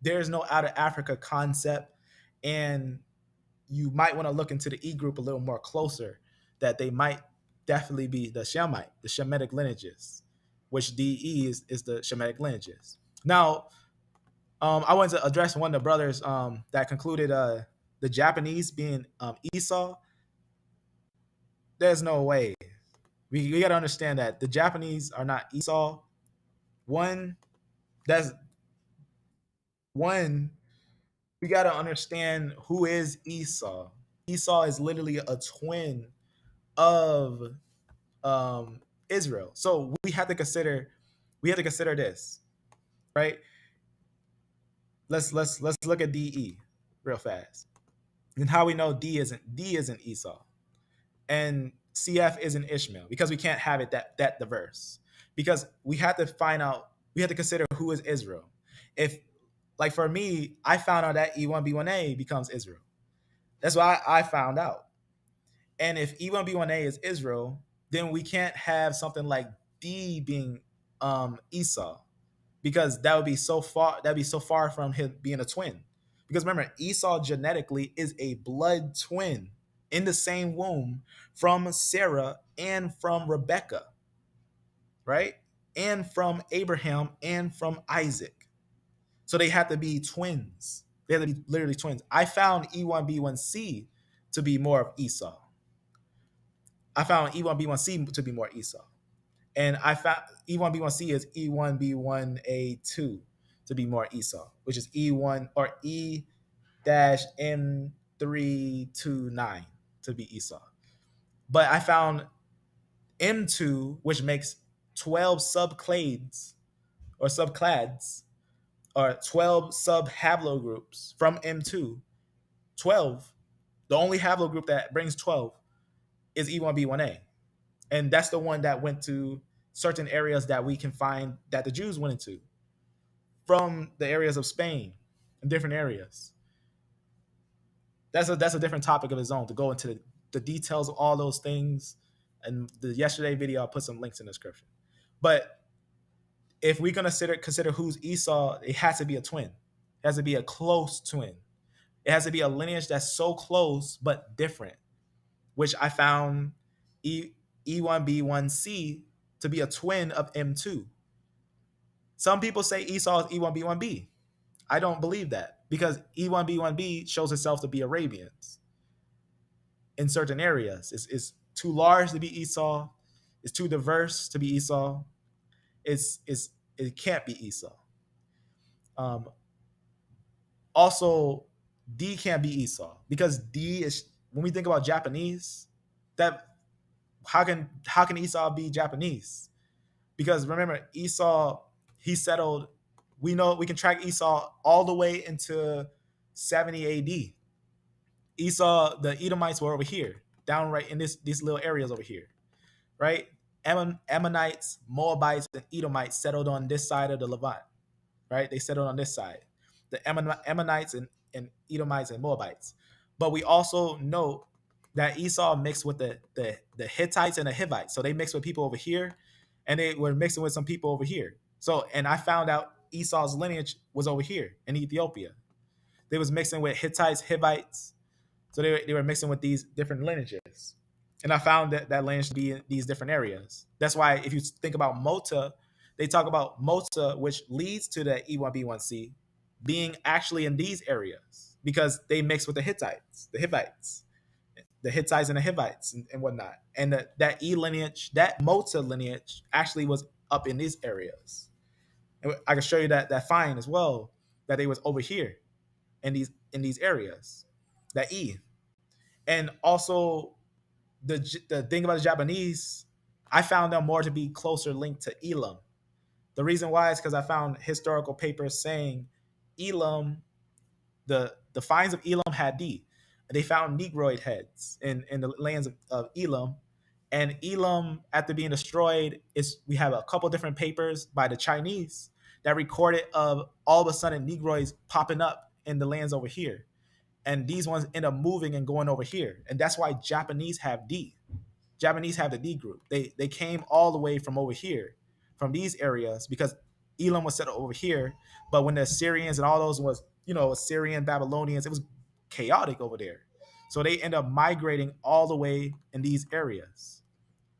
[SPEAKER 5] there's no out of Africa concept, and you might want to look into the E group a little more closer, that they might definitely be the Shemite, the Shemitic lineages, which DE is the Shemitic lineages. Now, I wanted to address one of the brothers that concluded the Japanese being Esau. There's no way. We got to understand that the Japanese are not Esau. We got to understand who is Esau. Esau is literally a twin of Israel. So we have to consider this, right? Let's look at DE real fast. And how we know D isn't Esau and CF isn't Ishmael, because we can't have it that diverse. Because we have to consider who is Israel. If, like for me, I found out that E1B1A becomes Israel. That's why I found out. And if E1B1A is Israel, then we can't have something like D being Esau, because that'd be so far from him being a twin. Because remember, Esau genetically is a blood twin in the same womb from Sarah and from Rebecca, right? And from Abraham and from Isaac. So they have to be twins. They have to be literally twins. I found E1B1C to be more of Esau. I found E1B1C to be more Esau. And I found E1B1C is E1B1A2 to be more Esau, which is E1 or E-M329 to be Esau. But I found M2, which makes 12 subclades or subclads, or 12 sub-haplogroups from M2. 12, the only haplogroup that brings 12 is E1B1A. And that's the one that went to certain areas that we can find that the Jews went into, from the areas of Spain and different areas. That's a different topic of its own, to go into the details of all those things. And the yesterday video, I'll put some links in the description. But if we're gonna consider who's Esau, it has to be a twin. It has to be a close twin. It has to be a lineage that's so close but different, which I found E1B1C to be a twin of M2. Some people say Esau is E1B1B. I don't believe that, because E1B1B shows itself to be Arabians in certain areas. It's too large to be Esau. It's too diverse to be Esau. It can't be Esau. Also, D can't be Esau, because D is, when we think about Japanese, that how can Esau be Japanese? Because remember, Esau, he settled. We know we can track Esau all the way into 70 AD. Esau, the Edomites were over here, down right in these little areas over here, right? Ammonites, Moabites, and Edomites settled on this side of the Levant, right? They settled on this side. The Ammonites and Edomites and Moabites. But we also know that Esau mixed with the Hittites and the Hivites. So they mixed with people over here, and they were mixing with some people over here. So, and I found out Esau's lineage was over here in Ethiopia. They was mixing with Hittites, Hivites. So they were mixing with these different lineages. And I found that lineage to be in these different areas. That's why if you think about Mota, they talk about Mota, which leads to the E1B1C, being actually in these areas, because they mix with the Hittites, the Hivites and the Hivites and whatnot. And that E lineage, that Mota lineage, actually was up in these areas. And I can show you that find as well, that they was over here in these areas, that E. And also the thing about the Japanese, I found them more to be closer linked to Elam. The reason why is because I found historical papers saying Elam, the finds of Elam had D. They found Negroid heads in the lands of Elam. And Elam, after being destroyed, we have a couple different papers by the Chinese that recorded of all of a sudden Negroids popping up in the lands over here. And these ones end up moving and going over here. And that's why Japanese have D. Japanese have the D group. They came all the way from over here, from these areas, because Elam was set over here. But when the Assyrians and all those was, Assyrian, Babylonians, it was chaotic over there. So they end up migrating all the way in these areas.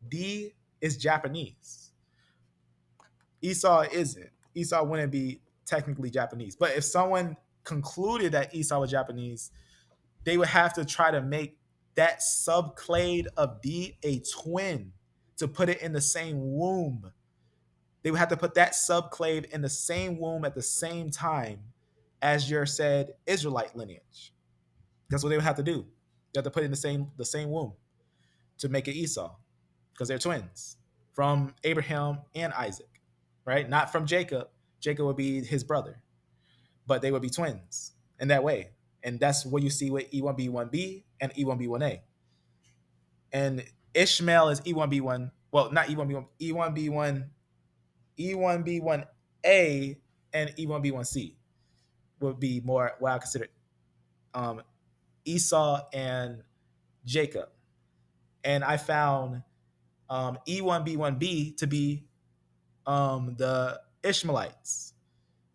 [SPEAKER 5] D is Japanese. Esau isn't. Esau wouldn't be technically Japanese. But if someone concluded that Esau was Japanese, they would have to try to make that subclade of D a twin to put it in the same womb. They would have to put that subclave in the same womb at the same time as your said Israelite lineage. That's what they would have to do. They have to put it in the same womb to make it Esau, because they're twins from Abraham and Isaac, right? Not from Jacob. Jacob would be his brother, but they would be twins in that way. And that's what you see with E1B1B and E1B1A. And Ishmael is E1B1, well, not E1B1, E1B1A and E1B1C would be more what I consider Esau and Jacob. And I found E1B1B to be the Ishmaelites,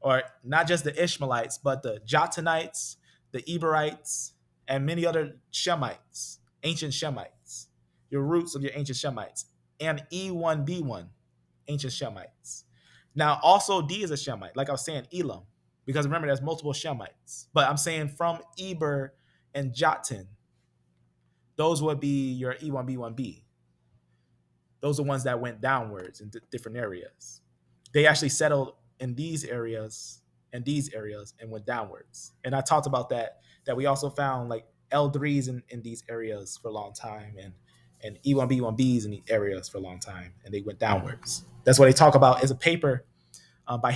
[SPEAKER 5] or not just the Ishmaelites, but the Jotanites, the Eberites, and many other Shemites, ancient Shemites, your roots of your ancient Shemites, and E1B1, ancient Shemites. Now, also D is a Shemite, like I was saying, Elam, because remember, there's multiple Shemites. But I'm saying from Eber and Jotan, those would be your E1B1B. Those are ones that went downwards in different areas. They actually settled in these areas and went downwards. And I talked about that we also found like L3s in these areas for a long time, and E1B1Bs in the areas for a long time, and they went downwards. That's what they talk about as a paper by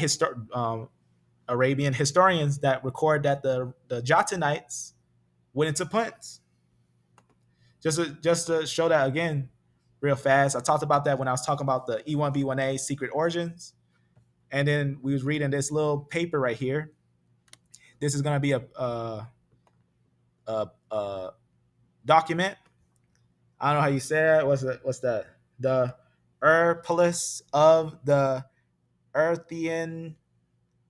[SPEAKER 5] Arabian historians that record that the Jotanites went into Punt. Just to show that again, real fast. I talked about that when I was talking about the E1B1A secret origins. And then we was reading this little paper right here. This is going to be a document. I don't know how you say it. What's that? The Erpolis of the Earthian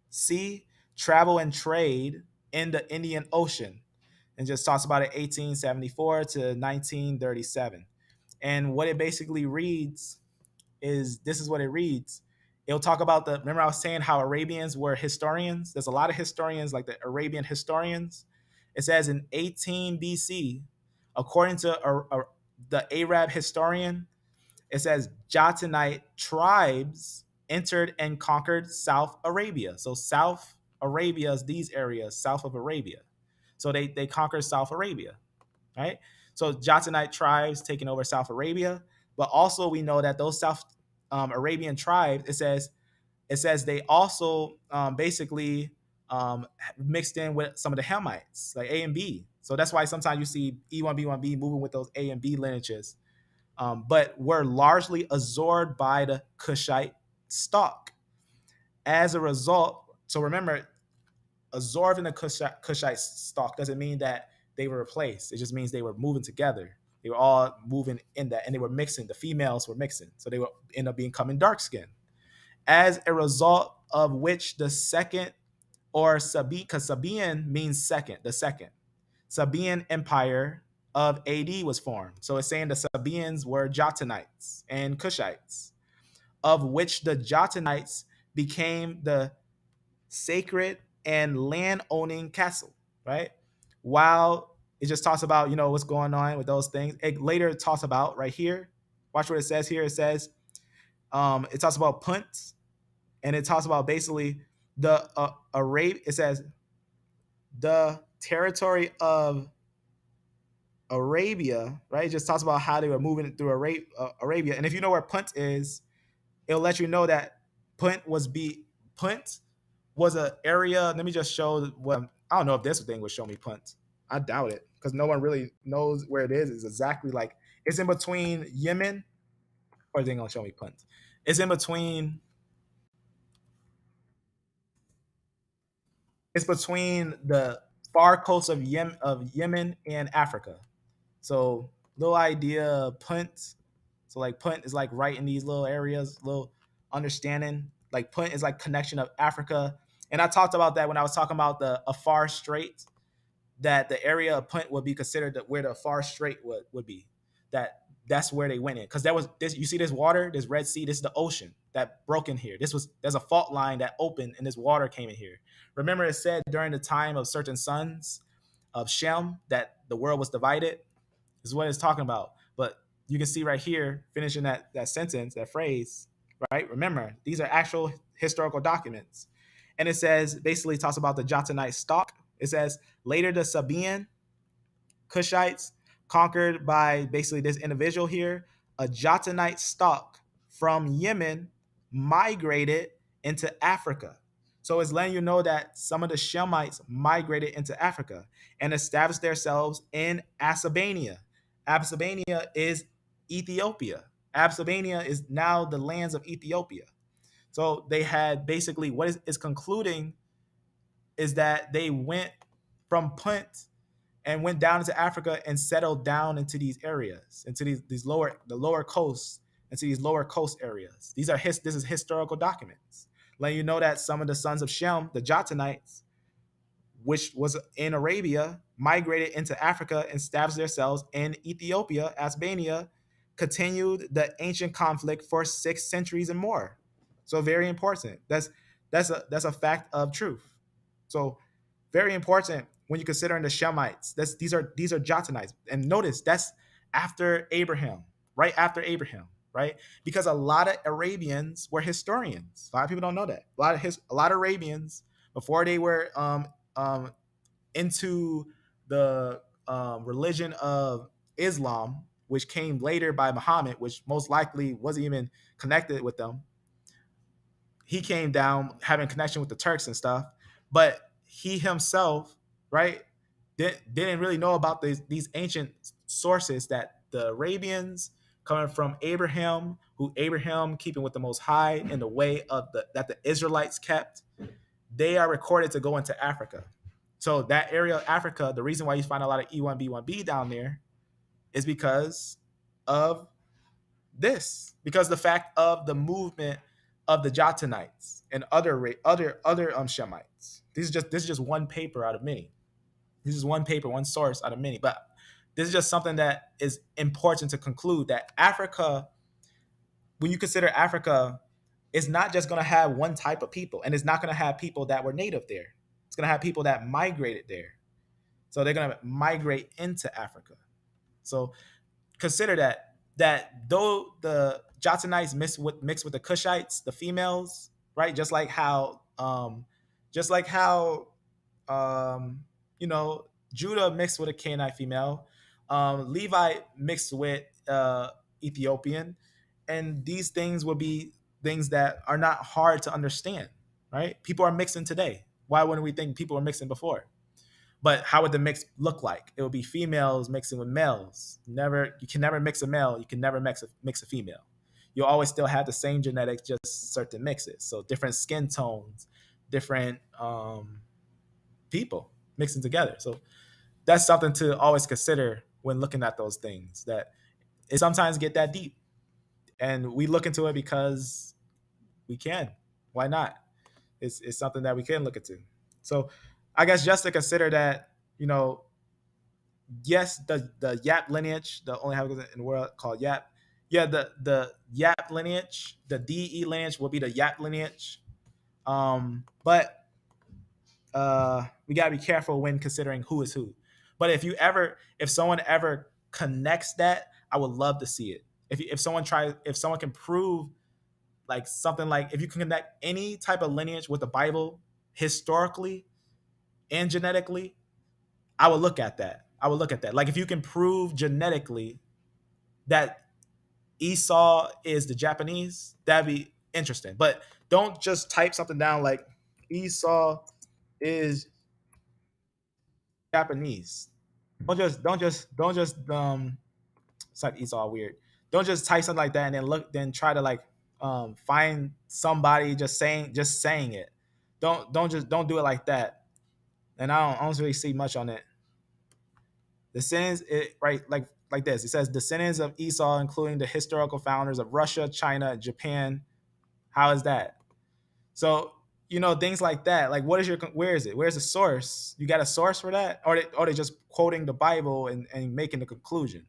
[SPEAKER 5] Sea, Travel and Trade in the Indian Ocean, and just talks about it 1874 to 1937. And what it basically reads is, this is what it reads. It'll talk about remember I was saying how Arabians were historians? There's a lot of historians, like the Arabian historians. It says in 18 BC, according to the Arab historian, it says Jathanite tribes entered and conquered South Arabia. So South Arabia is these areas south of Arabia. So they conquered South Arabia, right? So Jathanite tribes taking over South Arabia. But also we know that those South Arabian tribes, it says they also basically mixed in with some of the Hamites, like A and B. So that's why sometimes you see E1B1B moving with those A and B lineages. But were largely absorbed by the Cushite stock. As a result, so remember, absorbing the Cushite stock doesn't mean that they were replaced. It just means they were moving together. They were all moving in that, and they were mixing. The females were mixing, so they would end up becoming dark skinned. As a result of which the second, or because Sabaean means second, the second Sabaean Empire of AD was formed. So it's saying the Sabaeans were Jothanites and Cushites, of which the Jothanites became the sacred and land-owning castle, right? While it just talks about, what's going on with those things. It later talks about right here. Watch what it says here. It says, it talks about Punt, and it talks about basically the Arabia. It says the territory of Arabia, right? It just talks about how they were moving through Arabia. And if you know where Punt is, it'll let you know that Punt was an area. Let me just show what, I don't know if this thing would show me Punt. I doubt it, because no one really knows where it is. It's exactly like, it's in between Yemen, or is it gonna show me Punt? It's in between. It's between the far coast of Yemen and Africa. So little idea, Punt. So like Punt is like right in these little areas, little understanding. Like Punt is like connection of Africa. And I talked about that when I was talking about the Afar Strait, that the area of Punt would be considered where the Afar Strait would be. That's where they went in. Because there was this, you see this water, this Red Sea, this is the ocean that broke in here. There's a fault line that opened and this water came in here. Remember, it said during the time of certain sons of Shem that the world was divided. This is what it's talking about. But you can see right here, finishing that sentence, that phrase, right? Remember, these are actual historical documents. And it says, basically talks about the Jothanite stock. It says, later the Sabaean Cushites, conquered by basically this individual here, a Jothanite stock from Yemen migrated into Africa. So it's letting you know that some of the Shemites migrated into Africa and established themselves in Abyssinia. Abyssinia is Ethiopia. Abyssinia is now the lands of Ethiopia. So they had basically, what is concluding is that they went from Punt and went down into Africa and settled down into these areas, into the lower coast, into these lower coast areas. This is historical documents, letting you know that some of the sons of Shem, the Jothanites, which was in Arabia, migrated into Africa and established themselves in Ethiopia, Abyssinia, continued the ancient conflict for 6 centuries and more. So very important. That's a fact of truth. So very important when you're considering the Shemites. These are Jothanites. And notice that's after Abraham, right after Abraham, right? Because a lot of Arabians were historians. A lot of people don't know that. A lot of Arabians, before they were into the religion of Islam, which came later by Muhammad, which most likely wasn't even connected with them. He came down having connection with the Turks and stuff, but he himself, right, didn't really know about these ancient sources that the Arabians coming from Abraham, who Abraham keeping with the Most High in the way of that the Israelites kept, they are recorded to go into Africa. So that area of Africa, the reason why you find a lot of E1B1B down there is because of this, because the fact of the movement of the Jottanites and other Shemites. This is just one paper out of many. This is one paper, one source out of many. But this is just something that is important to conclude, that Africa, when you consider Africa, it's not just going to have one type of people, and it's not going to have people that were native there. It's going to have people that migrated there. So they're going to migrate into Africa. So consider that though the Jottanites mix with the Cushites, the females, right? Just like how Judah mixed with a Canaanite female, Levi mixed with Ethiopian, and these things will be things that are not hard to understand, right? People are mixing today. Why wouldn't we think people were mixing before? But how would the mix look like? It would be females mixing with males. You can never mix a male. You can never mix a female. You'll always still have the same genetics, just certain mixes. So different skin tones, different people mixing together. So that's something to always consider when looking at those things, that it sometimes get that deep. And we look into it because we can. Why not? It's something that we can look into. So I guess just to consider that, yes, the Yap lineage, the only habitat in the world called Yap. Yeah, the Yap lineage, the DE lineage will be the Yap lineage. But we gotta be careful when considering who is who. But if someone ever connects that, I would love to see it. If someone can prove like something, like if you can connect any type of lineage with the Bible historically and genetically, I would look at that. Like if you can prove genetically that Esau is the Japanese, that'd be interesting. But don't just type something down like Esau is Japanese. Don't just it's like Esau weird. Don't just type something like that and then try to find somebody just saying it. Don't do it like that. And I don't really see much on it. Descendants, like this. It says descendants of Esau, including the historical founders of Russia, China, and Japan. How is that? So things like that. Like, where is it? Where's the source? You got a source for that, or they just quoting the Bible and making the conclusion?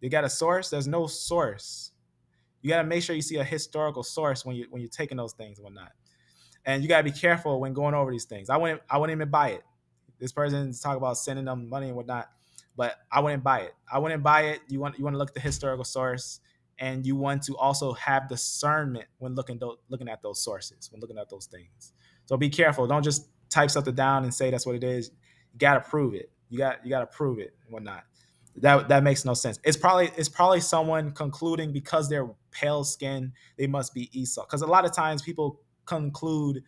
[SPEAKER 5] They got a source? There's no source. You got to make sure you see a historical source when you're taking those things and whatnot. And you got to be careful when going over these things. I wouldn't even buy it. This person's talking about sending them money and whatnot, but I wouldn't buy it. You want to look at the historical source, and you want to also have discernment when looking at those sources, when looking at those things. So be careful. Don't just type something down and say that's what it is. You got to prove it. You got to prove it and whatnot. That makes no sense. It's probably someone concluding because they're pale skin, they must be Esau. Because a lot of times people conclude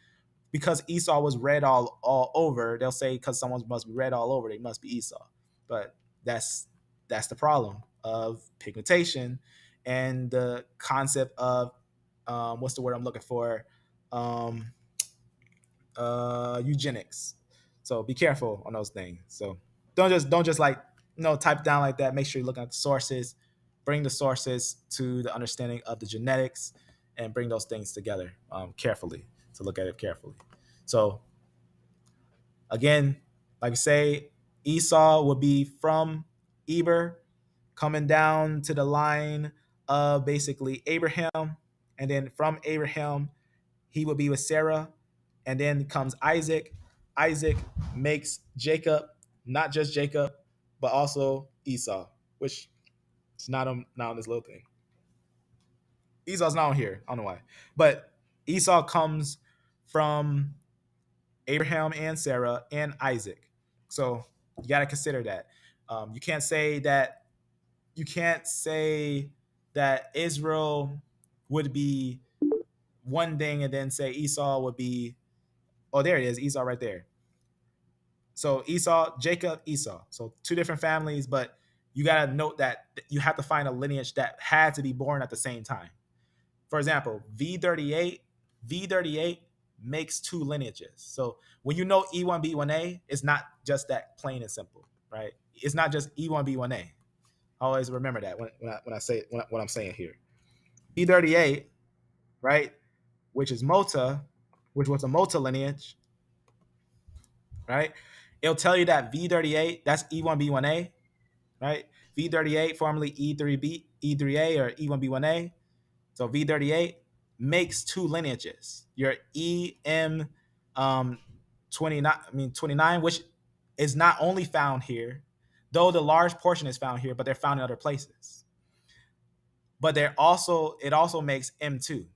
[SPEAKER 5] because Esau was red all over, they'll say because someone must be red all over, they must be Esau. But that's the problem of pigmentation and the concept of what's the word I'm looking for? Eugenics. So be careful on those things. So don't just type down like that. Make sure you're looking at the sources. Bring the sources to the understanding of the genetics, and bring those things together carefully, to look at it carefully. So again, like I say, Esau will be from Eber, coming down to the line of basically Abraham, and then from Abraham, he will be with Sarah, and then comes Isaac. Isaac makes Jacob, not just Jacob, but also Esau, which is not on this little thing. Esau's not on here. I don't know why. But Esau comes from Abraham and Sarah and Isaac. So you got to consider that. You can't say that Israel would be one thing and then say Esau would be, oh, there it is, Esau right there. So Esau, Jacob, Esau. So two different families, but you got to note that you have to find a lineage that had to be born at the same time. For example, V38 makes two lineages. So when you know E1B1A, it's not just that plain and simple, right? It's not just E1B1A. Always remember that when I say what I'm saying here. V38, right, which is Mota, which was a Mota lineage, right? It'll tell you that V38, that's E1B1A, right? V38, formerly E3A or E1B1A. So V38 makes two lineages. Your EM29, which is not only found here, though the large portion is found here, but they're found in other places. But it also makes M2,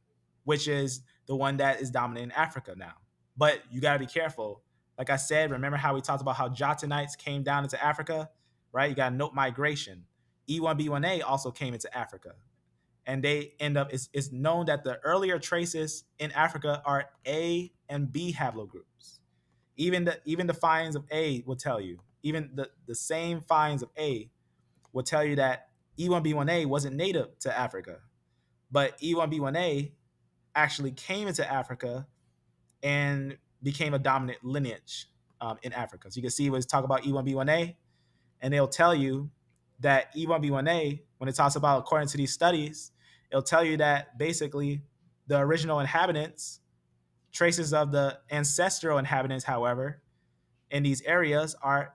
[SPEAKER 5] which is the one that is dominant in Africa now. But you got to be careful. Like I said, remember how we talked about how Japhetites came down into Africa, right? You got to note migration. E1B1A also came into Africa. And they end up, it's known that the earlier traces in Africa are A and B haplogroups. Even the finds of A will tell you, even the same finds of A will tell you that E1B1A wasn't native to Africa, but E1B1A actually came into Africa and became a dominant lineage in Africa. So you can see when it's talk about E1B1A, and they'll tell you that E1B1A, when it talks about according to these studies, it'll tell you that basically the original inhabitants, traces of the ancestral inhabitants, however, in these areas are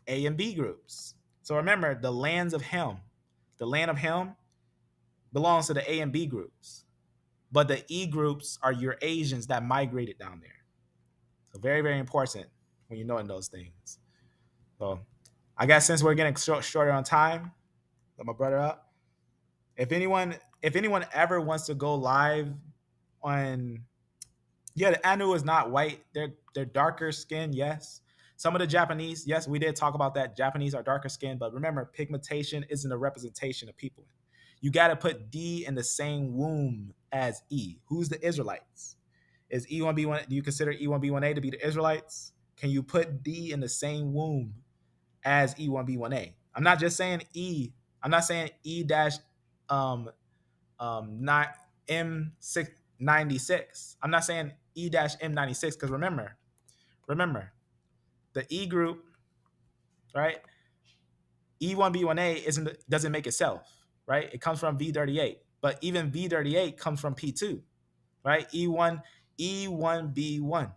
[SPEAKER 5] A and B groups. So remember, the land of Ham belongs to the A and B groups, but the E groups are your Asians that migrated down there. So very, very important when you're knowing those things. So I guess since we're getting shorter on time, let my brother up. If anyone ever wants to go live on, the Anu is not white. They're darker skin, yes. Some of the Japanese, yes, we did talk about that. Japanese are darker skin, but remember, pigmentation isn't a representation of people. You got to put D in the same womb as E. Who's the Israelites? Is E1B1? Do you consider E1B1A to be the Israelites? Can you put D in the same womb as E1B1A? I'm not just saying E. I'm not saying E dash M696. I'm not saying E dash M96 because remember, the E group, right? E1B1A doesn't make itself, right? It comes from V38, but even V38 comes from P2, right? E1B1.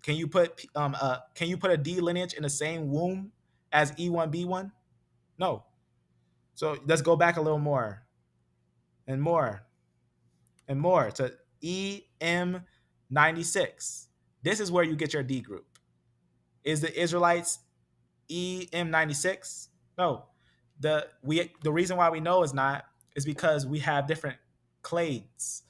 [SPEAKER 5] Can you put a D lineage in the same womb as E1B1? No. So let's go back a little more and more to EM96. This is where you get your D group. Is the Israelites EM96? No. The reason why we know is because we have different clades.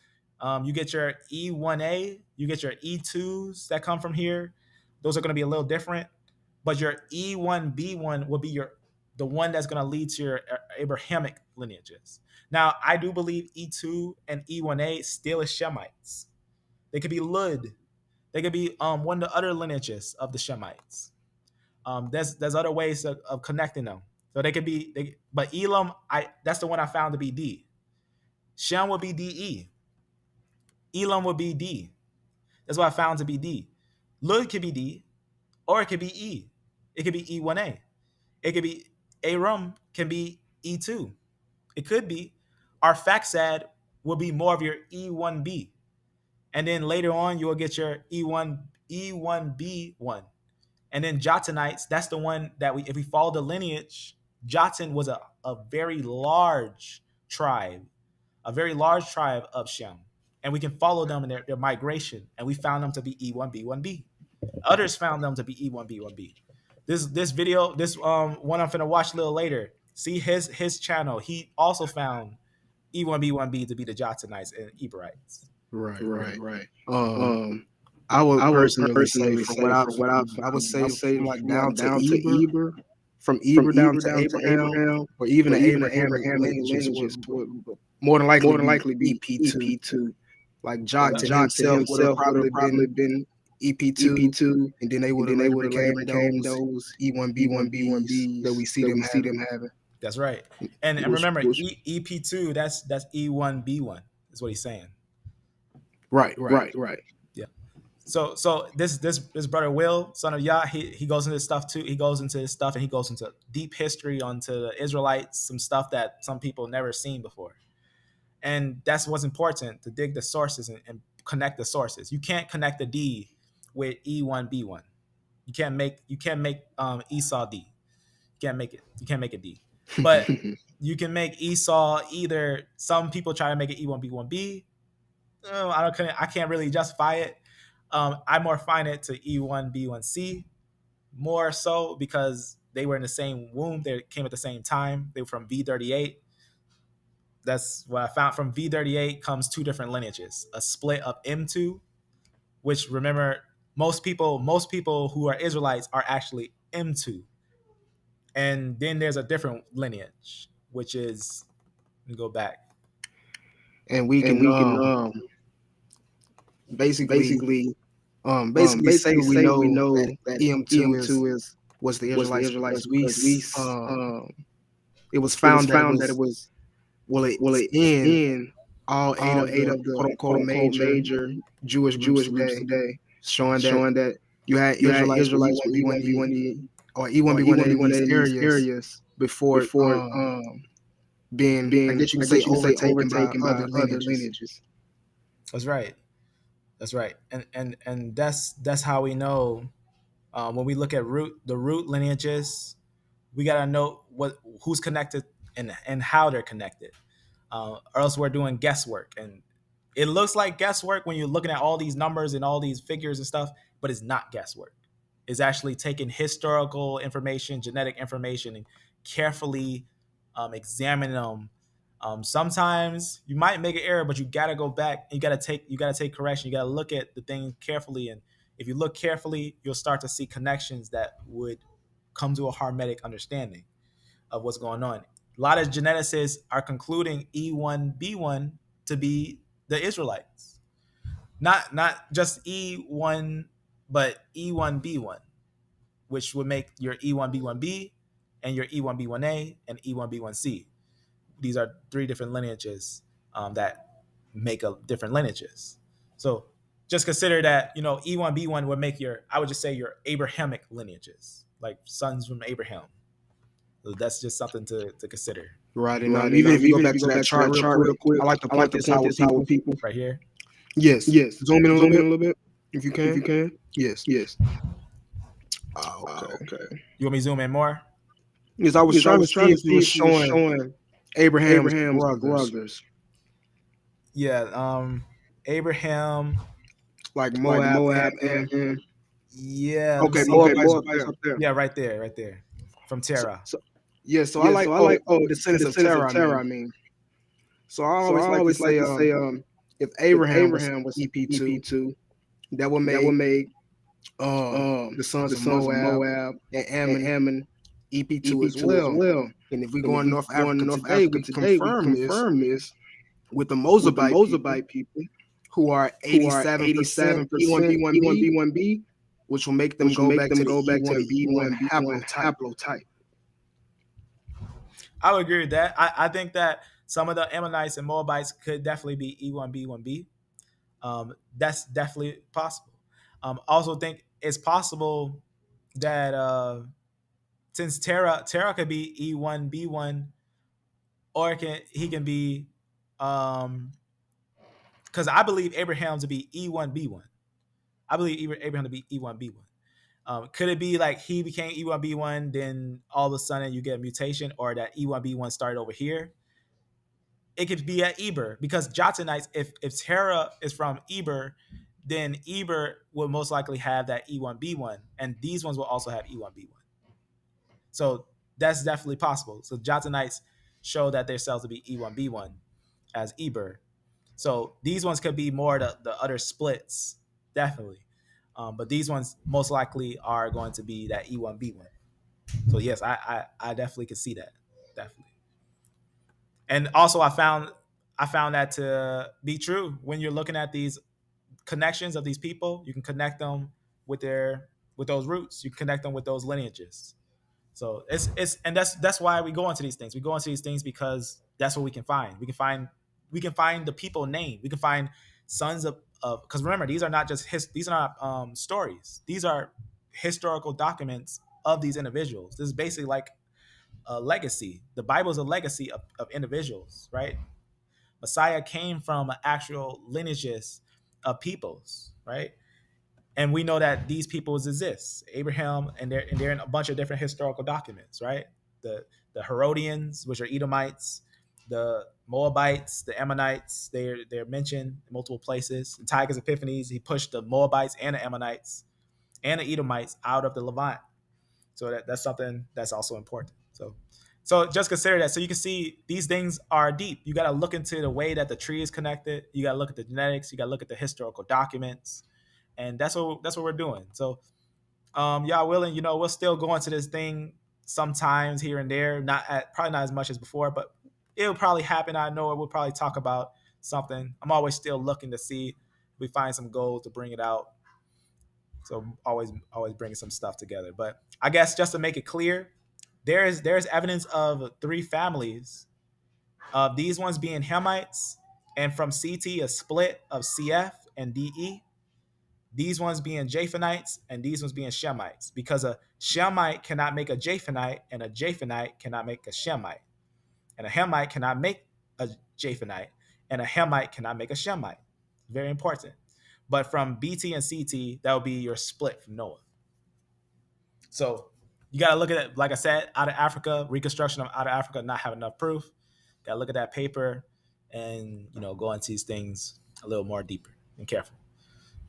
[SPEAKER 5] You get your E1A, you get your E2s that come from here. Those are going to be a little different. But your E1B1 will be the one that's going to lead to your Abrahamic lineages. Now, I do believe E2 and E1A still is Shemites. They could be Lud. They could be one of the other lineages of the Shemites. There's other ways of connecting them. So they could be, but Elam, that's the one I found to be D. Shem would be DE. Elam would be D. That's what I found to be D. Lud could be D, or it could be E. It could be E1A. It could be Aram can be E2. It could be. Arphaxad will be more of your E1B. And then later on, you will get your E1B1. And then Jotanites, that's the one that if we follow the lineage, Jotan was a very large tribe of Shem. And we can follow them in their migration. And we found them to be E1B1B. Others found them to be E1B1B. This video, one I'm finna watch a little later, see his channel. He also found E1B1B to be the Jotanites and Eberites.
[SPEAKER 6] Right. I would personally say from what I would say from like down to Eber, from Eber down to Abraham, or even the Abraham lineages would more than likely be EP2. Like Jotan himself would have probably been EP2, and then they would have became those E1B1Bs that we see them having.
[SPEAKER 5] That's right. And remember, EP2, that's E1B1 is what he's saying.
[SPEAKER 6] Right.
[SPEAKER 5] Yeah. So this brother Will, son of Yah, he goes into this stuff too. He goes into this stuff and he goes into deep history onto the Israelites, some stuff that some people never seen before. And that's what's important, to dig the sources and connect the sources. You can't connect the D with E1B1. You can't make Esau D. You can't make it D. But you can make Esau either. Some people try to make it E1B1B. I can't really justify it. I more find it to E1B1C more so because they were in the same womb. They came at the same time. They were from V38. That's what I found. From V38 comes two different lineages. A split of M2, which, remember, most people who are Israelites are actually M2. And then there's a different lineage, which is, let me go back.
[SPEAKER 6] And we can basically say we know that EM2 was the Israelites because it was found that it was in all eight of the quote unquote major Jewish groups today, showing that you had Israelites with E1B1 or E1B1 in these areas before being, I guess you could say, overtaken by other lineages.
[SPEAKER 5] That's right. And that's how we know, when we look at the root lineages, we gotta know who's connected and how they're connected, or else we're doing guesswork. And it looks like guesswork when you're looking at all these numbers and all these figures and stuff, but it's not guesswork. It's actually taking historical information, genetic information, and carefully examining them. Sometimes you might make an error, but you gotta go back. You gotta take correction. You gotta look at the thing carefully, and if you look carefully, you'll start to see connections that would come to a harmonic understanding of what's going on. A lot of geneticists are concluding E1B1 to be the Israelites, not just E1, but E1B1, which would make your E1B1B and your E1B1A and E1B1C. These are three different lineages that make different lineages. So just consider that, E1B1 would make your Abrahamic lineages, like sons from Abraham. So that's just something to consider.
[SPEAKER 6] Right. And even if you go back to that chart real quick, I like to point this out with people.
[SPEAKER 5] Right here?
[SPEAKER 6] Yes. Zoom in a little bit, if you can. Yes. Okay.
[SPEAKER 5] You want me to zoom in more?
[SPEAKER 6] Yes, I was trying to see if it was showing Abraham's brothers.
[SPEAKER 5] Yeah, Abraham,
[SPEAKER 6] like Moab and
[SPEAKER 5] yeah.
[SPEAKER 6] Okay, Moab up there.
[SPEAKER 5] Yeah, right there, from Terah.
[SPEAKER 6] So I like descendants of Terah. I mean, so I always like to say if Abraham was EP2, that would make the sons of Moab and Ammon EP2 as well. And if we go in North Africa today, we confirm this with the Mozabite people, who are 87% E1B1B, which will make them go back to B1 haplotype.
[SPEAKER 5] I would agree with that. I think that some of the Ammonites and Moabites could definitely be E1B1B. That's definitely possible. Also think it's possible that since Terah could be E1B1, or he can be, because I believe Abraham to be E1B1. I believe Abraham to be E1B1. Could it be like he became E1B1, then all of a sudden you get a mutation, or that E1B1 started over here? It could be at Eber, because Jotanites, if Terah is from Eber, then Eber will most likely have that E1B1, and these ones will also have E1B1. So that's definitely possible. So Jotanites show that their cells to be E1B1 as Eber. So these ones could be more the other splits, definitely. But these ones most likely are going to be that E1B1. So yes, I definitely could see that, definitely. And also I found that to be true. When you're looking at these connections of these people, you can connect them with those roots. You can connect them with those lineages. So and that's why we go into these things. We go into these things because that's what we can find. We can find the people named. We can find sons of because remember, these are not just these are not stories. These are historical documents of these individuals. This is basically like a legacy. The Bible is a legacy of individuals, right? Messiah came from actual lineages of peoples, right? And we know that these peoples exist. Abraham, and they're in a bunch of different historical documents, right? The Herodians, which are Edomites, the Moabites, the Ammonites, they're mentioned in multiple places. In Tychus Epiphanes, he pushed the Moabites and the Ammonites and the Edomites out of the Levant. So that's something that's also important. So just consider that. So you can see these things are deep. You got to look into the way that the tree is connected. You got to look at the genetics. You got to look at the historical documents, and that's what we're doing. So, y'all willing, we'll still go into this thing sometimes here and there. Probably not as much as before, but it'll probably happen. I know it. We'll probably talk about something. I'm always still looking to see if we find some gold to bring it out. So always bringing some stuff together. But I guess just to make it clear, there's evidence of 3 families of these ones being Hamites, and from CT a split of CF and DE. These ones being Japhanites, and these ones being Shemites, because a Shemite cannot make a Japhanite, and a Japhanite cannot make a Shemite, and a Hamite cannot make a Japhanite, and a Hamite cannot make a Shemite. Very important. But from BT and CT, that will be your split from Noah. So you got to look at it, like I said, out of Africa, reconstruction of out of Africa, not have enough proof. Got to look at that paper and, go into these things a little more deeper and careful.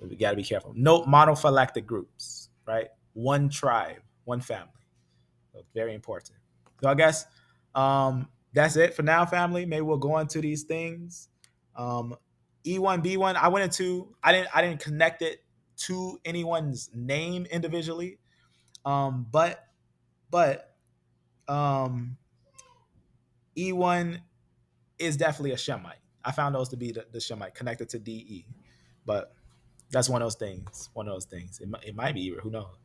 [SPEAKER 5] We got to be careful. No monophyletic groups, right? One tribe, one family. So very important. So I guess that's it for now, family. Maybe we'll go into these things. E1, B1, I didn't connect it to anyone's name individually. But E1 is definitely a Shemite. I found those to be the Shemite connected to DE. But that's one of those things. It might be, who knows?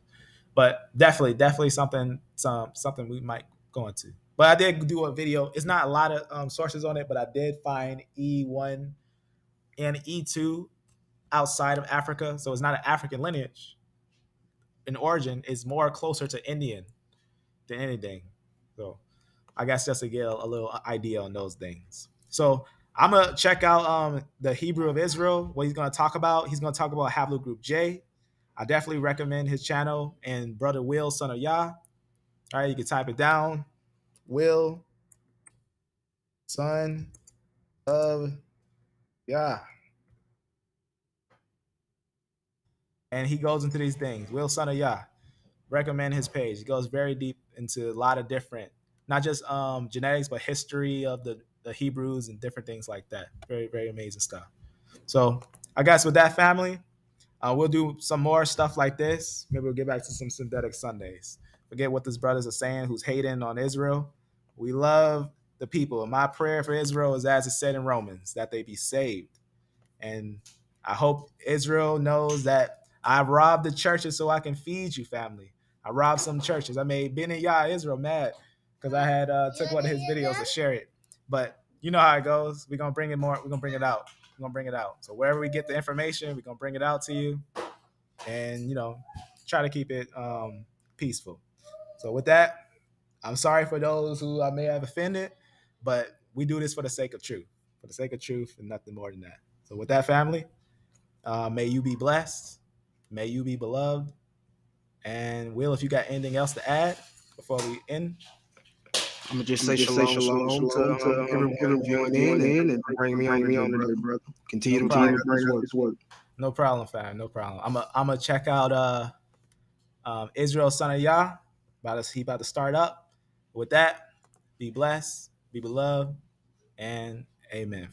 [SPEAKER 5] But definitely something we might go into. But I did do a video. It's not a lot of sources on it, but I did find E1 and E2 outside of Africa. So it's not an African lineage in origin. It's more closer to Indian than anything. So I guess just to get a little idea on those things. So I'm going to check out the Hebrew of Israel, what he's going to talk about. He's going to talk about haplogroup J. I definitely recommend his channel and Brother Will, son of Yah. All right, you can type it down. Will, son of Yah. And he goes into these things. Will, son of Yah. Recommend his page. He goes very deep into a lot of different, not just genetics, but history of the Hebrews and different things like that. Very, very amazing stuff. So I guess with that, family, we'll do some more stuff like this. Maybe we'll get back to some synthetic Sundays. Forget what these brothers are saying who's hating on Israel. We love the people. And my prayer for Israel is, as it said in Romans, that they be saved. And I hope Israel knows that I robbed the churches so I can feed you, family. I robbed some churches. I made Ben and Yah Israel mad because I had took one of his videos to share it. But you know how it goes. We're going to bring it more. We're going to bring it out. We're going to bring it out. So wherever we get the information, we're going to bring it out to you. And, try to keep it peaceful. So with that, I'm sorry for those who I may have offended, but we do this for the sake of truth. For the sake of truth and nothing more than that. So with that, family, may you be blessed. May you be beloved. And Will, if you got anything else to add before we end.
[SPEAKER 6] I'm going to just say shalom to everyone viewing in and bring me on, brother. Continue to bring this work.
[SPEAKER 5] No problem, fam. No problem. I'm going to check out Israel, son of Yah. He about to start up. With that, be blessed, be beloved, and amen.